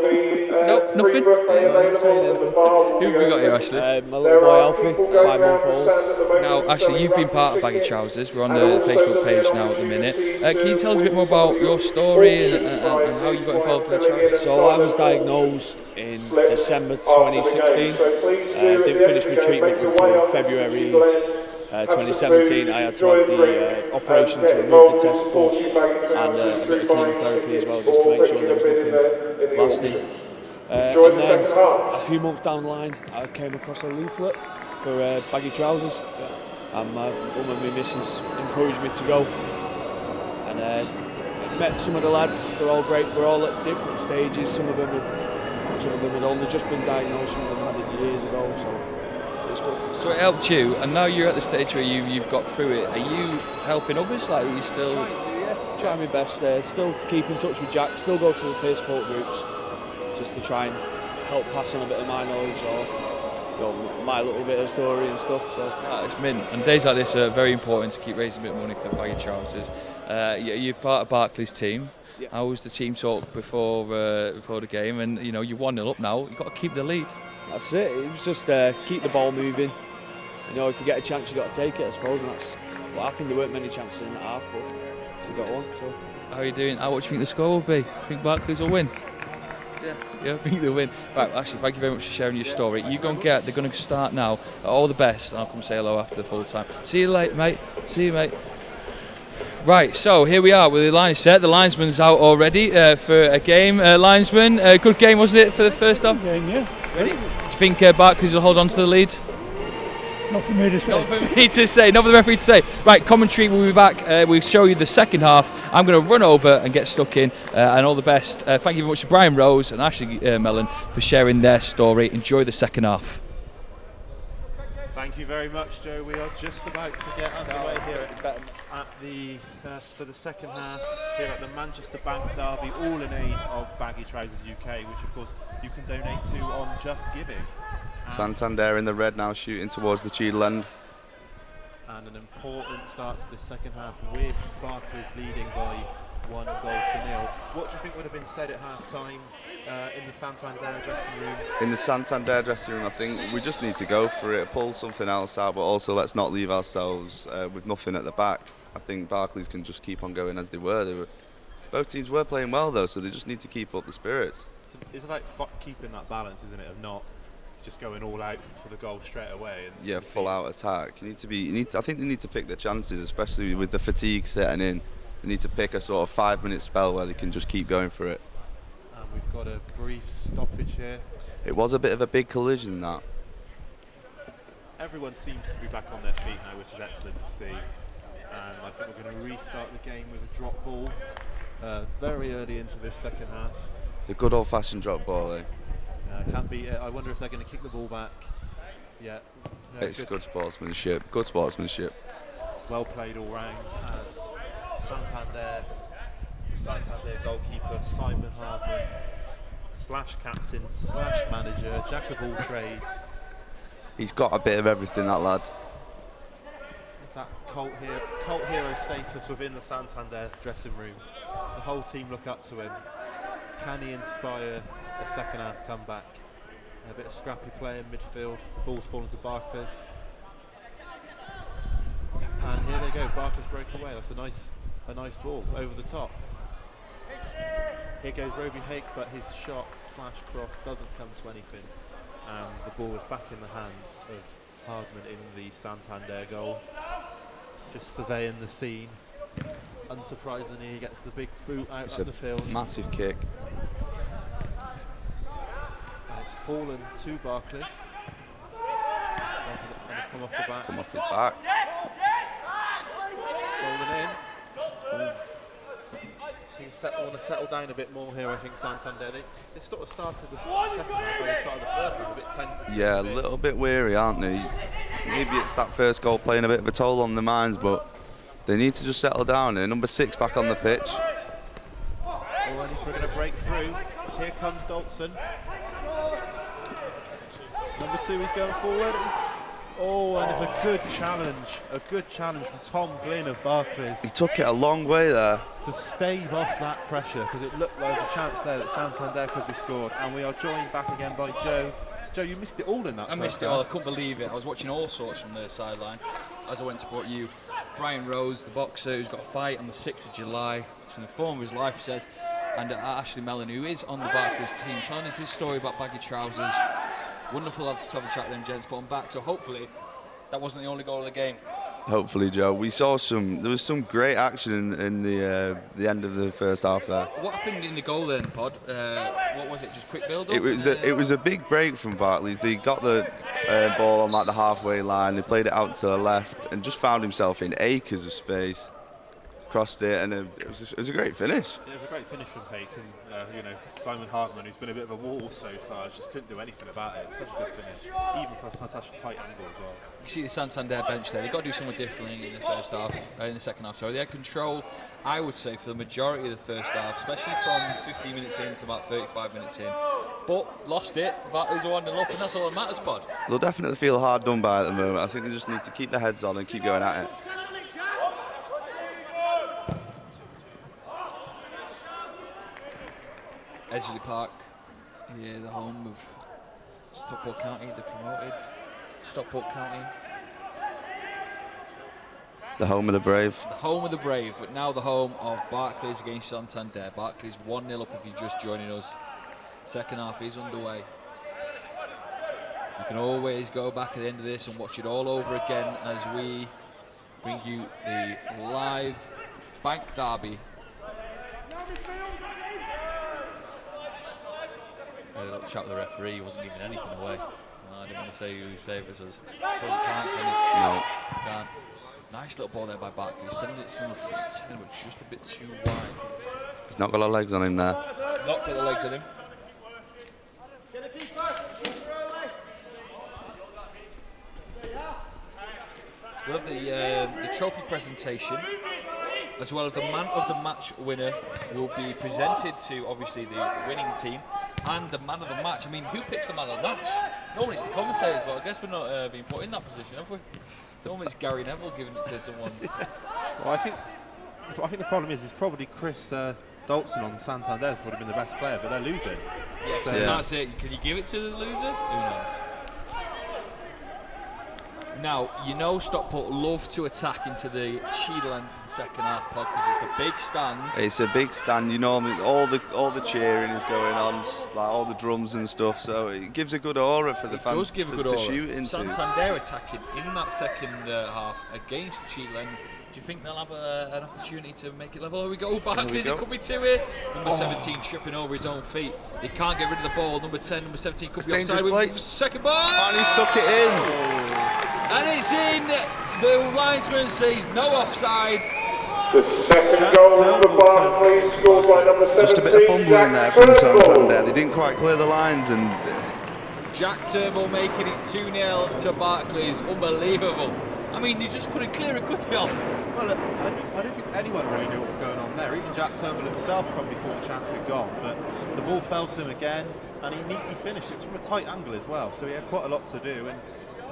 nothing? Who have we got here, Ashley?
My little boy Alfie, 5-month-old.
Now, Ashley, you've been part of Baggy Trousers. We're on the Facebook page now at the minute. Can you tell us a bit more about your story and how you got involved in the charity?
So I was diagnosed in December 2016. Didn't finish my treatment until February 2017. I had to have the operation to remove the testicle and a bit of chemotherapy as well, just to make sure there was nothing lasting. And then a few months down the line, I came across a leaflet for Baggy Trousers, and my mum and my missus encouraged me to go. And met some of the lads. They're all great. We're all at different stages. Some of them had only just been diagnosed. Some of them had it years ago. So it's good.
So it helped you, and now you're at the stage where you've got through it. Are you helping others? Like, are you still?
Trying my best. Still keep in touch with Jack. Still go to the peer support groups, just to try and help pass on a bit of my knowledge or my little bit of story and stuff. So
It's mint, and days like this are very important to keep raising a bit of money for Baggy Trousers. You're part of Barclays team.
Yeah.
How was the team talk before the game? And you're 1-0 up now. You've got to keep the lead.
That's it. It was just keep the ball moving. If you get a chance, you got to take it, I suppose, and that's what happened. There weren't many chances in the half, but we got one. So.
How are you doing? What do you think the score will be? I think Barclays will win. Yeah, I think they'll win. Right, actually, thank you very much for sharing your story. You go and they're going to start now. All the best, and I'll come say hello after the full time. See you later, mate. See you, mate. Right, so here we are with the line set. The linesman's out already for a game. Linesman, good game, wasn't it, for the first half?
Yeah.
Ready? Do you think Barclays will hold on to the lead?
Not for me to say.
Not for me to say, not for the referee to say. Right, commentary will be back. We'll show you the second half. I'm going to run over and get stuck in, and all the best. Thank you very much to Brian Rose and Ashley Mellon for sharing their story. Enjoy the second half.
Thank you very much, Joe. We are just about to get underway here for the second half here at the Manchester Bank Derby, all in aid of Baggy Trousers UK, which of course you can donate to on Just Giving.
Santander in the red now, shooting towards the Cheadle end.
And an important start to the second half with Barclays leading by 1-0. What do you think would have been said at half-time in the Santander dressing room?
In the Santander dressing room, I think we just need to go for it, pull something else out, but also let's not leave ourselves with nothing at the back. I think Barclays can just keep on going as they were. Both teams were playing well though, so they just need to keep up the spirits.
So it's about keeping that balance, isn't it, of not just going all out for the goal straight away. And
yeah, full out attack. I think they need to pick their chances, especially with the fatigue setting in. They need to pick a sort of 5-minute spell where they can just keep going for it.
And we've got a brief stoppage here.
It was a bit of a big collision, that.
Everyone seems to be back on their feet now, which is excellent to see. And I think we're going to restart the game with a drop ball very early into this second half.
The good old-fashioned drop ball, eh?
Can't be. I wonder if they're going to kick the ball back. Yeah. No,
it's good sportsmanship. Good sportsmanship.
Well played all round as the Santander goalkeeper Simon Hardman /captain /manager, jack of all trades.
He's got a bit of everything, that lad.
It's that cult hero status within the Santander dressing room. The whole team look up to him. Can he inspire a second half comeback? A bit of scrappy play in midfield. The ball's fallen to Barclays. And here they go. Barclays break away. That's a nice ball over the top. Here goes Roby Hake, but his shot /cross doesn't come to anything. And the ball is back in the hands of Hardman in the Santander goal. Just surveying the scene. Unsurprisingly, he gets the big boot out of the field.
Massive kick.
And it's fallen to Barclays. And it's come off the back.
Come off his back.
Stolen in. So you want to settle down a bit more here, I think, Santander. They've sort of started the second half where they started the first half, a bit tentative.
Yeah, a little bit weary, aren't they? Maybe it's that first goal playing a bit of a toll on their minds, but they need to just settle down. And number 6 back on the pitch.
Already we're going to break through. Here comes Dalton. Number 2 is going forward. And it's a good challenge from Tom Glynn of Barclays.
He took it a long way there.
To stave off that pressure, because it looked like there was a chance there that Santander could be scored. And we are joined back again by Joe. Joe, you missed it all in that.
I missed it all. I couldn't believe it. I was watching all sorts from the sideline as I went to support you. Brian Rose, the boxer, who's got a fight on the 6th of July. It's in the form of his life, he says. And Ashley Mellon, who is on the Barclays team, telling us his story about Baggy Trousers. Wonderful to have a chat with them gents, but I'm back. So hopefully that wasn't the only goal of the game.
Hopefully, Joe. We saw there was some great action in the end of the first half there.
What happened in the goal then, Pod? What was it? Just quick build up?
It was a big break from Barclays. They got the ball on like the halfway line. He played it out to the left and just found himself in acres of space. Crossed it, and it was a great finish.
Yeah, it was a great finish from Peake, and you know, Simon Hardman, who's been a bit of a wall so far, just couldn't do anything about it. Such a good finish, even for such a tight angle as well.
You see the Santander bench there. They've got to do something differently in the first half, in the second half. So they had control, I would say, for the majority of the first half, especially from 15 minutes in to about 35 minutes in. But lost it. Barclays are 1-0 up, and that's all that matters, Pod.
They'll definitely feel hard done by at the moment. I think they just need to keep their heads on and keep going at it.
Edgeley Park, yeah, the home of Stockport County, the promoted Stockport County.
The home of the brave.
The home of the brave, but now the home of Barclays against Santander. Barclays 1-0 up if you're just joining us. Second half is underway. You can always go back at the end of this and watch it all over again as we bring you the live Bank Derby. I had a little chat with the referee, he wasn't giving anything away. No, I didn't want to say whose favourites us. I suppose you can't, can you?
No.
You can't. Nice little ball there by Barclays, sending it from 10, but just a bit too wide.
He's not got a lot of legs on him there.
Not got the legs on him. We'll have the trophy presentation, as well as the man of the match winner will be presented to obviously the winning team and the man of the match. I mean, who picks the man of the match? Normally it's the commentators, but I guess we're not being put in that position, have we? Normally it's Gary Neville giving it to someone.
Well, I think the problem is probably Chris Dalton on Santander's would have been the best player, but they're losing.
Yes, so that's it. Can you give it to the loser? Who knows? Now, you know Stockport love to attack into the Cheadle end for the second half, Pod, because it's the big stand.
It's a big stand, you know, all the cheering is going on, like all the drums and stuff, so it gives a good aura for the fans to shoot into.
Santander attacking in that second half against Cheadle end. Do you think they'll have an opportunity to make it level? Here we go, Barclays, it could be 2 Number 17 tripping over his own feet. He can't get rid of the ball. Number 10, number 17 could be offside with second ball.
And he stuck it in.
And it's in. The linesman says no offside.
The second goal for Barclays scored by number 17.
Just a bit of fumbling there from Santander. They didn't quite clear the lines and.
Jack Turnbull making it 2-0 to Barclays. Unbelievable. I mean, they just couldn't clear it, could they?
Well, I don't think anyone really knew what was going on there. Even Jack Turnbull himself probably thought the chance had gone, but the ball fell to him again, and he neatly finished. It's from a tight angle as well, so he had quite a lot to do. And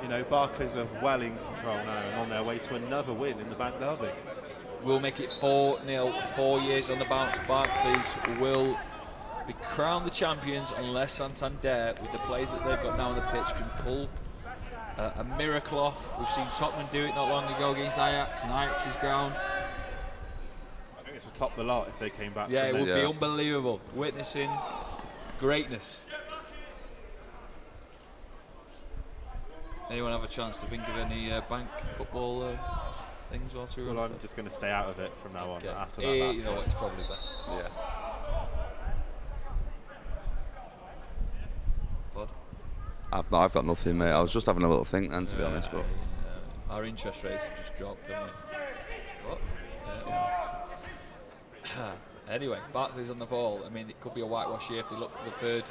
you know, Barclays are well in control now and on their way to another win in the Bank Derby.
We'll make it 4-0. 4 years on the bounce. Barclays will be crowned the champions unless Santander, with the players that they've got now on the pitch, can pull a miracle off. We've seen Tottenham do it not long ago against Ajax, and Ajax's ground.
I think this would top the lot if they came back.
Yeah, it would be unbelievable. Witnessing greatness. Anyone have a chance to think of any bank football things whilst we're on?
Well, I'm just going to stay out of it from now on. After that,
you know what, it's probably best.
Yeah.
What?
I've got nothing, mate. I was just having a little think then, to be honest. But
our interest rates have just dropped, haven't they? What? Anyway, Barclays on the ball. I mean, it could be a whitewash here if they look for the third.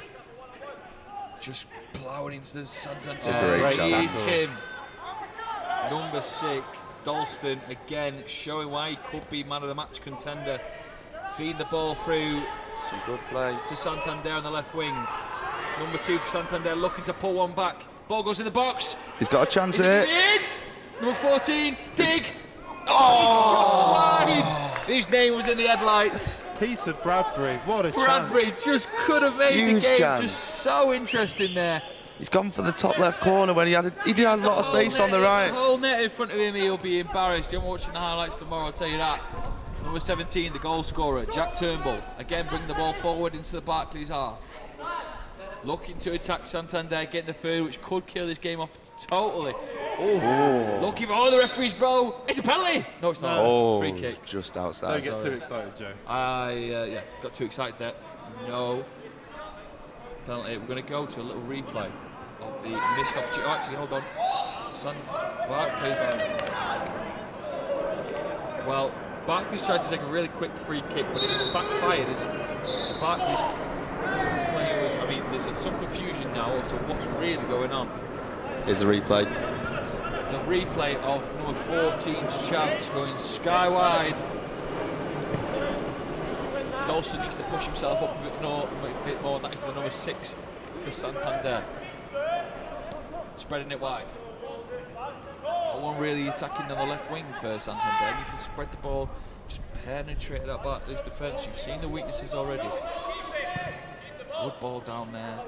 Just ploughing into the Santander. It is him. Number 6, Dalston, again showing why he could be man of the match contender. Feeding the ball through.
Some good play.
To Santander on the left wing. Number 2 for Santander, looking to pull one back. Ball goes in the box.
He's got a chance here.
Number 14, dig. Oh! His name was in the headlights.
Peter Bradbury, what a chance.
Bradbury just could have made
Huge
the game
chance.
just so interesting there.
He's gone for the top left corner when he did have a lot of space on the right.
The whole net in front of him, he'll be embarrassed. I'm watching the highlights tomorrow, I'll tell you that. Number 17, the goal scorer, Jack Turnbull. Again, bringing the ball forward into the Barclays half. Looking to attack Santander, getting the third, which could kill this game off totally. Looking for the referee's blow. It's a penalty. No, it's not.
Oh,
free kick.
Just outside.
Don't get too excited, Joe.
Got too excited there. No penalty. We're going to go to a little replay of the missed opportunity. Oh, actually, hold on. Barclays. Well, Barclays tried to take a really quick free kick, but it backfired as the Barclays player was. I mean, there's some confusion now as to what's really going on.
Here's the replay.
The replay of number 14's chance going sky wide. Dawson needs to push himself up a bit more, and that is the number 6 for Santander. Spreading it wide. No one really attacking on the left wing for Santander. Needs to spread the ball, just penetrate that Barclays defence. You've seen the weaknesses already. Good ball down there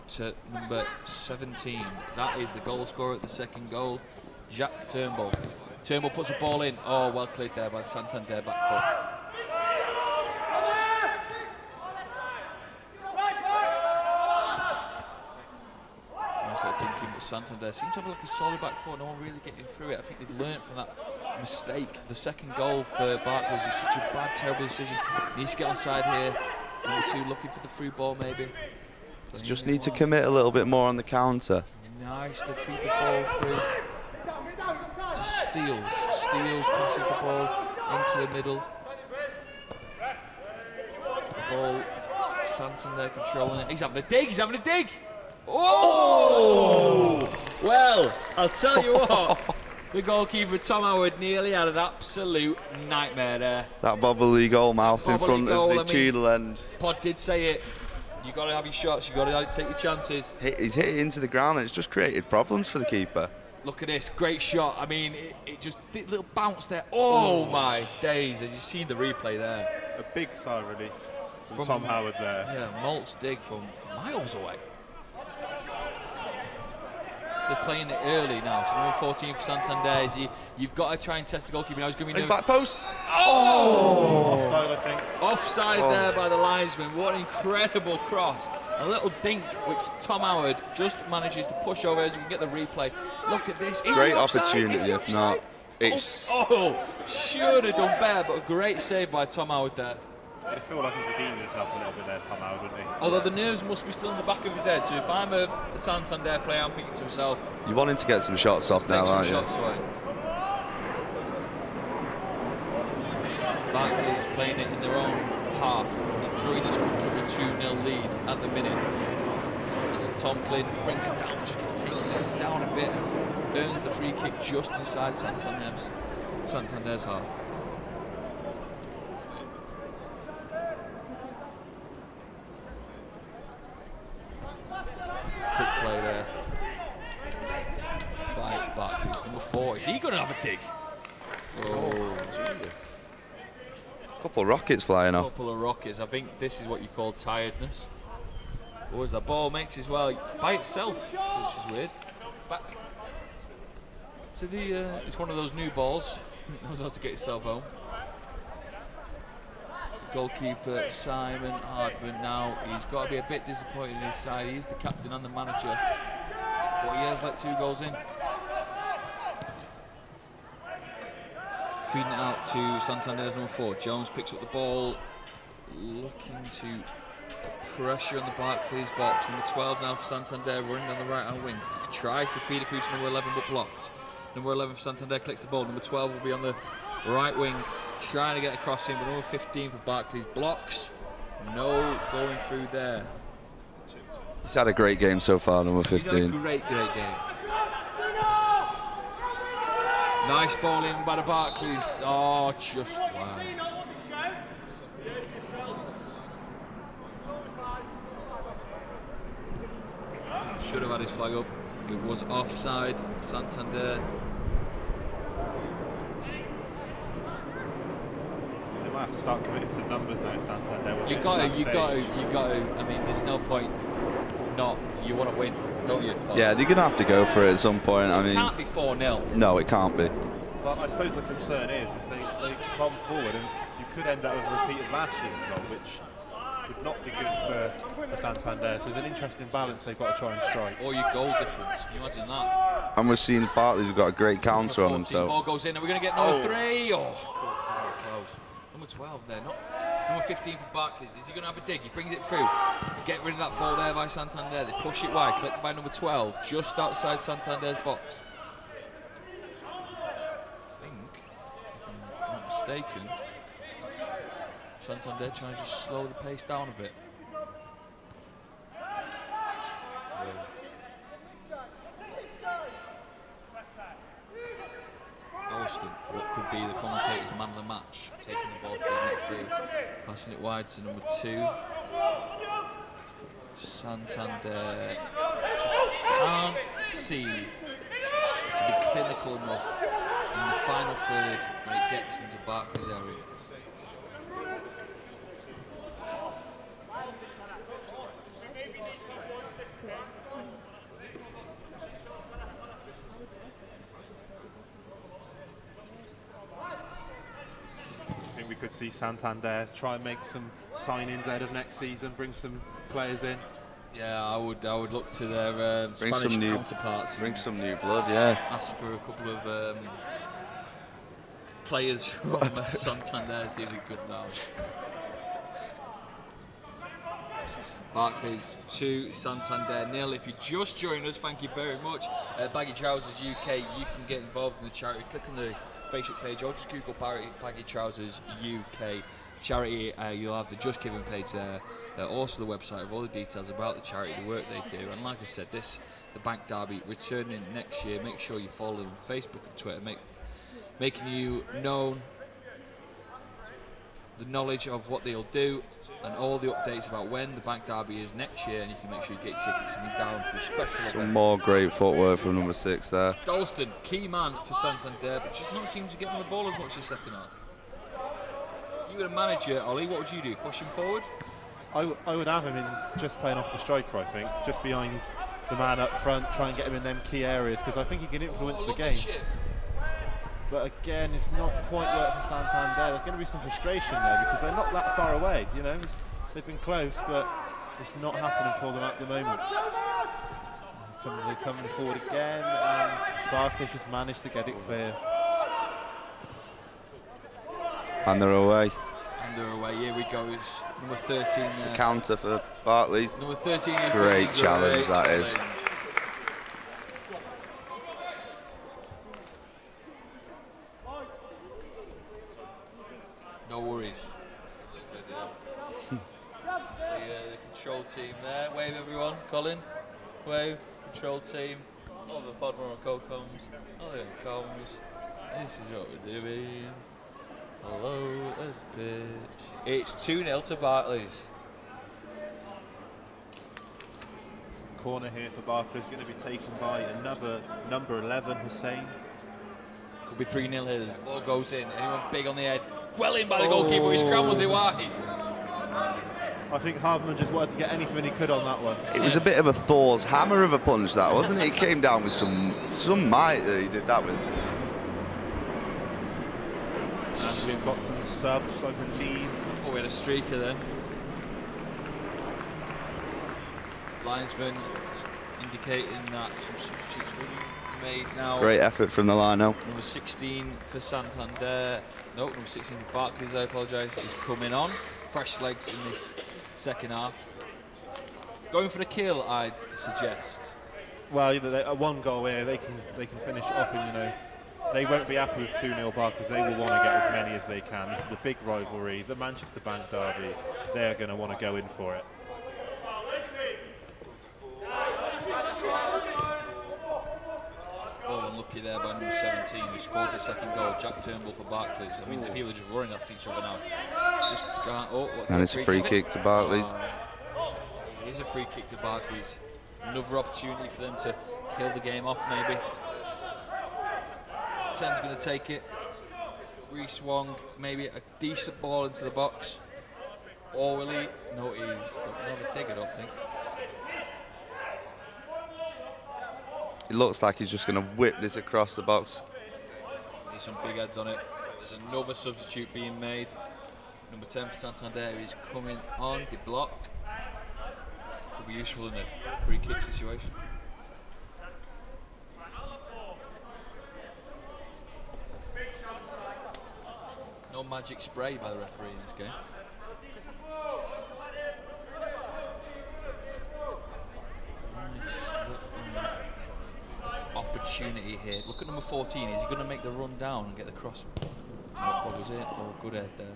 to number 17. That is the goal scorer at the second goal, Jack Turnbull. Turnbull puts the ball in. Oh, well cleared there by the Santander back foot. Thinking that Santander seems to have like a solid back foot, no one really getting through it. I think they've learned from that mistake. The second goal for Barclays was such a bad, terrible decision. Needs to get onside here. Number 2 looking for the through ball maybe.
Just need to commit a little bit more on the counter.
Nice to feed the ball through to Steels. Steels passes the ball into the middle. The ball, Santander controlling it. He's having a dig, he's having a dig! Oh! Well, I'll tell you what, the goalkeeper Tom Howard nearly had an absolute nightmare there.
That bobbly goal mouth in front of the Cheadle end.
Pod did say it. You got to have your shots. You got to take your chances.
He's hit it into the ground, and it's just created problems for the keeper.
Look at this, great shot. I mean, it just did a little bounce there. Oh my days! Have you seen the replay there?
A big sigh of relief from Tom Howard there.
Yeah, Malt's dig from miles away. They're playing it early now. So number 14 for Santander. You've got to try and test the goalkeeper now. He's going to be
his back post.
Oh!
Offside, I think.
Offside there by the linesman. What an incredible cross. A little dink, which Tom Howard just manages to push over as we can get the replay. Look at this.
Great opportunity, if not. It's.
Should have done better, but a great save by Tom Howard there.
I feel like he's redeemed himself a little bit there, Tom Howard, wouldn't he?
Although the nerves must be still in the back of his head, so if I'm a Santander player, I'm thinking to myself,
you want him to get some shots off now, aren't you?
Shots away. Barclays playing it in their own half, enjoying this comfortable 2-0 lead at the minute. As Tom Glynn brings it down, just gets taken down a bit and earns the free kick just inside Santander's half. Quick play there by Barclays, number 4. Is he going to have a dig?
Oh, couple of rockets flying off.
Couple of rockets. I think this is what you call tiredness. Oh, as the ball makes as well by itself, which is weird. Back to the. It's one of those new balls. Knows how to get itself home. Goalkeeper Simon Hardman now, he's got to be a bit disappointed in his side. He is the captain and the manager, but he has let 2 goals in. Feeding it out to Santander's number 4. Jones picks up the ball, looking to put pressure on the Barclays box. Number 12 now for Santander, running down the right-hand wing. Tries to feed it through to number 11, but blocked. Number 11 for Santander clicks the ball. Number 12 will be on the right wing, trying to get across him, but number 15 for Barclays blocks. No going through there.
He's had a great game so far, number 15.
He's had a great game. Nice ball in by the Barclays. Oh, just wow. Should have had his flag up. It was offside. Santander.
They might have to start committing some numbers now, Santander.
You got to. I mean, there's no point not. You want to win, don't you?
Yeah, they're going to have to go for it at some point. I mean,
it can't be 4-0.
No, it can't be.
Well, I suppose the concern is they bomb forward, and you could end up with a repeat of last year's result, which would not be good for Santander. So there's an interesting balance they've got to try and strike.
Or your goal difference. Can you imagine that?
And we've seen Barclays have got a great counter on them. So
ball goes in. Are we going to get number 3? Oh, God, very close. Number 12 there. Number 15 for Barclays. Is he going to have a dig? He brings it through. Get rid of that ball there by Santander. They push it wide. Clipped by number 12, just outside Santander's box. I think, if I'm not mistaken, Santander trying to just slow the pace down a bit. Dalston, what could be the commentator's man of the match, taking the ball through, passing it wide to number 2. Santander just can't seem to be clinical enough in the final third when it gets into Barclays' area.
We could see Santander try and make some signings ahead of next season, bring some players in.
Yeah, I would look to their Spanish counterparts.
Bring some new blood, yeah.
Ask for a couple of players from Santander, see if they could now. Barclays 2, Santander 0. If you just joined us, thank you very much. Baggy Trousers UK, you can get involved in the charity. Click on the Facebook page or just Google Baggy Trousers UK charity. You'll have the Just Giving page there. Also the website of all the details about the charity, the work they do. And like I said, the Bank Derby returning next year. Make sure you follow them on Facebook and Twitter, making you known the knowledge of what they'll do and all the updates about when the Bank Derby is next year, and you can make sure you get your tickets and down to the special event.
Some more great footwork from number 6 there.
Dalston, key man for Santander, but just not seems to get on the ball as much this second half. If you were a manager, Ollie, what would you do? Push him forward?
I would have him in just playing off the striker, I think, just behind the man up front, try and get him in them key areas, because I think he can influence the game. But again, it's not quite worked for Santander. There's going to be some frustration there because they're not that far away. You know, they've been close, but it's not happening for them at the moment. They're coming forward again, and Barclays just managed to get it clear.
And they're away.
And they're away. Here we go. It's number 13 there.
It's a counter for Barclays.
Number 13 is
great challenge, that is.
No worries. It's the control team there. Wave everyone. Colin. Wave. Control team. All the pod Morocco comes. Oh, there it comes. This is what we're doing. Hello, there's the pitch. It's 2-0 to Barclays.
Corner here for Barclays, going to be taken by another number 11, Hussein.
Could be 3-0 here. The ball goes in. Anyone big on the head? Well in by the goalkeeper. He scrambles it wide.
I think Hardman just wanted to get anything he could on that one.
It was a bit of a Thor's hammer of a punch, that, wasn't it? He came down with some might that he did that with.
And we've got some subs, I believe.
Oh, we had a streaker then. Linesman indicating that some substitutes will be made now.
Great effort from the line-out.
Number 16 for Santander. No, number 16 for Barclays, I apologise, is coming on. Fresh legs in this second half. Going for the kill, I'd suggest.
Well, a one goal here, they can finish it off, and you know, they won't be happy with 2-0 Barclays. They will want to get as many as they can. This is the big rivalry, the Manchester Bank Derby. They're going to want to go in for it.
Oh, unlucky there by number 17 who scored the second goal. Jack Turnbull for Barclays. I mean, the people are just running at each other now. Just
and it's a free kick to Barclays.
It is a free kick to Barclays. Another opportunity for them to kill the game off, maybe. 10's going to take it. Reece Wong, maybe a decent ball into the box. Or will he? No, he's another dig, I don't think.
It looks like he's just going to whip this across the box.
There's some big heads on it. There's another substitute being made. Number 10 for Santander is coming on. The block could be useful in a free kick situation. No magic spray by the referee in this game. opportunity here. Look at number 14. Is he going to make the run down and get the cross? What was it? Oh, good head there.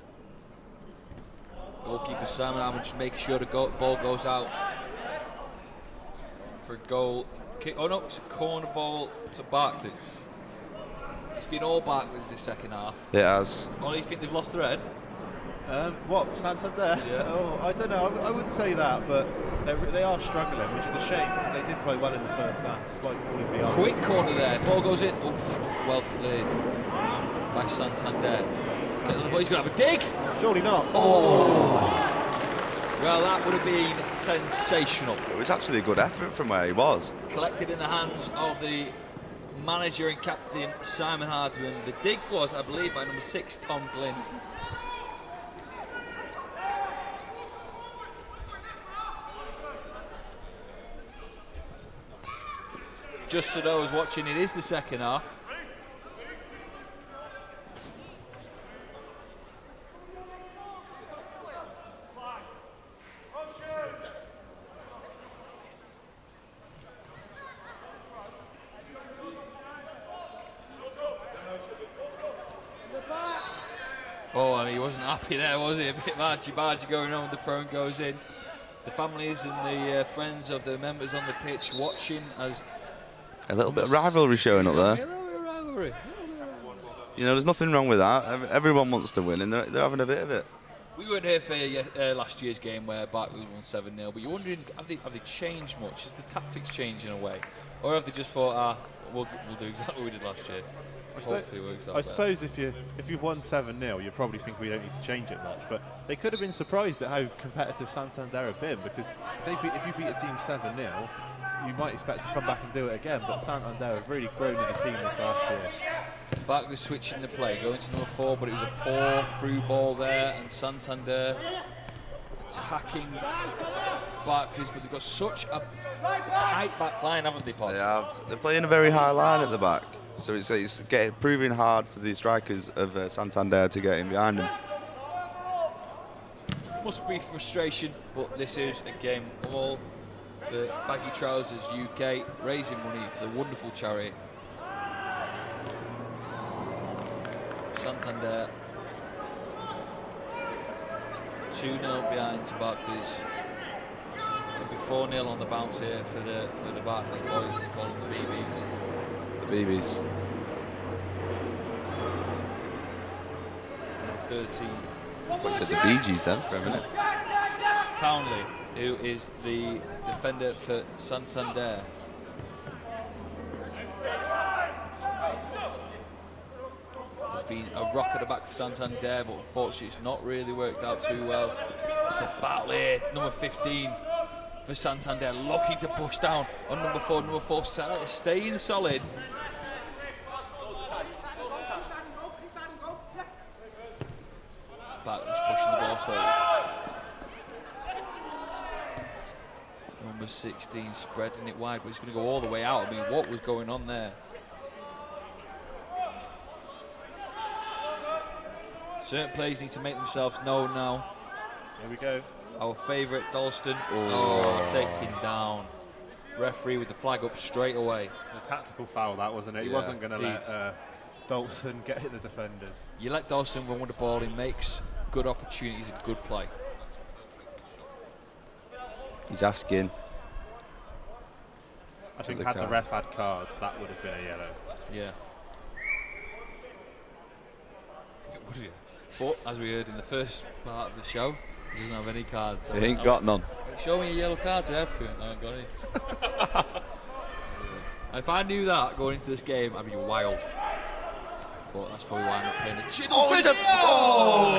Goalkeeper Simon Hartman just making sure the ball goes out for a goal. Kick. Oh no, it's a corner ball to Barclays. It's been all Barclays this second half.
It has.
Oh, you think they've lost their head?
What, Santander?
Yeah.
Oh, I don't know. I wouldn't say that, but they are struggling, which is a shame because they did play well in the first half despite falling behind.
Quick corner there. Ball goes in. Oof, well cleared by Santander. He's going to have a dig.
Surely not.
Oh. Well, that would have been sensational.
It was actually a good effort from where he was.
Collected in the hands of the manager and captain Simon Hardman. The dig was, I believe, by number 6 Tom Glynn. Just so those watching, it is the second half. Oh, and he wasn't happy there, was he? A bit margy-bargy going on, the throw goes in. The families and the friends of the members on the pitch watching as...
A little bit of rivalry showing up there.
A little bit of rivalry.
You know, there's nothing wrong with that. Everyone wants to win, and they're having a bit of it.
We weren't here for last year's game where Barclays won 7-0, but you're wondering, have they changed much? Has the tactics changed in a way? Or have they just thought, we'll do exactly what we did last year?
I suppose if you've won 7-0, you probably think we don't need to change it much. But they could have been surprised at how competitive Santander have been, because if you beat a team 7-0, you might expect to come back and do it again. But Santander have really grown as a team this last year.
Barclays switching the play, going to number 4, but it was a poor through ball there, and Santander attacking Barclays, but they've got such a tight back line, haven't they, Pod?
They have. They're playing a very high line at the back. So it's proving hard for the strikers of Santander to get in behind them.
Must be frustration, but this is a game all for Baggy Trousers UK, raising money for the wonderful charity. Santander 2-0 behind to Barclays. Could be 4-0 on the bounce here for the Barclays boys, as called the BBs.
BBs.
13.
I thought you said the Bee Gees then for a minute.
Townley, who is the defender for Santander. There's been a rock at the back for Santander, but unfortunately it's not really worked out too well. It's a battle here, number 15 for Santander, looking to push down on number 4. Number 4 staying solid. Barclays pushing the ball forward. Number 16 spreading it wide, but he's going to go all the way out. I mean, what was going on there? Certain players need to make themselves known now.
Here we go.
Our favourite, Dalston. Oh, taken down. Referee with the flag up straight away.
The tactical foul, that wasn't it? He wasn't going to let Dalston get hit the defenders.
You let Dalston run with the ball, he makes good opportunities and good play.
He's asking.
I think had the ref had cards, that would have been a yellow.
Yeah. But as we heard in the first part of the show, he doesn't have any cards.
He ain't got none.
Show me a yellow card to everything. I haven't got any. If I knew that going into this game, I'd be wild. But that's probably why I'm not playing it.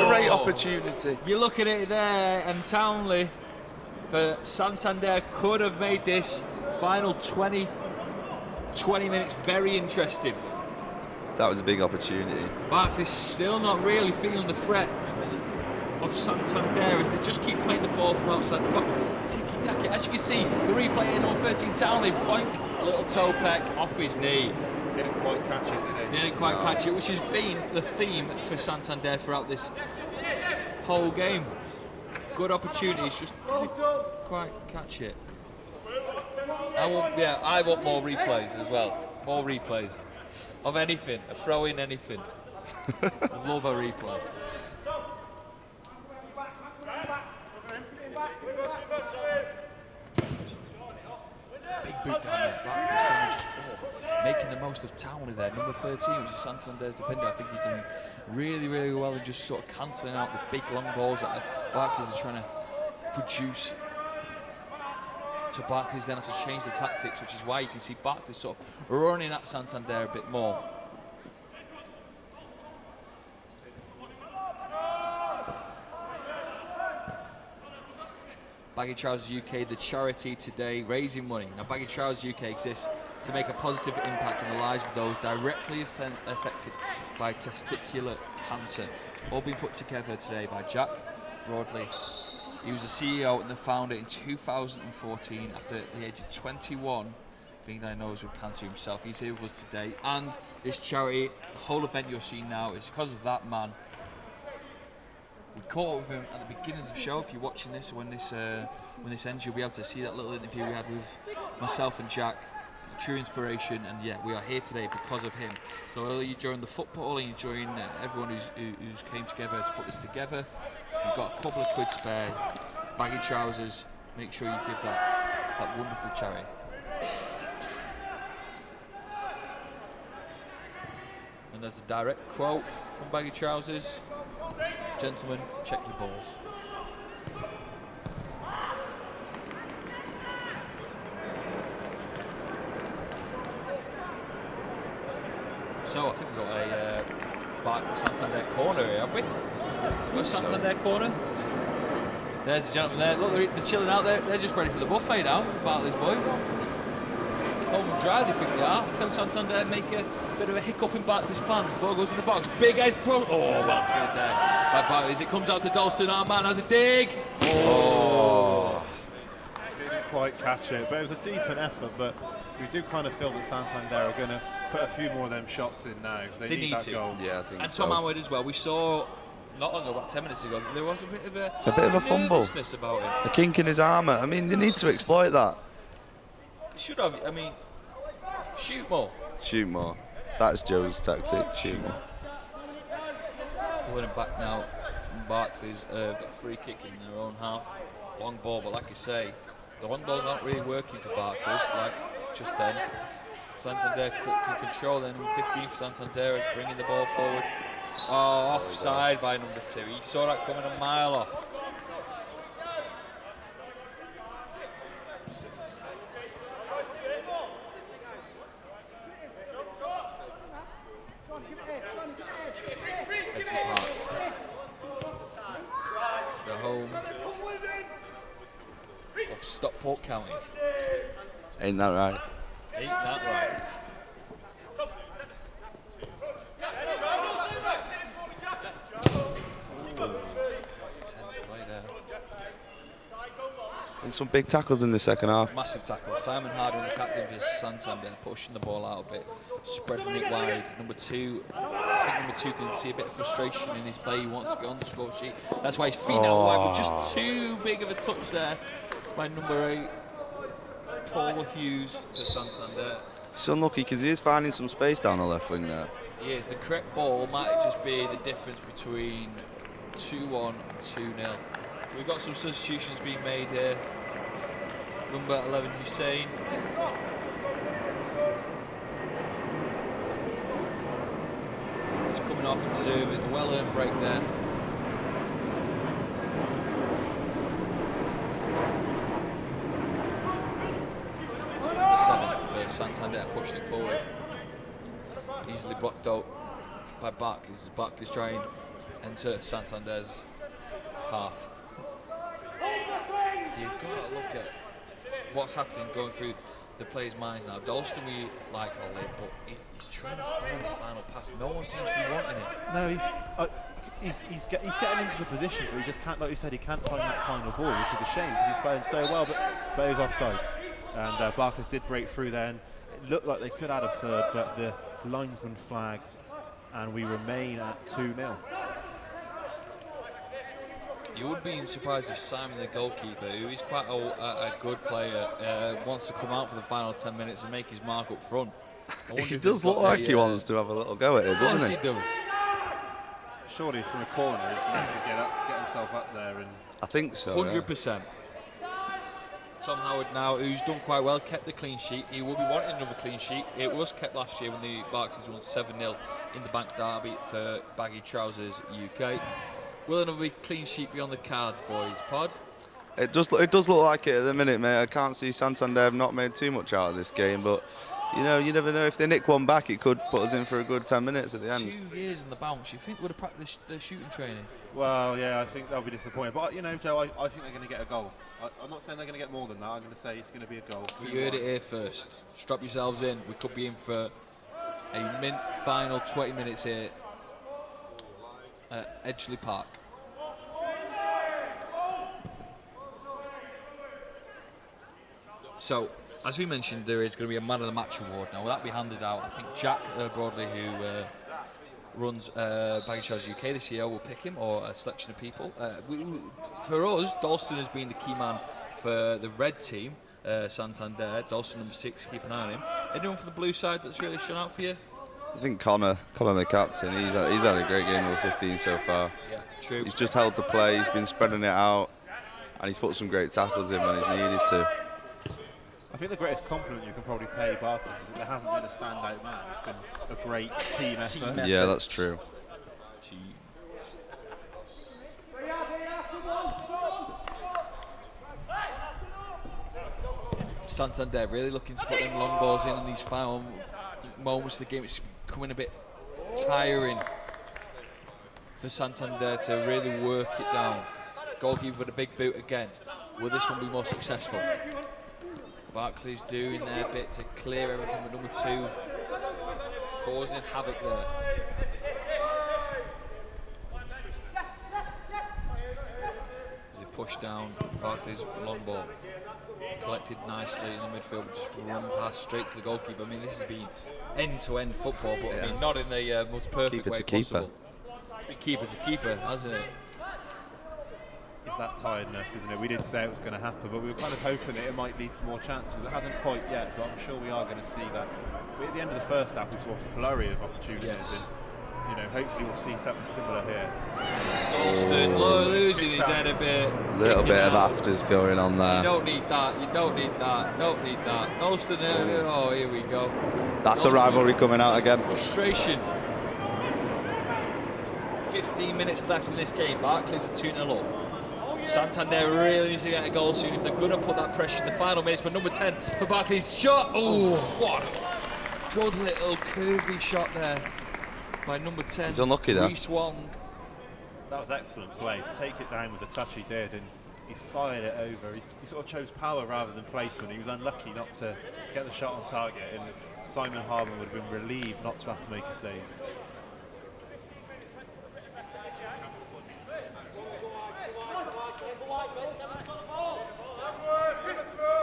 Great opportunity.
You're looking at it there, and Townley for Santander could have made this final 20 minutes very interesting.
That was a big opportunity.
Barclays still not really feeling the threat of Santander as they just keep playing the ball from outside the box. Tiki-taka. As you can see, the replay in on 13 Townley, boink, a little toe peck off his knee.
Didn't quite catch it, did he?
Didn't quite catch it, which has been the theme for Santander throughout this whole game. Good opportunities, just didn't quite catch it. I want more replays as well. All replays. Of anything. A throw-in, anything. I love a replay. Big boot down there. Barclays trying to just making the most of Townley there. Number 13, which is Santander's defender. I think he's doing really, really well and just sort of cancelling out the big long balls that Barclays are trying to produce. So Barclays then have to change the tactics, which is why you can see Barclays sort of running at Santander a bit more. Baggy Trousers UK, the charity today, raising money. Now, Baggy Trousers UK exists to make a positive impact on the lives of those directly affected by testicular cancer. All being put together today by Jack Broadley. He was the CEO and the founder in 2014 after the age of 21, being diagnosed with cancer himself. He's here with us today, and this charity, the whole event you're seeing now, is because of that man. We caught up with him at the beginning of the show. If you're watching this, when this ends, you'll be able to see that little interview we had with myself and Jack. True inspiration, and yeah, we are here today because of him. So earlier during the football, and during everyone who's came together to put this together, we've got a couple of quid spare. Baggy Trousers, make sure you give that wonderful charity. And there's a direct quote from Baggy Trousers. Gentlemen, check your balls. So I think we've got a Barclays Santander corner here, have we? Got a Santander corner. There's the gentleman there. Look, they're chilling out there. They're just ready for the buffet now, Barclays boys. Home and dry, they think they are. Can Santander make a bit of a hiccup in Barclays' plans? The ball goes in the box. Big head pro. Oh, well cleared there by Barclays. It comes out to Dalston. Our man has a dig. Oh.
Didn't quite catch it, but it was a decent effort. But we do kind of feel that Santander are going to put a few more of them shots in now. They need that
to.
Goal.
Yeah, I think
and
so.
Tom Howard as well. We saw not long ago, about 10 minutes ago, there was a bit of
a fumble.
About him.
A kink in his armour. I mean, they need to exploit that.
Should have. I mean, shoot more.
Shoot more. That's Joe's tactic. Shoot more.
Winning back now from Barclays. Got a free kick in their own half. Long ball, but like I say, the long balls aren't really working for Barclays. Like just then, Santander can control then. 15 for Santander, bringing the ball forward. Oh, offside by number 2. He saw that coming a mile off. The home of Stockport County.
Ain't that right?
Ain't that right?
And some big tackles in the second half.
Massive tackle. Simon Harden, the captain for Santander, pushing the ball out a bit, spreading it wide. Number 2, I think number 2 can see a bit of frustration in his play. He wants to get on the score sheet. That's why he's feeding out wide, but just too big of a touch there by number 8, Paul Hughes for Santander.
It's unlucky because he is finding some space down the left wing there.
He is. The correct ball might just be the difference between 2-1 and 2-0. We've got some substitutions being made here. Number 11, Hussein. He's coming off to do a well-earned break there. Number 7 for Santander, pushing it forward. Easily blocked out by Barclays. Barclays trying to enter Santander's half. You've got to look at what's happening going through the players' minds now. Dalston, we like Ollie, but he's trying to find the final pass. No one seems to be wanting it.
No, he's getting into the positions where he just can't, like you said, he can't find that final ball, which is a shame because he's playing so well, but he's offside. And Barclays did break through then. It looked like they could add a third, but the linesman flagged, and we remain at 2-0.
You would be surprised if Simon, the goalkeeper, who is quite a good player, wants to come out for the final 10 minutes and make his mark up front.
He does look like he wants to have a little go at it, doesn't he?
He does.
Surely from a corner, he's going to have to get himself up there. And
I think so.
100%. Tom Howard now, who's done quite well, kept the clean sheet. He will be wanting another clean sheet. It was kept last year when the Barclays won 7-0 in the Bank Derby for Baggy Trousers UK. Will another clean sheet be on the cards, boys? Pod?
It does look like it at the minute, mate. I can't see Santander have not made too much out of this game, but you never know. If they nick one back, it could put us in for a good 10 minutes at the end.
2 years in the bounce. You think would have practiced their shooting training?
Well, yeah, I think they'll be disappointed. But Joe, I think they're going to get a goal. I'm not saying they're going to get more than that. I'm going to say it's going to be a goal.
You heard it here first. Strap yourselves in. We could be in for a final 20 minutes here at Edgeley Park. So, as we mentioned, there is going to be a Man of the Match award. Now, will that be handed out? I think Jack Broadley, who runs Baggy Trousers UK this year, will pick him, or a selection of people. For us, Dalston has been the key man for the red team, Santander. Dalston number 6, keep an eye on him. Anyone from the blue side that's really shone out for you?
I think Connor, the captain, he's had a great game with 15 so far.
Yeah, true.
He's just held the play, he's been spreading it out, and he's put some great tackles in when he's needed to.
I think the greatest compliment you can probably pay Barclays is that there hasn't been a standout man. It's been a great team effort.
Yeah, that's true.
Santander really looking to put them long balls in these final moments of the game. It's becoming a bit tiring for Santander to really work it down. Goalkeeper with a big boot again. Will this one be more successful? Barclays doing their bit to clear everything with number 2, causing havoc there. As they push down, Barclays long ball collected nicely in the midfield, but just run past straight to the goalkeeper. I mean, this has been end-to-end football, but I mean, not in the most perfect way possible. It's been keeper to keeper, hasn't it?
It's that tiredness, isn't it? We did say it was going to happen, but we were kind of hoping that it might lead to more chances. It hasn't quite yet, but I'm sure we are going to see that. At the end of the first half, we saw a flurry of opportunities, and hopefully we'll see something similar here.
Dalston losing his head a bit.
A little bit of afters going on there.
You don't need that. You don't need that. Don't need that. Dalston, oh, here we go.
That's the rivalry coming out again.
Frustration. 15 minutes left in this game. Barclays are 2-0 up. Santander really needs to get a goal soon if they're going to put that pressure in the final minutes. But number 10 for Barclays, shot. Oh, what a good little curvy shot there by number 10.
He's unlucky there.
Reece Wong.
That was excellent play to take it down with the touch he did, and he fired it over. He sort of chose power rather than placement. He was unlucky not to get the shot on target, and Simon Harman would have been relieved not to have to make a save.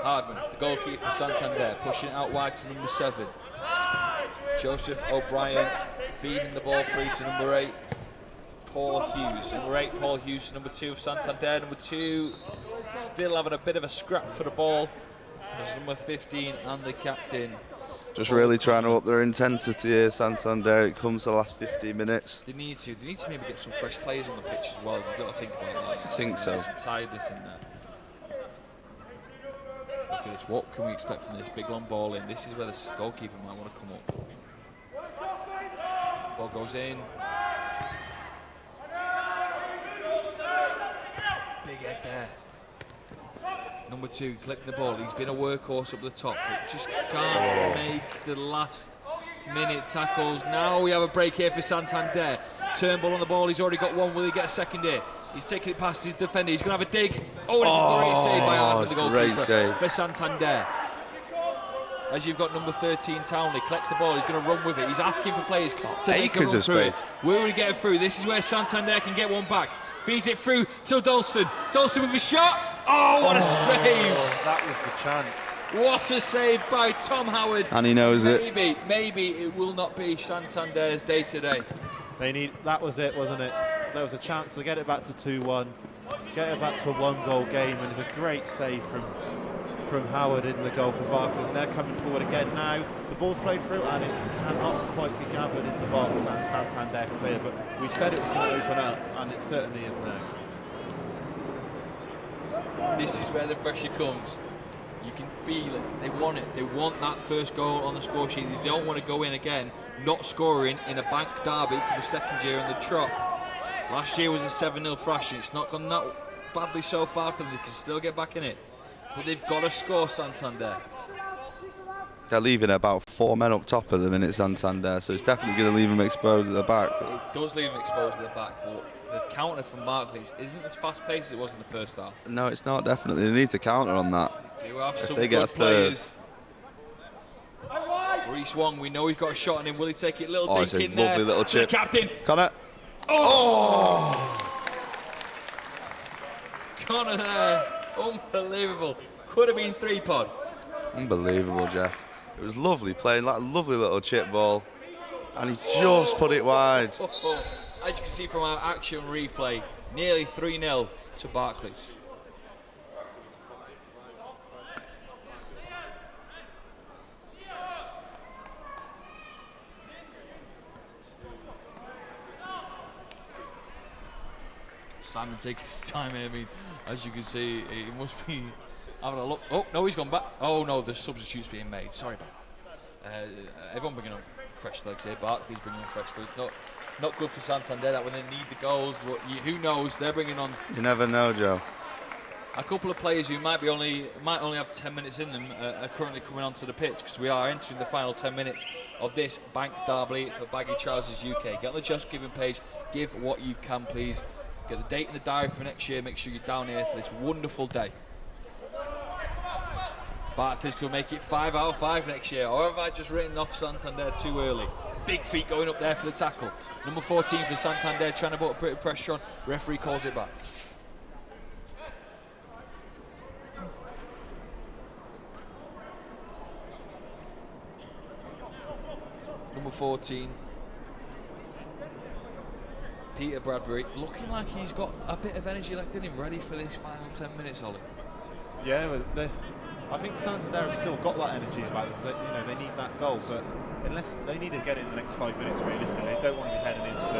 Hardman, the goalkeeper for Santander, pushing it out wide to number 7. Joseph O'Brien feeding the ball through to number 8, Paul Hughes. Number 8, Paul Hughes, number 2 of Santander. Number 2 still having a bit of a scrap for the ball. There's number 15 and the captain.
Just really trying to up their intensity here, Santander. It comes to the last 15 minutes.
They need to maybe get some fresh players on the pitch as well. You've got to think about that.
I think so.
Some tiredness in there. Look at this. What can we expect from this big long ball in? This is where the goalkeeper might want to come up. Ball goes in. Big head there. Number 2 collecting the ball. He's been a workhorse up the top, but just can't make the last minute tackles. Now we have a break here for Santander. Turnbull on the ball. He's already got one. Will he get a second here? He's taking it past his defender. He's going to have a dig. Oh, it's a great save by Arden, the goalkeeper for Santander. As you've got number 13, Townley, collects the ball. He's going to run with it. He's asking for players to make a run through it. Will he get it through? This is where Santander can get one back. Feeds it through to Dalston. Dalston with a shot. Oh, what a save!
That was the chance.
What a save by Tom Howard.
And he knows it.
Maybe it will not be Santander's day today.
That was it, wasn't it? There was a chance to get it back to 2-1, get it back to a 1-goal game, and it's a great save from from Howard in the goal for Barclays, and they're coming forward again now. The ball's played through and it cannot quite be gathered in the box, and Santander clear, but we said it was going to open up, and it certainly is now.
This is where the pressure comes. You can feel it. They want it. They want that first goal on the score sheet. They don't want to go in again not scoring in a bank derby for the second year in the trot. Last year was a 7-0 thrashing. It's not gone that badly so far for them. They can still get back in it. But they've got to score, Santander.
They're leaving about 4 men up top at the minute, Santander, so it's definitely going to leave them exposed at the back.
It does leave them exposed at the back, but the counter from Barclays isn't as fast-paced as it was in the first half.
No, it's not, definitely. They need to counter on that.
They do have
if
some
they get
good
a third.
players. Reece Wong, we know he's got a shot on him. Will he take it? Little
It's
dink
a
in there.
lovely little
To the
chip.
captain.
Connor.
Oh! Connor there. Unbelievable. Could have been 3-pod.
Unbelievable, Jeff. It was lovely playing, like a lovely little chip ball. And he just put it wide.
As you can see from our action replay, nearly 3-0 to Barclays. Simon taking his time here. I mean, as you can see, he must be having a look. Oh, no, he's gone back. Oh, no, the substitute's being made. Sorry about that. Everyone bringing on fresh legs here. Barclays bringing on fresh legs. Not good for Santander, that when they need the goals. Who knows? They're bringing on
You never know, Joe.
a couple of players who might only have 10 minutes in them are currently coming onto the pitch, because we are entering the final 10 minutes of this bank derby for Baggy Trousers UK. Get on the Just Giving page. Give what you can, please. Get the date in the diary for next year. Make sure you're down here for this wonderful day. Barclays could make it 5 out of 5 next year, or have I just written off Santander too early? Big feet going up there for the tackle. Number 14 for Santander, trying to put a bit of pressure on. Referee calls it back. Number 14. Peter Bradbury, looking like he's got a bit of energy left in him, ready for this final 10 minutes, Ollie.
Yeah, I think Santander have still got that energy about them. They need that goal, but unless they need to get it in the next 5 minutes, realistically, they don't want to be heading into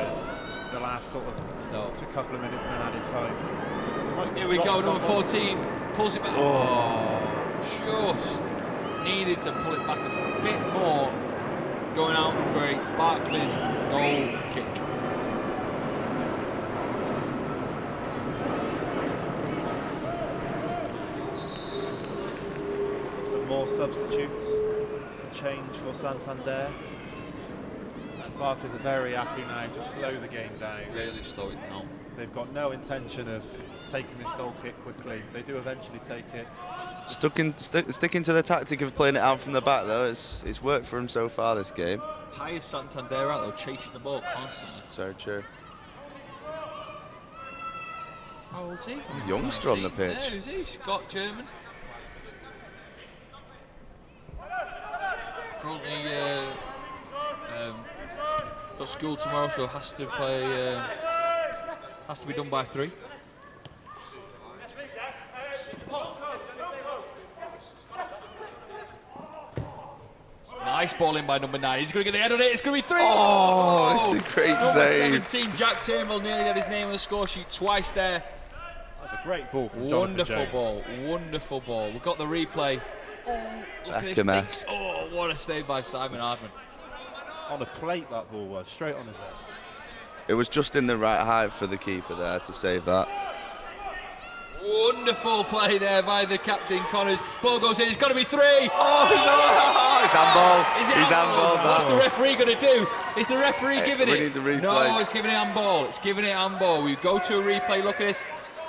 the last sort of couple of minutes and then added time.
Here we go, number 14 pulls it back. Oh, just needed to pull it back a bit more, going out for a Barclays goal kick.
More substitutes and change for Santander, and Barclays are very happy now to slow the game down.
Really slow it down.
They've got no intention of taking this goal kick quickly. They do eventually take it.
Sticking to the tactic of playing it out from the back, though, it's worked for him so far this game.
Tires Santander out though, chasing the ball constantly.
That's very true.
How old is he?
A youngster on the pitch.
Yeah, who's he? Scott German. Currently got school tomorrow, so has to play. Has to be done by 3. Nice ball in by number 9. He's going to get the head on it. It's going to be 3.
Oh, it's a great
number
save.
17, Jack Turnbull, nearly had his name on the score sheet twice there.
That's a great ball from Jonathan Jones.
Wonderful ball. We've got the replay. Oh, look at this. Oh, what a save by Simon Hardman.
On a plate that ball was, straight on his head.
It was just in the right height for the keeper there to save that.
Wonderful play there by the captain, Connors. Ball goes in, it's got to be 3.
Oh, it's handball.
Is it
He's handball.
What's the referee going to do? Is the referee giving
we
it?
need the replay.
No, it's giving it handball. It's giving it handball. We go to a replay, look at this.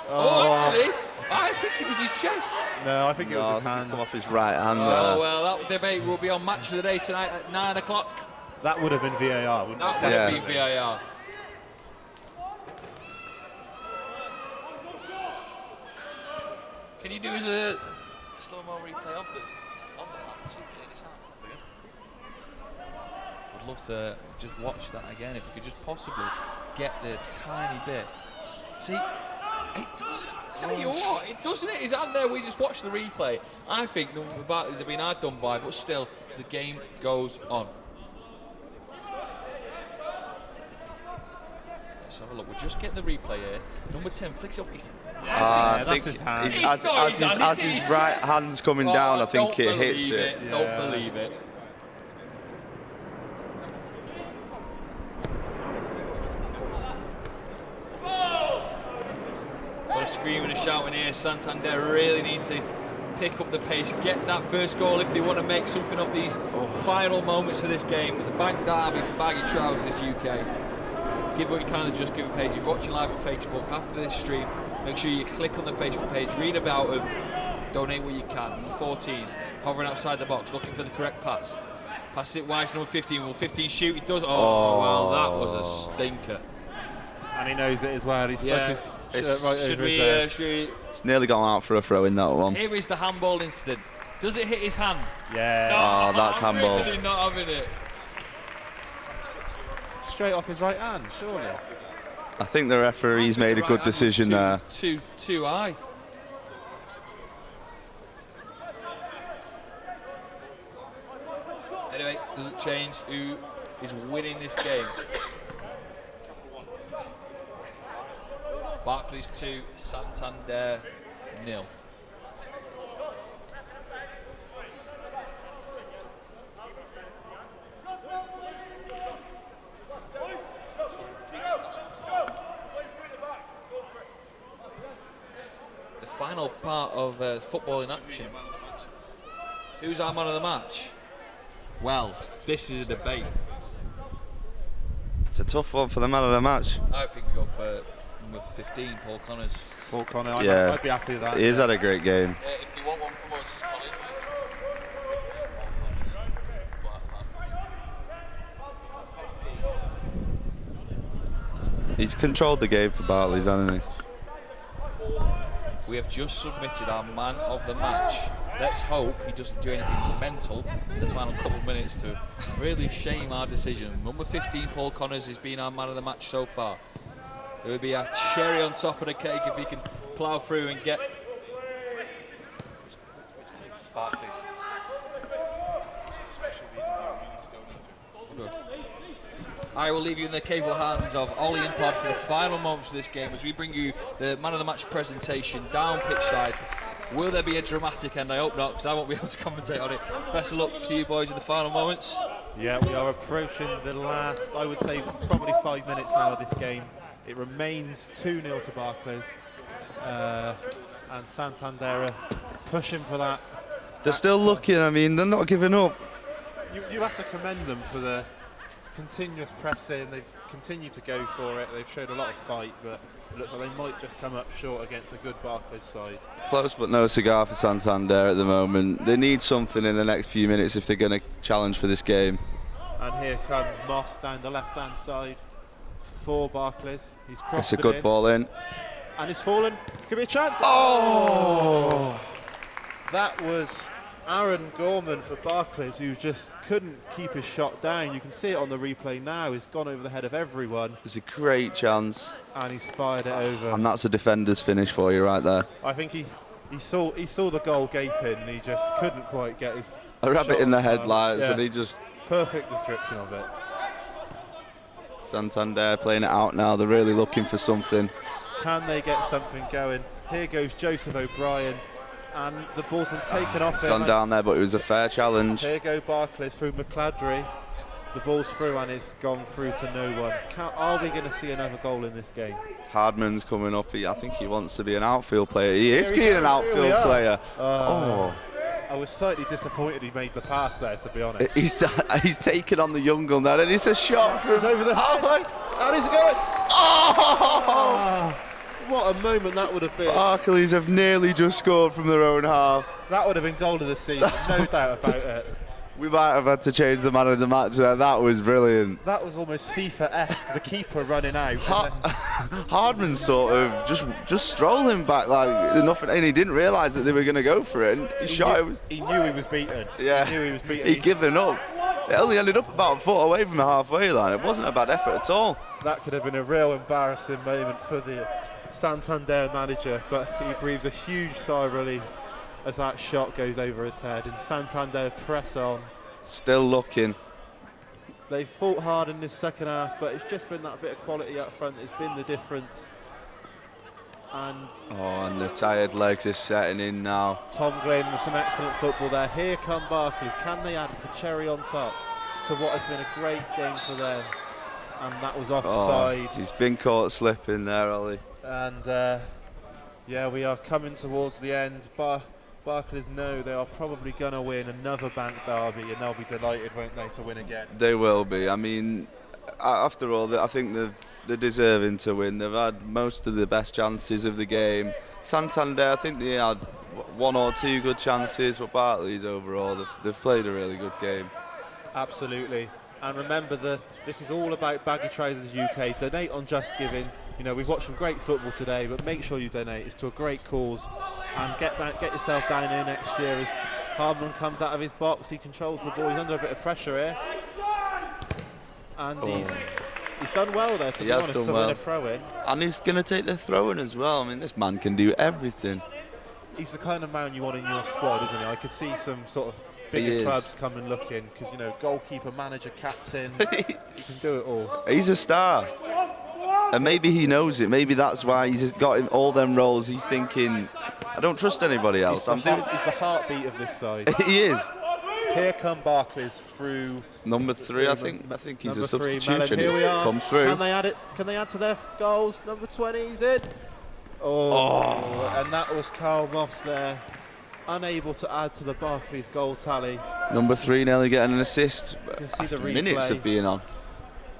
Oh, actually, I think it was his chest.
No, I think it was his hand.
It's come off his right hand.
Oh, well, that debate will be on Match of the Day tonight at 9 o'clock.
That would have been VAR, wouldn't it?
That would have been VAR. Can you do as a slow-mo replay of the match? See if it's happened. I'd love to just watch that again if we could just possibly get the tiny bit. See, It doesn't. I tell you what, it doesn't. His hand there. We just watched the replay. I think the Barclays have been hard done by, but still, the game goes on. Let's have a look. We're just getting the replay here. Number 10 flicks up.
I think his hand. As his right hand's coming down, I think it hits it.
Yeah. Don't believe it. What a screaming and shouting here. Santander really need to pick up the pace, get that first goal if they want to make something of these final moments of this game. The Bank Derby for Baggy Trousers UK. Give what you can on the Just Give page. If you're watching live on Facebook after this stream, make sure you click on the Facebook page, read about them, donate what you can. Number 14, hovering outside the box, looking for the correct pass. Passes it wide to number 15. Will 15 shoot? He does. Oh, well, that was a stinker.
And he knows it as well. He's stuck his shirt right over his head.
It's nearly gone out for a throw in that one.
Here is the handball incident. Does it hit his hand?
Yeah.
No, that's handball.
Really not having it.
Straight off his right hand, surely.
I think the referee's made a good decision there.
Too high. Anyway, does it change who is winning this game? Barclays 2, Santander 0. The final part of football in action. Who's our man of the match? Well, this is a debate.
It's a tough one for the man of the match.
I think we go for number 15, Paul Connors.
Paul Connor, I'd be happy with that.
He's had a great game.
If you want one from us, Colin. 15,
He's controlled the game for Barclays, hasn't he?
We have just submitted our man of the match. Let's hope he doesn't do anything mental in the final couple of minutes to really shame our decision. Number 15, Paul Connors, has been our man of the match so far. It would be a cherry on top of the cake if he can plough through and get Barclays. I will leave you in the capable hands of Ollie and Pod for the final moments of this game as we bring you the man of the match presentation down pitch side. Will there be a dramatic end? I hope not, because I won't be able to commentate on it. Best of luck to you boys in the final moments.
Yeah, we are approaching the last, I would say, probably 5 minutes now of this game. It remains 2-0 to Barclays, and Santander are pushing for that.
They're still looking, I mean, they're not giving up.
You have to commend them for the continuous pressing. They've continued to go for it. They've showed a lot of fight, but it looks like they might just come up short against a good Barclays side.
Close but no cigar for Santander at the moment. They need something in the next few minutes if they're going to challenge for this game.
And here comes Moss down the left-hand side for Barclays. He's crossed
It's a good ball in.
And it's fallen. Could be a chance.
Oh!
That was Aaron Gorman for Barclays, who just couldn't keep his shot down. You can see it on the replay now. He's gone over the head of everyone.
It's a great chance.
And he's fired it over.
And that's a defender's finish for you right there.
I think he saw the goal gaping and he just couldn't quite get his
A rabbit in the headlights,
yeah.
and he just...
Perfect description of it.
Santander playing it out now. They're really looking for something.
Can they get something going? Here goes Joseph O'Brien. And the ball's been taken off him.
Gone down there, but it was a fair challenge.
Here go Barclays through McCladry. The ball's through and it's gone through to no one. Are we going to see another goal in this game?
Hardman's coming up. I think he wants to be an outfield player. He is being an outfield player.
I was slightly disappointed he made the pass there, to be honest.
He's taken on the young gun there, and it's a shot from
over the halfway. And he's going. Oh! What a moment that would have been.
Barclays have nearly just scored from their own half.
That would have been goal of the season, no doubt about it.
We might have had to change the man of the match there. That was brilliant.
That was almost FIFA-esque, the keeper running out.
Hardman sort of just strolling back like nothing, and he didn't realise that they were going to go for it. And
he knew he was beaten.
Yeah,
he knew he was beaten.
He'd given up. It only ended up about a foot away from the halfway line. It wasn't a bad effort at all.
That could have been a real embarrassing moment for the Santander manager, but he breathes a huge sigh of relief as that shot goes over his head, and Santander press on.
Still looking.
They fought hard in this second half, but it's just been that bit of quality up front that's been the difference.
And the tired legs are setting in now.
Tom Glynn with some excellent football there. Here come Barclays. Can they add the cherry on top to what has been a great game for them? And that was offside.
He's been caught slipping there, Ollie.
And yeah, we are coming towards the end. Barclays know they are probably going to win another bank derby, and they'll be delighted, won't they, to win again?
They will be. I mean, after all, I think they're deserving to win. They've had most of the best chances of the game. Santander, I think they had one or two good chances, but Barclays overall, they've played a really good game.
Absolutely. And remember, this is all about Baggy Trousers UK. Donate on Just Giving. You know, we've watched some great football today, but make sure you donate. It's to a great cause. And get yourself down here next year as Hardman comes out of his box. He controls the ball. He's under a bit of pressure here. And he's done well there, to be honest, to win a throw-in.
And he's going to take the throw-in as well. I mean, this man can do everything.
He's the kind of man you want in your squad, isn't he? I could see some sort of bigger clubs come and looking, because, you know, goalkeeper, manager, captain, he can do it all.
He's a star. And maybe he knows it. Maybe that's why he's got in all them roles. He's thinking, I don't trust anybody else.
He's the heartbeat of this side.
He is.
Here come Barclays through
number 3. I think he's a substitution.
Here we are.
Come through.
Can they add it? Can they add to their goals? Number 20, he's in. And that was Carl Moss there, unable to add to the Barclays goal tally.
Number 3 nearly getting an assist.
You can see the replay.
Minutes of being on.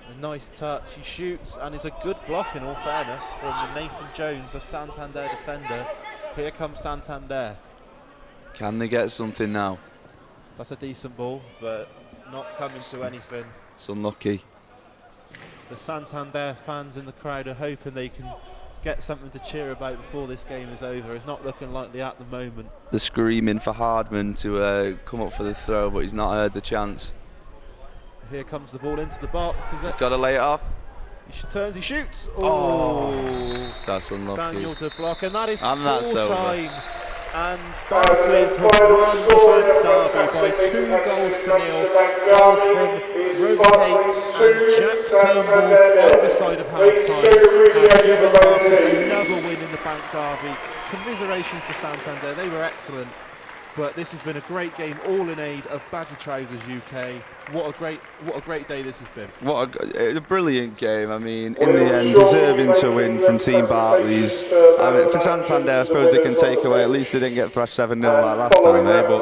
A nice touch. He shoots, and it's a good block, in all fairness, from Nathan Jones, a Santander defender. Here comes Santander.
Can they get something now?
That's a decent ball, but not coming to anything.
It's unlucky.
The Santander fans in the crowd are hoping they can get something to cheer about before this game is over. It's not looking likely at the moment.
They're screaming for Hardman to come up for the throw, but he's not heard the chance.
Here comes the ball into the box.
He's got to lay it off.
He turns, he shoots.
That's unlucky.
Daniel to block, and that is
full
time. And Barclays have won the Bank Derby by 2 goals to 0. Goals from Roby Haight and Jack Turnbull either side of half-time. And given Barclays another win in the Bank Derby. Commiserations to Santander, they were excellent. But this has been a great game, all in aid of Baggy Trousers UK. What a great day this has been.
What a brilliant game. I mean, in the end, deserving to win from Team Barclays. I mean, for Santander, I suppose they can take away. At least they didn't get thrashed 7-0 like last time, eh? But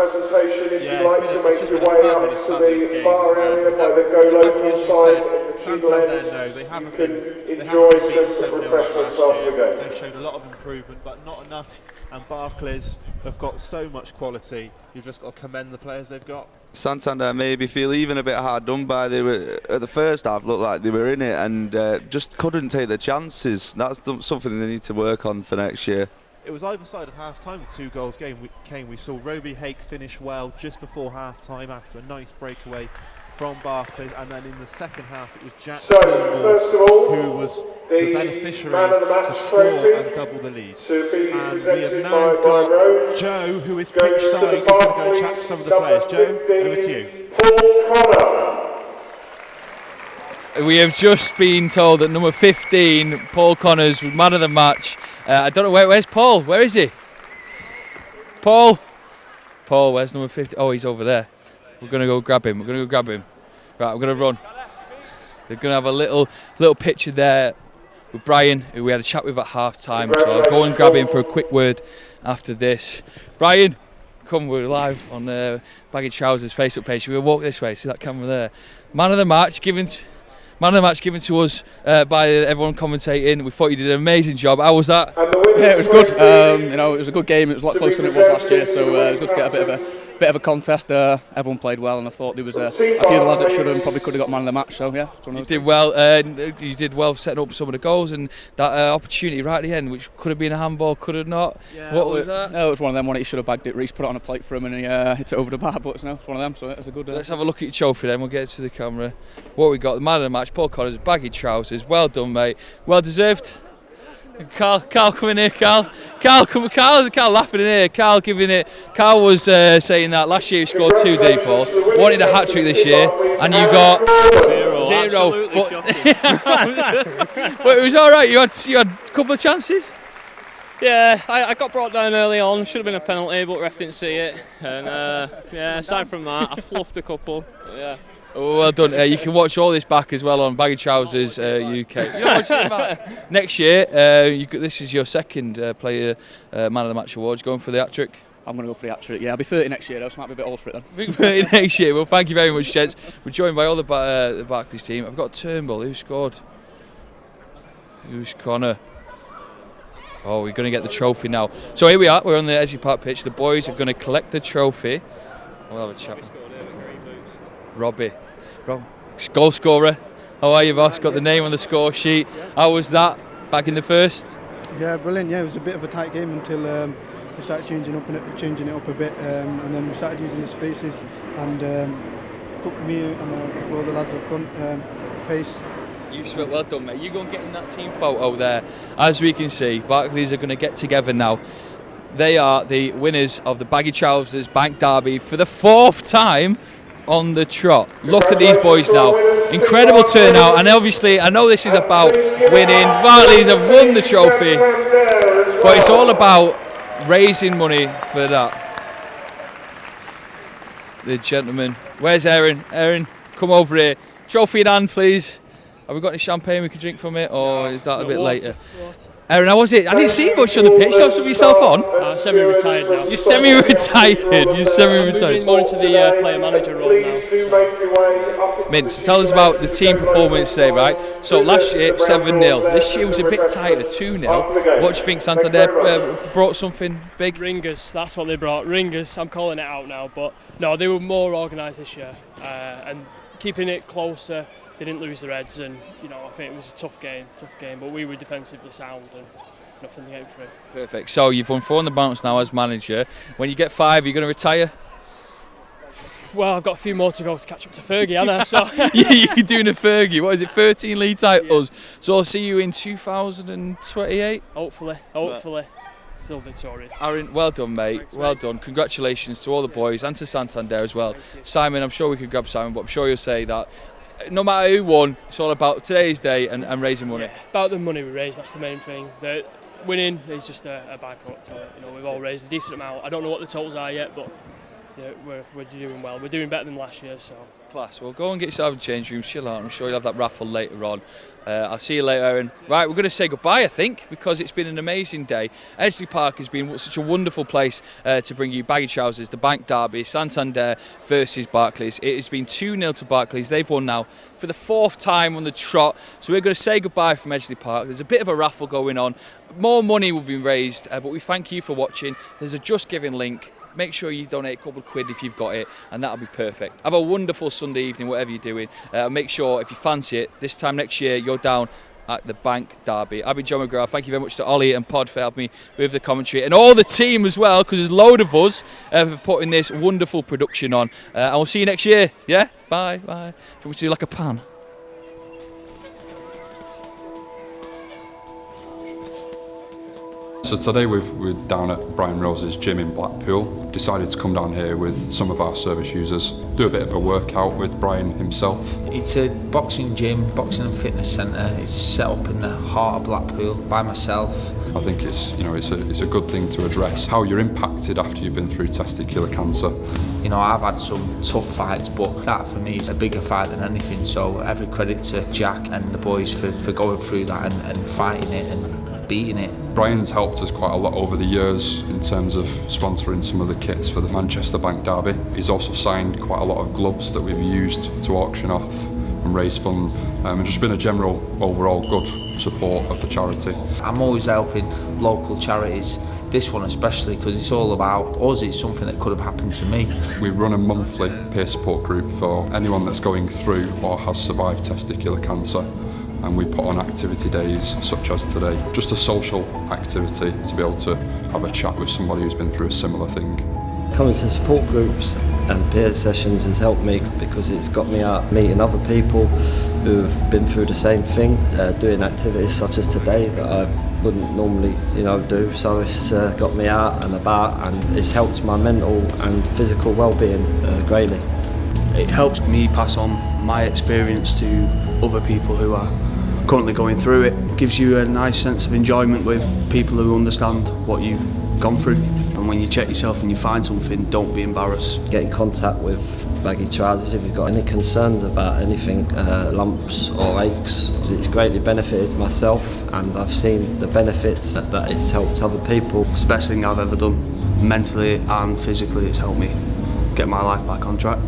yeah, it's just been a fabulous game. Exactly as you said, Santander, no, they haven't been beaten 7-0 like last year. They've shown a lot of improvement, but not enough. And Barclays have got so much quality. You've just got to commend the players they've got.
Santander maybe feel even a bit hard done by. They were at the first half, looked like they were in it, and just couldn't take the chances. That's something they need to work on for next year.
It was either side of half-time, the 2 goals came. We saw Roby Haight finish well just before half-time after a nice breakaway from Barclays, and then in the second half it was Jack Turnbull who was the beneficiary to score and double the lead. And we have now got Joe, who is pitch side, who's going to go and chat to some of the players. Joe, over to you.
We have just been told that number 15, Paul Connors, was man of the match. I don't know, where's Paul? Where is he? Paul, where's number 15? Oh, he's over there. We're going to go grab him. Right, I'm going to run. They're going to have a little picture there with Brian, who we had a chat with at half-time. So I'll go and grab him for a quick word after this. Brian, come, we're live on Baggy Trousers Facebook page. We'll walk this way, see that camera there. Man of the match given to us by everyone commentating. We thought you did an amazing job. How was that?
Yeah, it was good. It was a good game. It was a lot closer than it was last year, so it was good to get a bit of a contest. Everyone played well, and I thought there was a few of the lads that should have probably could have got man of the match. So yeah, you
did well. You did well setting up some of the goals, and that opportunity right at the end, which could have been a handball, could have not.
Yeah,
what was that?
No, it was one of them. He should have bagged it. Reece put it on a plate for him, and he hit it over the bar. But no, it's one of them. So it was a good.
Let's have a look at your trophy then. We'll get it to the camera. What we got? The man of the match, Paul Connors, Baggy Trousers. Well done, mate. Well deserved. Carl coming here, Carl laughing in here, Carl giving it. Carl was saying that last year you scored 2 deep ball, wanted a hat-trick this year, and you got 0. But it was alright, you had a couple of chances?
Yeah, I got brought down early on, should have been a penalty, but ref didn't see it. And yeah, aside from that, I fluffed a couple. Yeah.
Oh, well done. You can watch all this back as well on Baggy Trousers UK. Next year, this is your second player Man of the Match awards. Going for the hat-trick?
I'm going to go for the hat-trick, yeah. I'll be 30 next year though, so I might be a bit old for it then.
Big 30 next year. Well, thank you very much, gents. We're joined by all the Barclays team. I've got Turnbull. Who scored? Who's Connor? Oh, we're going to get the trophy now. So here we are. We're on the Edgeley Park pitch. The boys are going to collect the trophy. We'll have a chat. Robbie, goal scorer. How are you, boss? Got the name on the score sheet. How was that back in the first?
Yeah, brilliant. Yeah, it was a bit of a tight game until we started changing it up a bit, and then we started using the spaces and put me and a couple of the lads up front, pace.
Well done, mate. You go and get in that team photo there. As we can see, Barclays are going to get together now. They are the winners of the Baggy Trousers Bank Derby for the 4th time on the trot. Look at these boys now. Incredible turnout, and obviously I know this is about winning. Barclays have won the trophy, but it's all about raising money for that. The gentleman. Where's Aaron? Aaron, come over here. Trophy in hand, please. Have we got any champagne we can drink from it, or is that a bit later? Aaron, how was it? I didn't see much on the pitch. Don't put yourself on.
I'm semi-retired now.
You're semi-retired. You're semi-retired.
Moving more into the player manager role now. So.
Mint, so tell us about the team performance today, right? So last year 7-0. This year was a bit tighter, 2-0. What do you think? Santander brought something big?
Ringers, that's what they brought. Ringers. I'm calling it out now, but no, they were more organised this year and keeping it closer. They didn't lose the Reds, and I think it was a tough game, but we were defensively sound and nothing to get through.
Perfect. So you've won 4 on the bounce now as manager. When you get 5, you're going to retire?
Well, I've got a few more to go to catch up to Fergie, haven't I? So
yeah, you're doing a Fergie. What is it? 13 league titles. Yeah. So I'll see you in 2028.
Hopefully. Still victorious.
Aaron, well done, mate. Thanks, well done. Congratulations to all the boys and to Santander as well. Simon, I'm sure we could grab Simon, but I'm sure you'll say that no matter who won, it's all about today's day and raising money.
Yeah, about the money we raise, that's the main thing. The winning is just a byproduct of it. We've all raised a decent amount. I don't know what the totals are yet, but we're doing well. We're doing better than last year, so.
Class. Well, go and get yourself a change room, chill out. I'm sure you'll have that raffle later on. I'll see you later, Aaron. Right, we're going to say goodbye, I think, because it's been an amazing day. Edgeley Park has been such a wonderful place to bring you Baggy Trousers, the Bank Derby, Santander versus Barclays. It has been 2-0 to Barclays. They've won now for the 4th time on the trot. So we're going to say goodbye from Edgeley Park. There's a bit of a raffle going on. More money will be raised, but we thank you for watching. There's a Just Giving link. Make sure you donate a couple of quid if you've got it, and that'll be perfect. Have a wonderful Sunday evening, whatever you're doing. Make sure, if you fancy it, this time next year, you're down at the Bank Derby. I've been John McGrath. Thank you very much to Ollie and Pod for helping me with the commentary, and all the team as well, because there's a load of us for putting this wonderful production on. And we'll see you next year. Yeah? Bye. Can we do like a pan?
So today we're down at Brian Rose's gym in Blackpool. Decided to come down here with some of our service users, do a bit of a workout with Brian himself.
It's a boxing gym, boxing and fitness centre. It's set up in the heart of Blackpool by myself.
I think it's a good thing to address how you're impacted after you've been through testicular cancer.
I've had some tough fights, but that for me is a bigger fight than anything. So every credit to Jack and the boys for going through that and fighting it and beating it.
Brian's helped us quite a lot over the years in terms of sponsoring some of the kits for the Manchester Bank Derby. He's also signed quite a lot of gloves that we've used to auction off and raise funds, and just been a general overall good support of the charity.
I'm always helping local charities, this one especially, because it's all about us. It's something that could have happened to me.
We run a monthly peer support group for anyone that's going through or has survived testicular cancer. And we put on activity days such as today, just a social activity to be able to have a chat with somebody who's been through a similar thing.
Coming to support groups and peer sessions has helped me because it's got me out meeting other people who've been through the same thing, doing activities such as today that wouldn't normally do. So it's got me out and about, and it's helped my mental and physical well-being greatly.
It helps me pass on my experience to other people who are currently going through it. Gives you a nice sense of enjoyment with people who understand what you've gone through. And when you check yourself and you find something, don't be embarrassed.
Get in contact with Baggy Trousers if you've got any concerns about anything, lumps or aches. It's greatly benefited myself, and I've seen the benefits that it's helped other people.
It's the best thing I've ever done, mentally and physically. It's helped me get my life back on track.